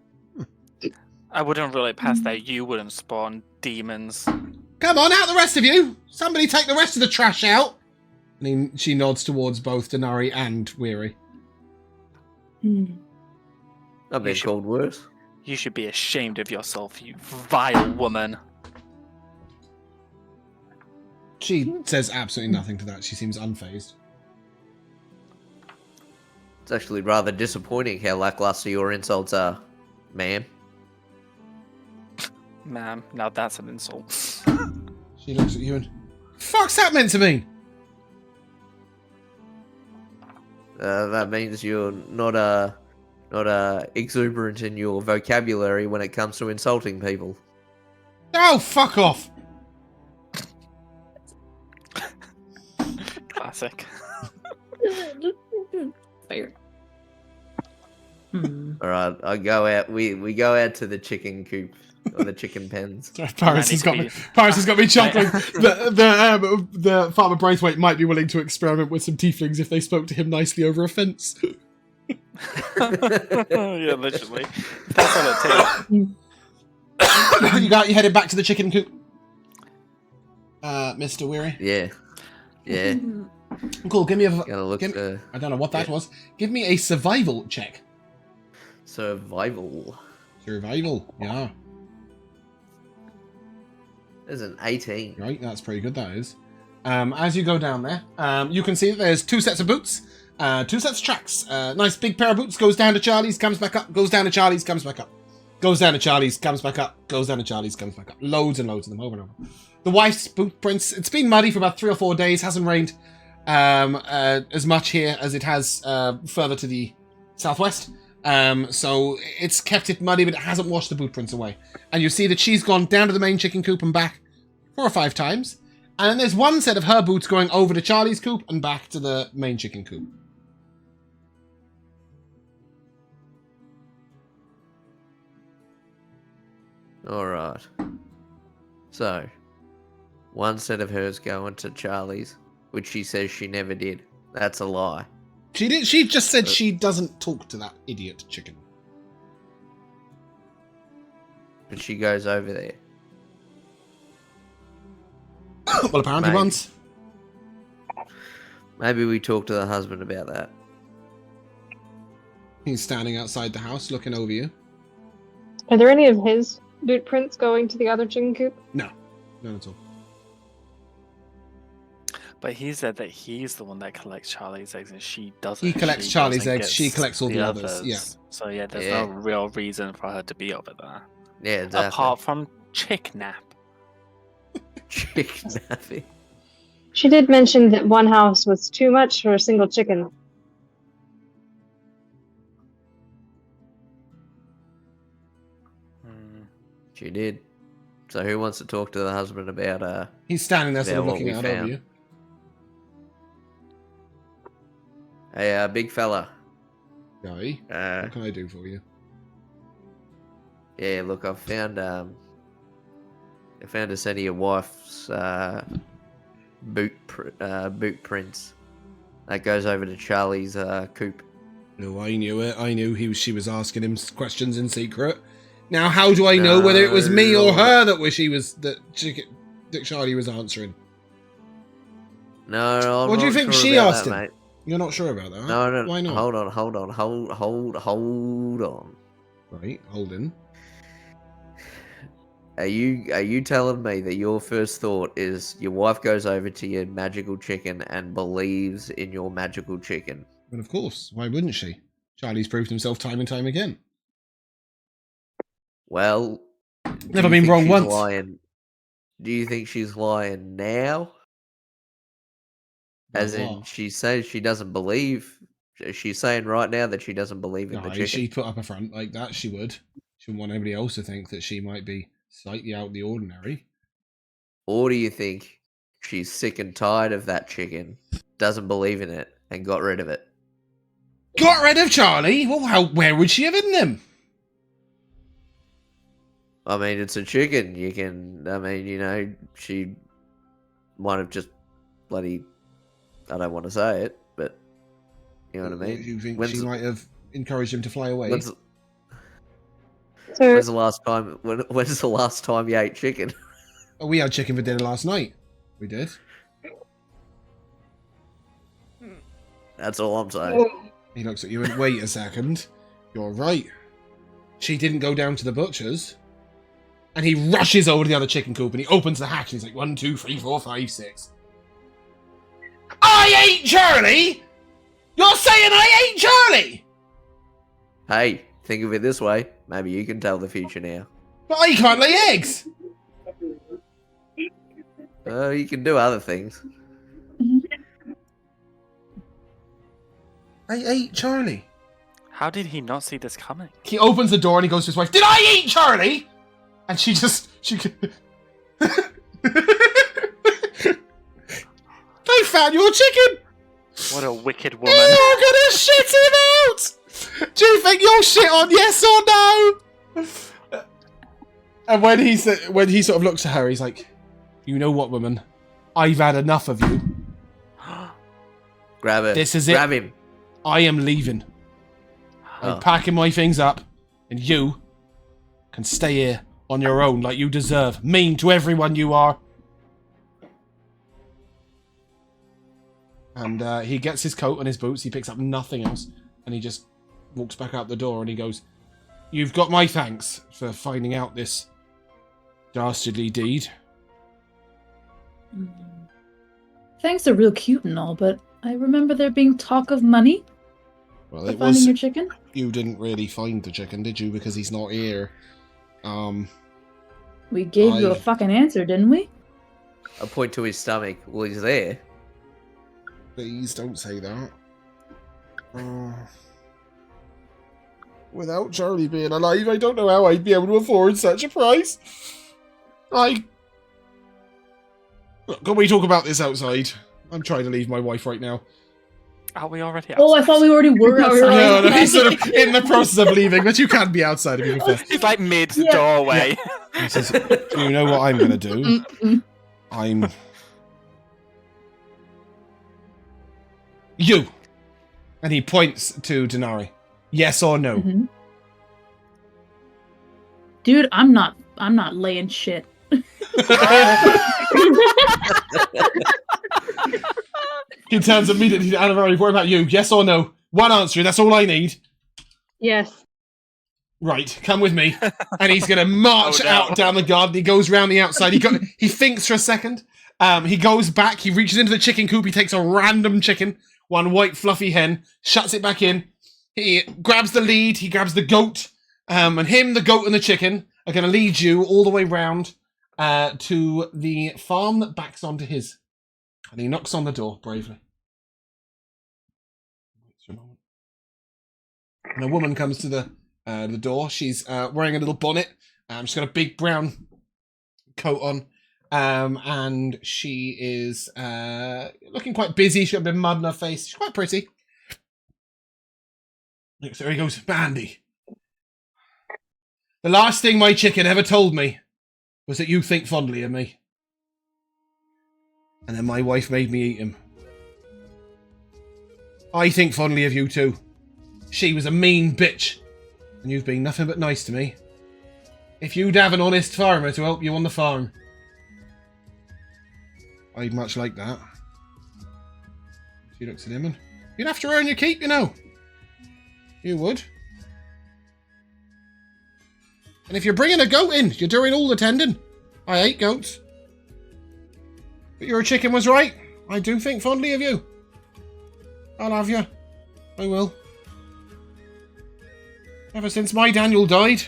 I wouldn't rule it past that you wouldn't spawn demons. Come on, out the rest of you. Somebody take the rest of the trash out. And she nods towards both Dinari and Weary. I've been should- called worse. You should be ashamed of yourself, you vile woman. She says absolutely nothing to that. She seems unfazed. It's actually rather disappointing how lackluster your insults are, ma'am. Ma'am, now that's an insult. She looks at you and... Fuck's that meant to mean? That means you're not exuberant in your vocabulary when it comes to insulting people. Oh, fuck off! Classic. Fair. All right, I go out. We go out to the chicken coop or the chicken pens. Sorry, Paris has got me chuckling. The Farmer Braithwaite might be willing to experiment with some tieflings if they spoke to him nicely over a fence. Yeah, literally. That's what it takes. You headed back to the chicken coop, Mr. Weary. Yeah. Cool. Give me a. Gotta look. I don't know what that was. Give me a survival check. Survival. Yeah. There's an 18. Right, that's pretty good, that is. As you go down there, you can see that there's 2 sets of boots, 2 sets of tracks. Nice big pair of boots, goes down to Charlie's, comes back up, goes down to Charlie's, comes back up. Goes down to Charlie's, comes back up, goes down to Charlie's, comes back up. Loads and loads of them, over and over. The wife's boot prints, it's been muddy for about 3 or 4 days, hasn't rained as much here as it has further to the southwest. So it's kept it muddy, but it hasn't washed the boot prints away. And you see that she's gone down to the main chicken coop and back 4 or 5 times. And then there's 1 set of her boots going over to Charlie's coop and back to the main chicken coop. Alright. So, 1 set of hers going to Charlie's, which she says she never did. That's a lie. She just said she doesn't talk to that idiot chicken. But she goes over there. Well, apparently Maybe. once. Maybe we talk to the husband about that. He's standing outside the house looking over you. Are there any of his boot prints going to the other chicken coop? No. None at all. But he said that he's the one that collects Charlie's eggs and she doesn't. He collects She Charlie's goes and eggs, she gets collects all the others, yeah. So yeah, there's Yeah. no real reason for her to be over there. Yeah, exactly. Apart from chick nap. Chicken nappy. She did mention that one house was too much for a single chicken. She did. So who wants to talk to the husband about He's standing there sort of what looking we out over found. you. Hey, big fella. Guy, what can I do for you? Yeah, look, I found a set of your wife's boot prints. That goes over to Charlie's coop. No, I knew it. I knew she was asking him questions in secret. Now, how do I know whether it was me or her that Charlie was answering? No, I'm What do you not think sure she about asked that, him? mate. You're not sure about that? Huh? No, no. Why not? Hold on. Right, Holden. Are you telling me that your first thought is your wife goes over to your magical chicken and believes in your magical chicken? But of course, why wouldn't she? Charlie's proved himself time and time again. Well, Never been wrong once. Do you think she's lying now? As About in, what? she says she doesn't believe. She's saying right now that she doesn't believe in the No, chicken. she put up a front like that. She would. She wouldn't want anybody else to think that she might be slightly out of the ordinary. Or do you think she's sick and tired of that chicken, doesn't believe in it, and got rid of it? Got rid of Charlie? Well, where would she have hidden him? I mean, it's a chicken. She might have just bloody... I don't want to say it, but you know what I mean? You think When's she the- might have encouraged him to fly away? When's So the last time? When's the last time you ate chicken? Oh, we had chicken for dinner last night. We did. That's all I'm saying. He looks at you and wait a second. You're right. she didn't go down to the butcher's. And he rushes over to the other chicken coop and he opens the hatch and he's like, 1, 2, 3, 4, 5, 6. I ain't Charlie! You're saying I ain't Charlie! Hey, think of it this way. Maybe you can tell the future now. But I can't lay eggs! You can do other things. I ate Charlie. How did he not see this coming? He opens the door and he goes to his wife, did I eat Charlie? And she I found your chicken! What a wicked woman. You're gonna shit him out! Do you think you'll shit on yes or no? And when he sort of looks at her, he's like, you know what, woman? I've had enough of you. Grab it. This is it. Grab him. I am leaving. I'm Oh. packing my things up, and you can stay here on your own like you deserve. Mean to everyone you are. And he gets his coat and his boots, he picks up nothing else, and he just walks back out the door and he goes, you've got my thanks for finding out this dastardly deed. Thanks are real cute and all, but I remember there being talk of money Well, for it finding was... your chicken. You didn't really find the chicken, did you? Because he's not here. We gave you a fucking answer, didn't we? I point to his stomach. Well, he's there. Please don't say that. Without Charlie being alive, I don't know how I'd be able to afford such a price. Look, can we talk about this outside? I'm trying to leave my wife right now. Are we already outside? Oh, I thought we already were No, outside. No, he's sort of in the process of leaving, but you can be outside if you prefer. It's like mid-doorway. He says, do you know what I'm going to do? I'm... You! And he points to Dinari. Yes or no? Mhm. Dude, I'm not laying shit. He turns immediately to Anivari. What about you? Yes or no? One answer, that's all I need. Yes. Right, come with me. And he's going to march Oh, no. out down the garden. He goes round the outside. He thinks for a second. He goes back. He reaches into the chicken coop. He takes a random chicken, one white fluffy hen, shuts it back in. He grabs the lead. He grabs the goat. And him, the goat, and the chicken are going to lead you all the way round to the farm that backs onto his. And he knocks on the door bravely. And a woman comes to the door. She's wearing a little bonnet. She's got a big brown coat on. And she is looking quite busy. She's got a bit of mud on her face. She's quite pretty. So he goes, Mandy, the last thing my chicken ever told me was that you think fondly of me. And then my wife made me eat him. I think fondly of you too. She was a mean bitch, and you've been nothing but nice to me. If you'd have an honest farmer to help you on the farm, I'd much like that. She looks at him and, you'd have to earn your keep, you know. You would. And if you're bringing a goat in, you're doing all the tending. I hate goats. But your chicken was right. I do think fondly of you. I'll have you. I will. Ever since my Daniel died.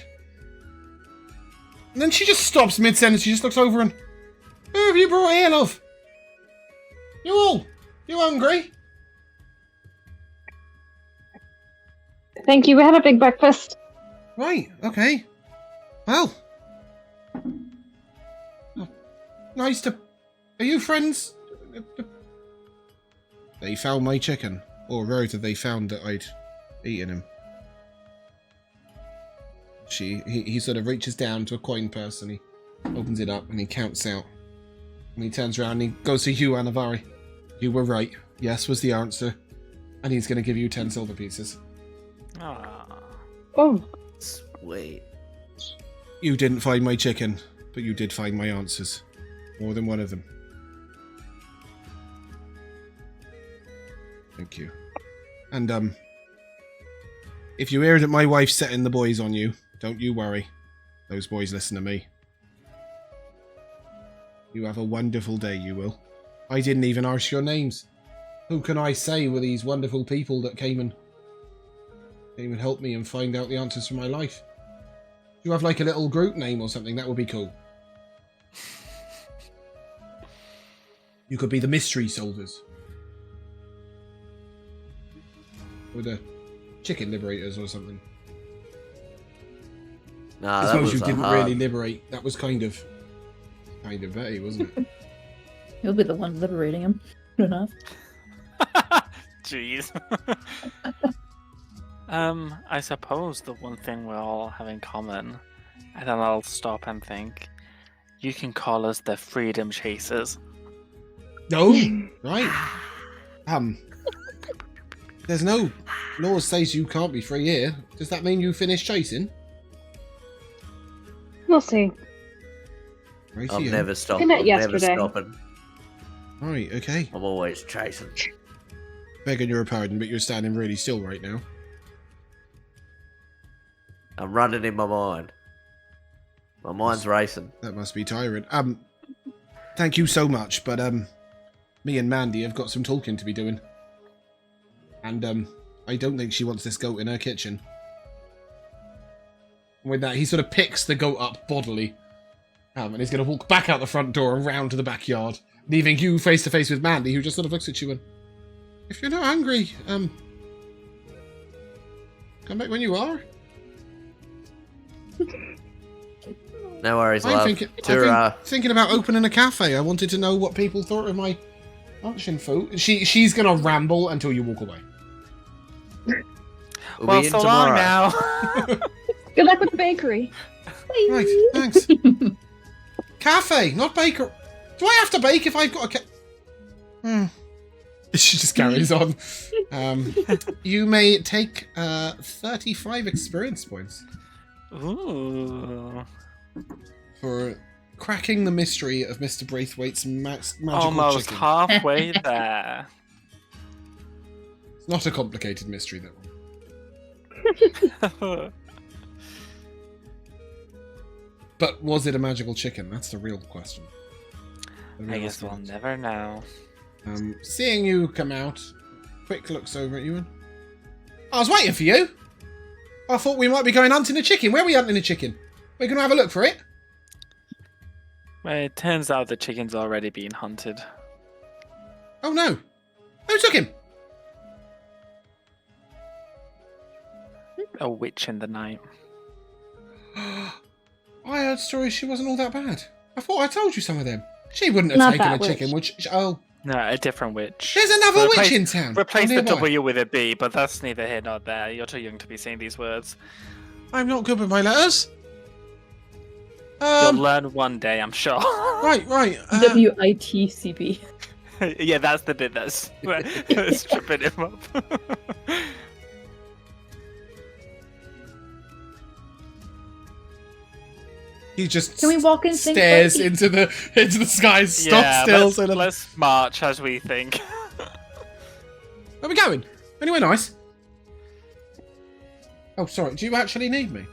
And then she just stops mid-sentence. She just looks over and... Who have you brought here, love? You all? You hungry? Thank you. We had a big breakfast. Right, okay. Well. Nice to... Are you friends? They found my chicken. Or rather, they found that I'd eaten him. He sort of reaches down to a coin purse and he opens it up and he counts out. And he turns around and he goes to you, Anivari. You were right. Yes was the answer. And he's going to give you 10 silver pieces. Aw. Oh. Sweet. You didn't find my chicken, but you did find my answers. More than one of them. Thank you. And, if you hear that my wife's setting the boys on you, Don't you worry. Those boys listen to me. You have a wonderful day, you will. I didn't even ask your names. Who can I say were these wonderful people that came and help me and find out the answers for my life? Do you have like a little group name or something? That would be cool. You could be the mystery soldiers. Or the chicken liberators or something. Nah, I that suppose was you didn't hard. really liberate. That was kind of vague, wasn't it? You'll be the one liberating him. Good enough. Jeez. I suppose the one thing we all have in common, and then I'll stop and think, you can call us the Freedom Chasers. No, right. There's no law says you can't be free here. Does that mean you finished chasing? We'll see. Right, I've never stopped. I met I'm never yesterday. stopping. Right, okay. I'm always chasing. Begging your pardon, but you're standing really still right now. I'm running in my mind. My mind's racing. That must be tiring. Thank you so much, but me and Mandy have got some talking to be doing. And I don't think she wants this goat in her kitchen. With that, he sort of picks the goat up bodily. And he's going to walk back out the front door and round to the backyard, leaving you face to face with Mandy, who just sort of looks at you and, if you're not hungry, come back when you are. No worries, I'm love. thinking about opening a cafe. I wanted to know what people thought of my luncheon food. She's going to ramble until you walk away. We'll Well, be in so long tomorrow. now. Good luck with the bakery. Right, thanks. Cafe, not baker. Do I have to bake if I've got a She just carries on. You may take 35 experience points Ooh. for cracking the mystery of Mr. Braithwaite's magical Almost chicken. halfway there. It's not a complicated mystery, that one. But was it a magical chicken? That's the real question. The I real guess we'll response. never know. Seeing you come out, quick looks over at you and... I was waiting for you! I thought we might be going hunting a chicken. Where are we hunting a chicken? We're going to have a look for it. Well, it turns out the chicken's already been hunted. Oh no! Who took him? A witch in the night. I heard stories she wasn't all that bad. I thought I told you some of them. She wouldn't have Not taken a that chicken, would she? Oh, No, a different witch. there's another witch Replace- in town. Replace Oh, the nearby. W with a B, but that's neither here nor there. You're too young to be saying these words. I'm not good with my letters. You'll learn one day, I'm sure. Right. WITCP. Yeah, that's the bit that's tripping him up. He just Can we walk in sync, stares buddy? into the sky, stop Yeah, still. let's, So that- let's march as we think. Where are we going? Anywhere nice? Oh, sorry. Do you actually need me?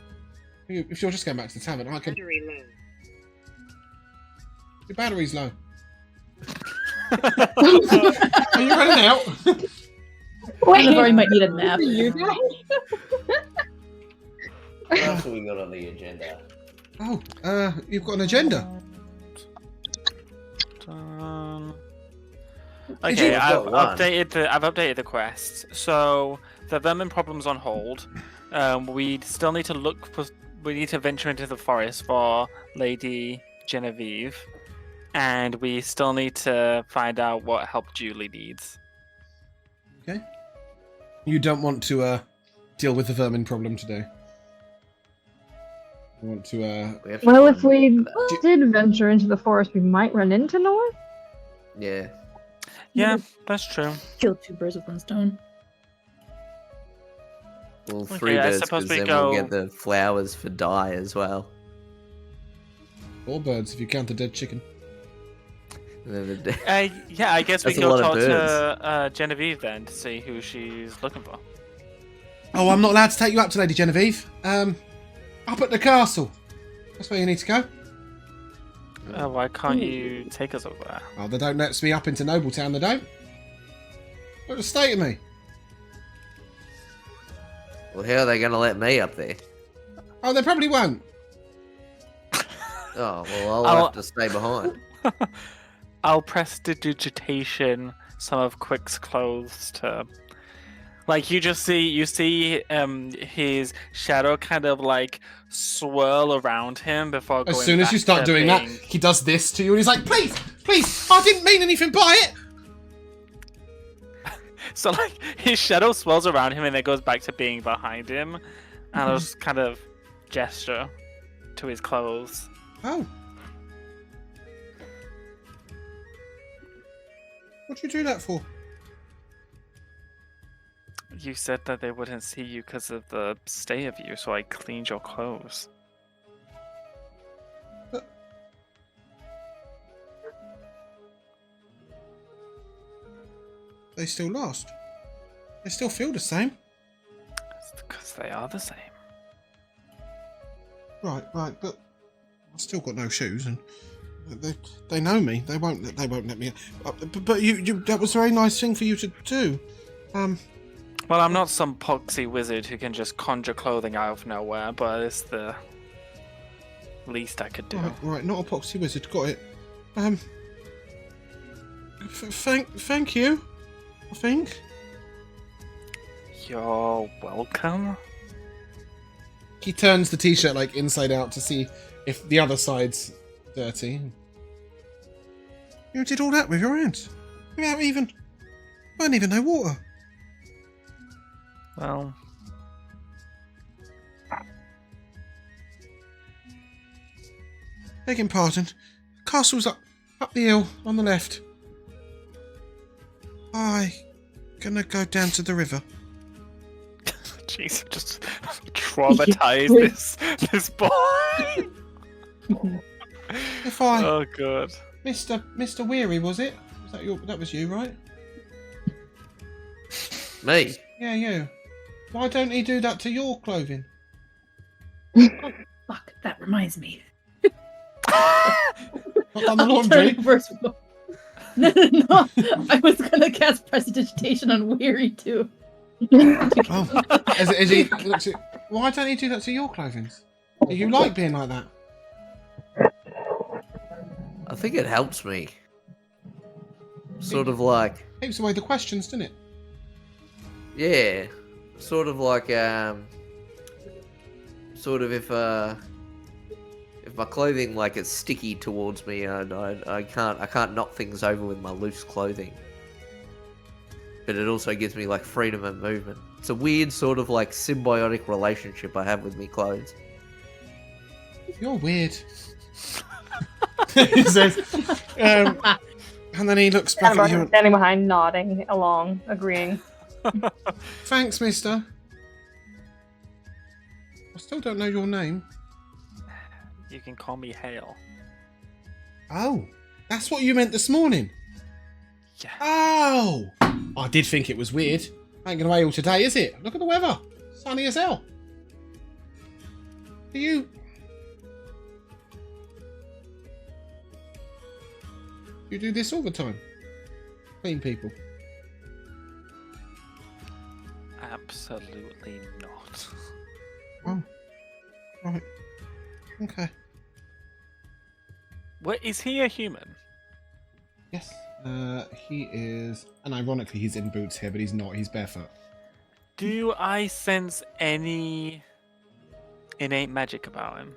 If you're just going back to the tavern, I can. Battery low. Your battery's low. Are you running out? Anivari might need a nap. You guys? What else have we got on the agenda? Oh, you've got an agenda. Okay, you- I've Got one. updated the quest. So the vermin problem's on hold. We still need to look for. We need to venture into the forest for Lady Genevieve, and we still need to find out what help Julie needs. Okay. You don't want to deal with the vermin problem today. You want to We have to Well, find- if we did venture into the forest, we might run into North. Yeah. Yeah, that's true. Kill two birds with one stone. Well, Okay, three I birds, suppose because we then we'll go- get the flowers for dye as well. 4 birds if you count the dead chicken. And then the Yeah, I guess we That's a go lot of talk birds. to Genevieve then to see who she's looking for. Oh, I'm not allowed to take you up to Lady Genevieve. Up at the castle. That's where you need to go. Why can't you take us over there? Oh, they don't let me up into Nobletown, they don't. Look at the state of me. Well, how are they going to let me up there? Oh, they probably won't. Oh, well, I'll have to stay behind. I'll prestidigitation some of Quick's clothes to, like, you see his shadow kind of like swirl around him before going. As soon as you start doing that, he does this to you, and he's like, "Please, I didn't mean anything by it." So like his shadow swirls around him, and then goes back to being behind him, and I'll just kind of gesture to his clothes. Oh. What'd you do that for? You said that they wouldn't see you because of the stay of you, so I cleaned your clothes. But... They still lost. They still feel the same. It's because they are the same. Right, but I've still got no shoes, and they know me. They won't let me. But you that was a very nice thing for you to do. Well, I'm not some poxy wizard who can just conjure clothing out of nowhere, but it's the least I could do. Right, not a poxy wizard. Got it. Thank you. I think. You're welcome. He turns the t-shirt like inside out to see if the other side's dirty. You did all that with your hands. Without even... I didn't even know water. Well... Begging pardon. Castle's up the hill on the left. I gonna go down to the river. Jeez, just traumatize this boy. If I... Oh god. Mr. Weary, was it? That was you, right? Me? Yeah, you. Why don't he do that to your clothing? Oh, fuck, that reminds me. Not on the laundry. No. I was gonna cast prestidigitation on Weary too. Oh, is he? Why don't he do that to your clothing? Do you like being like that? I think it helps me. Sort of like... Takes away the questions, doesn't it? Yeah. Sort of like, sort of if my clothing like is sticky towards me, I can't knock things over with my loose clothing. But it also gives me like freedom of movement. It's a weird sort of like symbiotic relationship I have with me clothes. You're weird. He says, and then he looks back at you and... standing behind, nodding along, agreeing. Thanks, mister. I still don't know your name. You can call me Hale. Oh, that's what you meant this morning. Yeah. Oh, I did think it was weird. Ain't gonna hail today, is it? Look at the weather. Sunny as hell. Do you do this all the time? Clean people. Absolutely not. Oh, right. Okay. What, is he a human? Yes. He is, and ironically, he's in boots here, but he's not. He's barefoot. Do I sense any innate magic about him?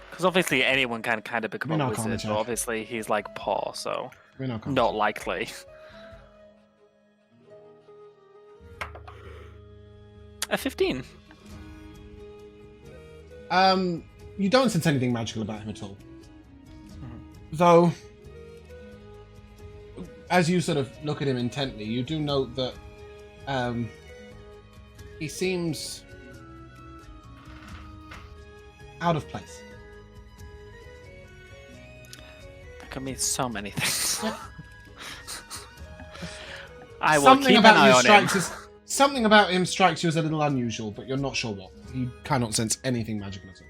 Because obviously anyone can kind of become a wizard, but obviously he's like Paul, so not likely. A 15. You don't sense anything magical about him at all. Though, as you sort of look at him intently, you do note that he seems out of place. That could mean so many things. Yep. I will keep an eye on him. Something about him strikes you as a little unusual, but you're not sure what. he cannot sense anything magical at all.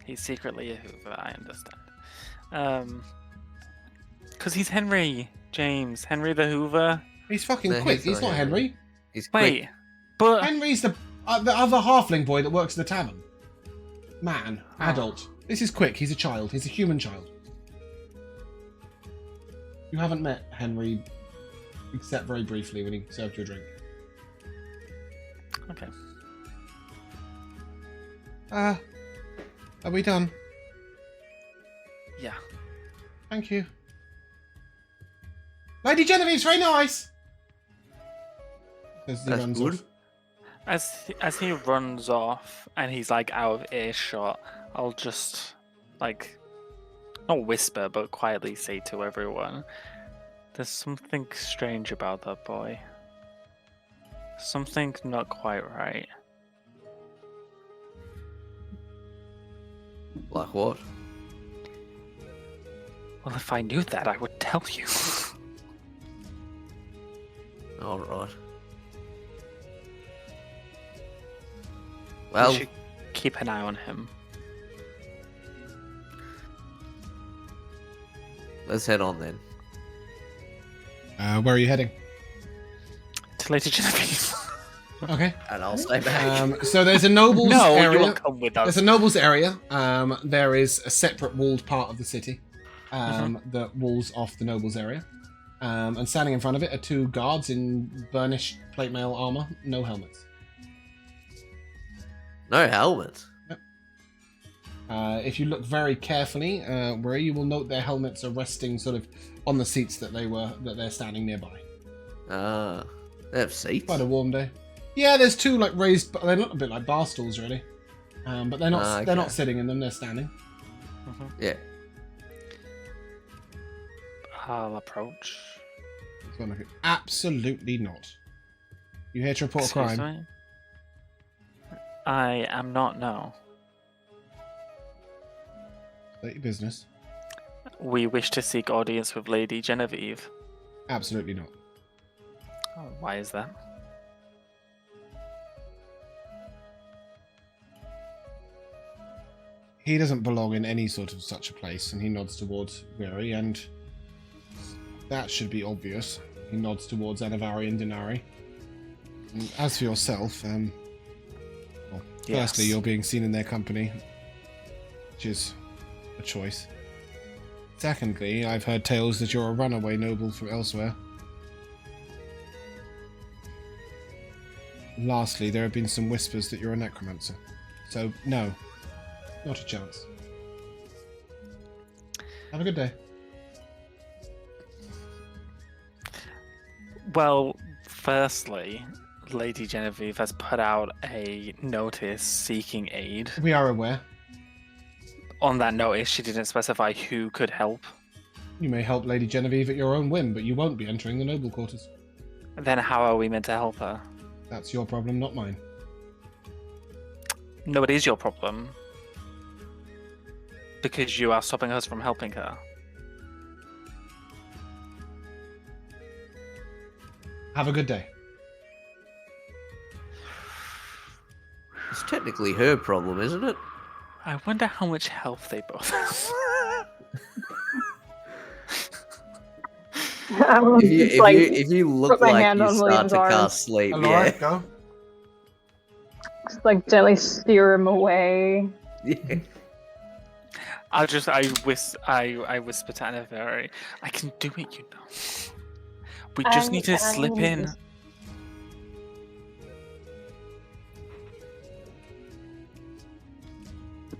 He's secretly a Hoover, I understand. Because he's Henry the Hoover. He's fucking No, quick. he's He's not not Henry. Henry. He's quick. Wait, but Henry's the other halfling boy that works at the tavern. Man, adult. This is quick. He's a child. He's a human child. You haven't met Henry, except very briefly when he served you a drink. okay. Are we done? Yeah. Thank you. Lady Genevieve's very nice. As he That's runs good. off. As he runs off and he's like out of earshot, I'll just like not whisper but quietly say to everyone, there's something strange about that boy. Something not quite right. Like what? Well, if I knew that, I would tell you. All right. We Well, should keep an eye on him. let's head on then. Where are you heading? To Lady Genevieve. Okay. And I'll stay back. So there's a nobles No, you area. won't come with us. There's a nobles area. There is a separate walled part of the city that walls off the nobles area. And standing in front of it are two guards in burnished plate mail armor, no helmets. No helmets. If you look very carefully, where you will note their helmets are resting sort of on the seats that they're standing nearby. They have seats. Quite a warm day. Yeah, there's two like raised. They look a bit like bar stools, really. But they're not. They're not Okay. sitting in them. They're standing. Yeah. I'll approach. It's gonna look- Absolutely not. You here to report a Excuse crime? me? I am not, no. Is that your business? We wish to seek audience with Lady Genevieve. Absolutely not. Oh, why is that? He doesn't belong in any sort of such a place, and he nods towards Weary, and that should be obvious. He nods towards Anivari and Dinari. And as for yourself, well, firstly, Yes. you're being seen in their company, which is a choice. Secondly, I've heard tales that you're a runaway noble from elsewhere. Lastly, there have been some whispers that you're a necromancer. So, no. Not a chance. Have a good day. Well, firstly, Lady Genevieve has put out a notice seeking aid. We are aware. On that notice, she didn't specify who could help. You may help Lady Genevieve at your own whim, but you won't be entering the noble quarters. Then how are we meant to help her? That's your problem, not mine. No, it is your problem. Because you are stopping us from helping her. Have a good day. It's technically her problem, isn't it? I wonder how much health they both have. I'm just, like, If you look put my like hand you on start William's to arm. cast sleep, Elora, yeah. go. just, like gently steer him away. Yeah. I whisper to Anivari, I can do it, you know. We just need to slip in.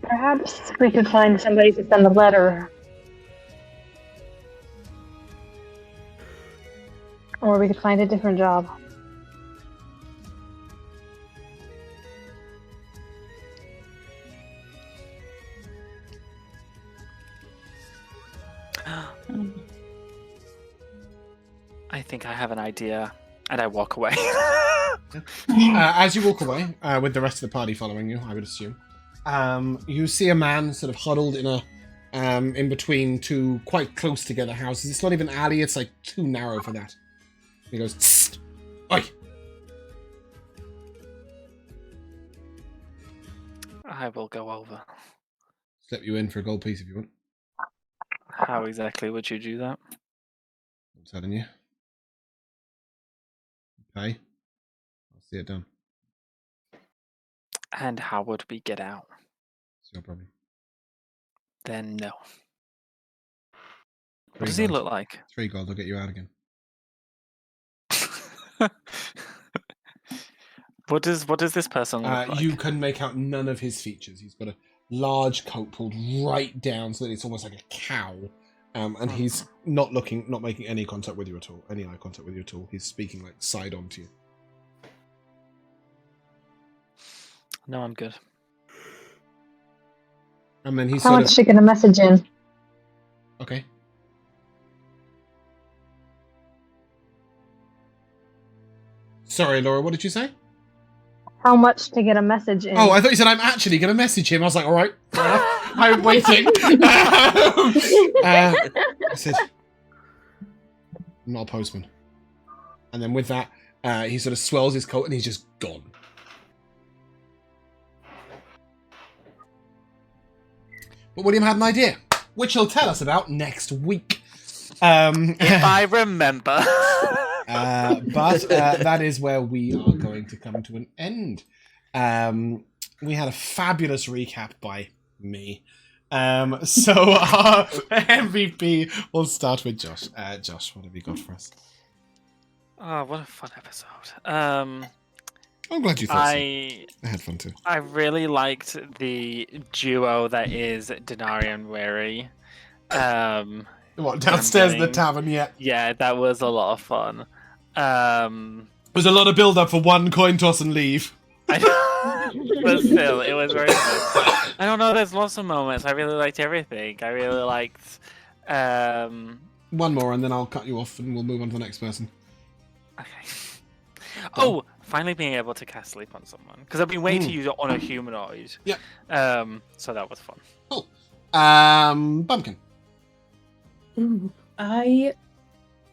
Perhaps we could find somebody to send a letter. Or we could find a different job. I think I have an idea, and I walk away. As you walk away, with the rest of the party following you, I would assume, you see a man sort of huddled in a in between two quite close together houses. It's not even an alley; it's like too narrow for that. He goes, "Tssst! Oi!" I will go over. Slip you in for a gold piece if you want. How exactly would you do that? I'm telling you. Okay. I'll see it done. And how would we get out? It's your problem. Then no. What 3 does he gold. look like? 3 gold, I'll get you out again. What does this person look like? You can make out none of his features. He's got a large coat pulled right down so that it's almost like a cow. And he's not making any contact with you at all. Any eye contact with you at all. He's speaking like side on to you. No, I'm good. And then he's How much to get a message in? Okay. Sorry, Laura, what did you say? How much to get a message in? Oh, I thought you said I'm actually going to message him. I was like, all right, I'm waiting. I said, I'm not a postman. And then with that, he sort of swells his coat and he's just gone. But William had an idea, which he'll tell us about next week. If I remember. But that is where we are going to come to an end. We had a fabulous recap by me. So our MVP will start with Josh. Josh, what have you got for us? Oh, what a fun episode. I'm glad you thought so. I had fun too. I really liked the duo that is Dinari and Wary. What, downstairs in the tavern, yeah. Yeah, that was a lot of fun. There's a lot of build-up for one coin toss and leave. But still, it was very fun. I don't know, there's lots of moments. I really liked everything. I really liked... One more and then I'll cut you off and we'll move on to the next person. Okay. Oh, finally being able to cast sleep on someone. Because I've been waiting to use it on a humanoid. Yeah. So that was fun. Cool. Bumpkin. Ooh, I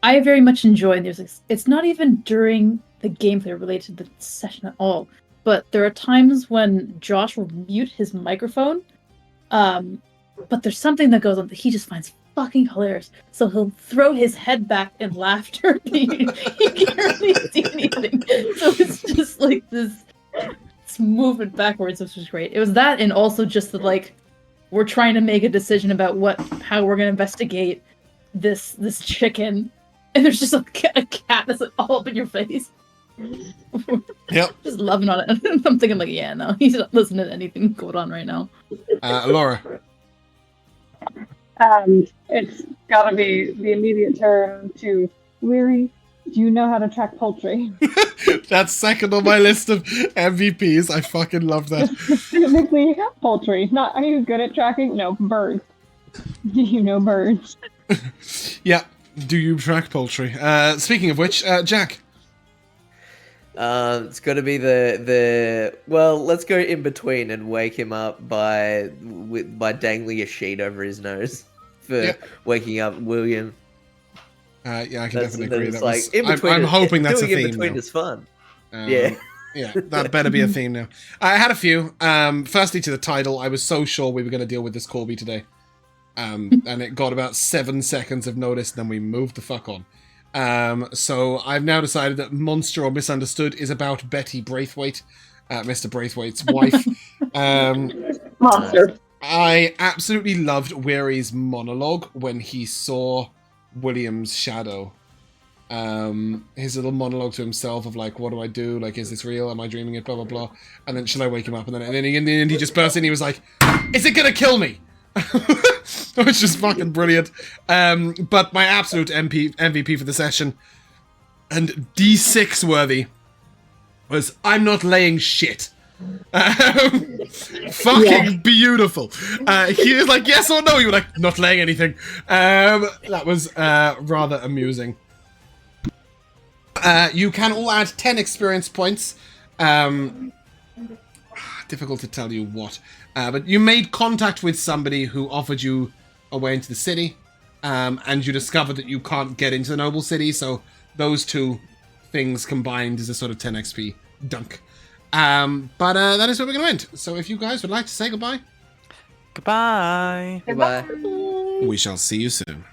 very much enjoy this. It's not even during the gameplay related to the session at all, but there are times when Josh will mute his microphone, but there's something that goes on that he just finds fucking hilarious. So he'll throw his head back in laughter. He can't really see anything. So it's just like this movement backwards, which was great. It was that, and also just the we're trying to make a decision about how we're gonna investigate this chicken, and there's just a cat that's all up in your face. Yep. Just loving on it. I'm thinking yeah, no, he's not listening to anything going on right now. Laura. It's gotta be the immediate turn to Weary. Do you know how to track poultry? That's second on my list of MVPs. I fucking love that. Specifically poultry. Not, are you good at tracking? No, birds. Do you know birds? Yeah. Do you track poultry? Speaking of which, Jack. It's got to be the well. Let's go in between and wake him up by dangling a sheet over his nose for waking up William. Yeah, I can definitely agree. That was, in I'm hoping that's a theme. In between now. Is fun. Yeah, that better be a theme now. I had a few. Firstly, to the title, I was so sure we were going to deal with this Corby today, and it got about 7 seconds of notice, and then we moved the fuck on. So I've now decided that Monster or Misunderstood is about Betty Braithwaite, Mr. Braithwaite's wife. Monster. I absolutely loved Weary's monologue when he saw William's shadow. His little monologue to himself of what do I do? Is this real? Am I dreaming it? Blah blah blah. And then shall I wake him up? And then in the end he just burst in. He was like, "Is it gonna kill me?" Which is fucking brilliant. But my absolute MVP for the session, and D6 worthy, was I'm not laying shit. Fucking beautiful. He was like, yes or no? You were like, not laying anything. That was rather amusing. You can all add 10 experience points. Difficult to tell you what. But you made contact with somebody who offered you a way into the city. And you discovered that you can't get into the noble city. So those two things combined is a sort of 10 XP dunk. But that is where we're going to end. So if you guys would like to say goodbye, Goodbye. Goodbye. we shall see you soon.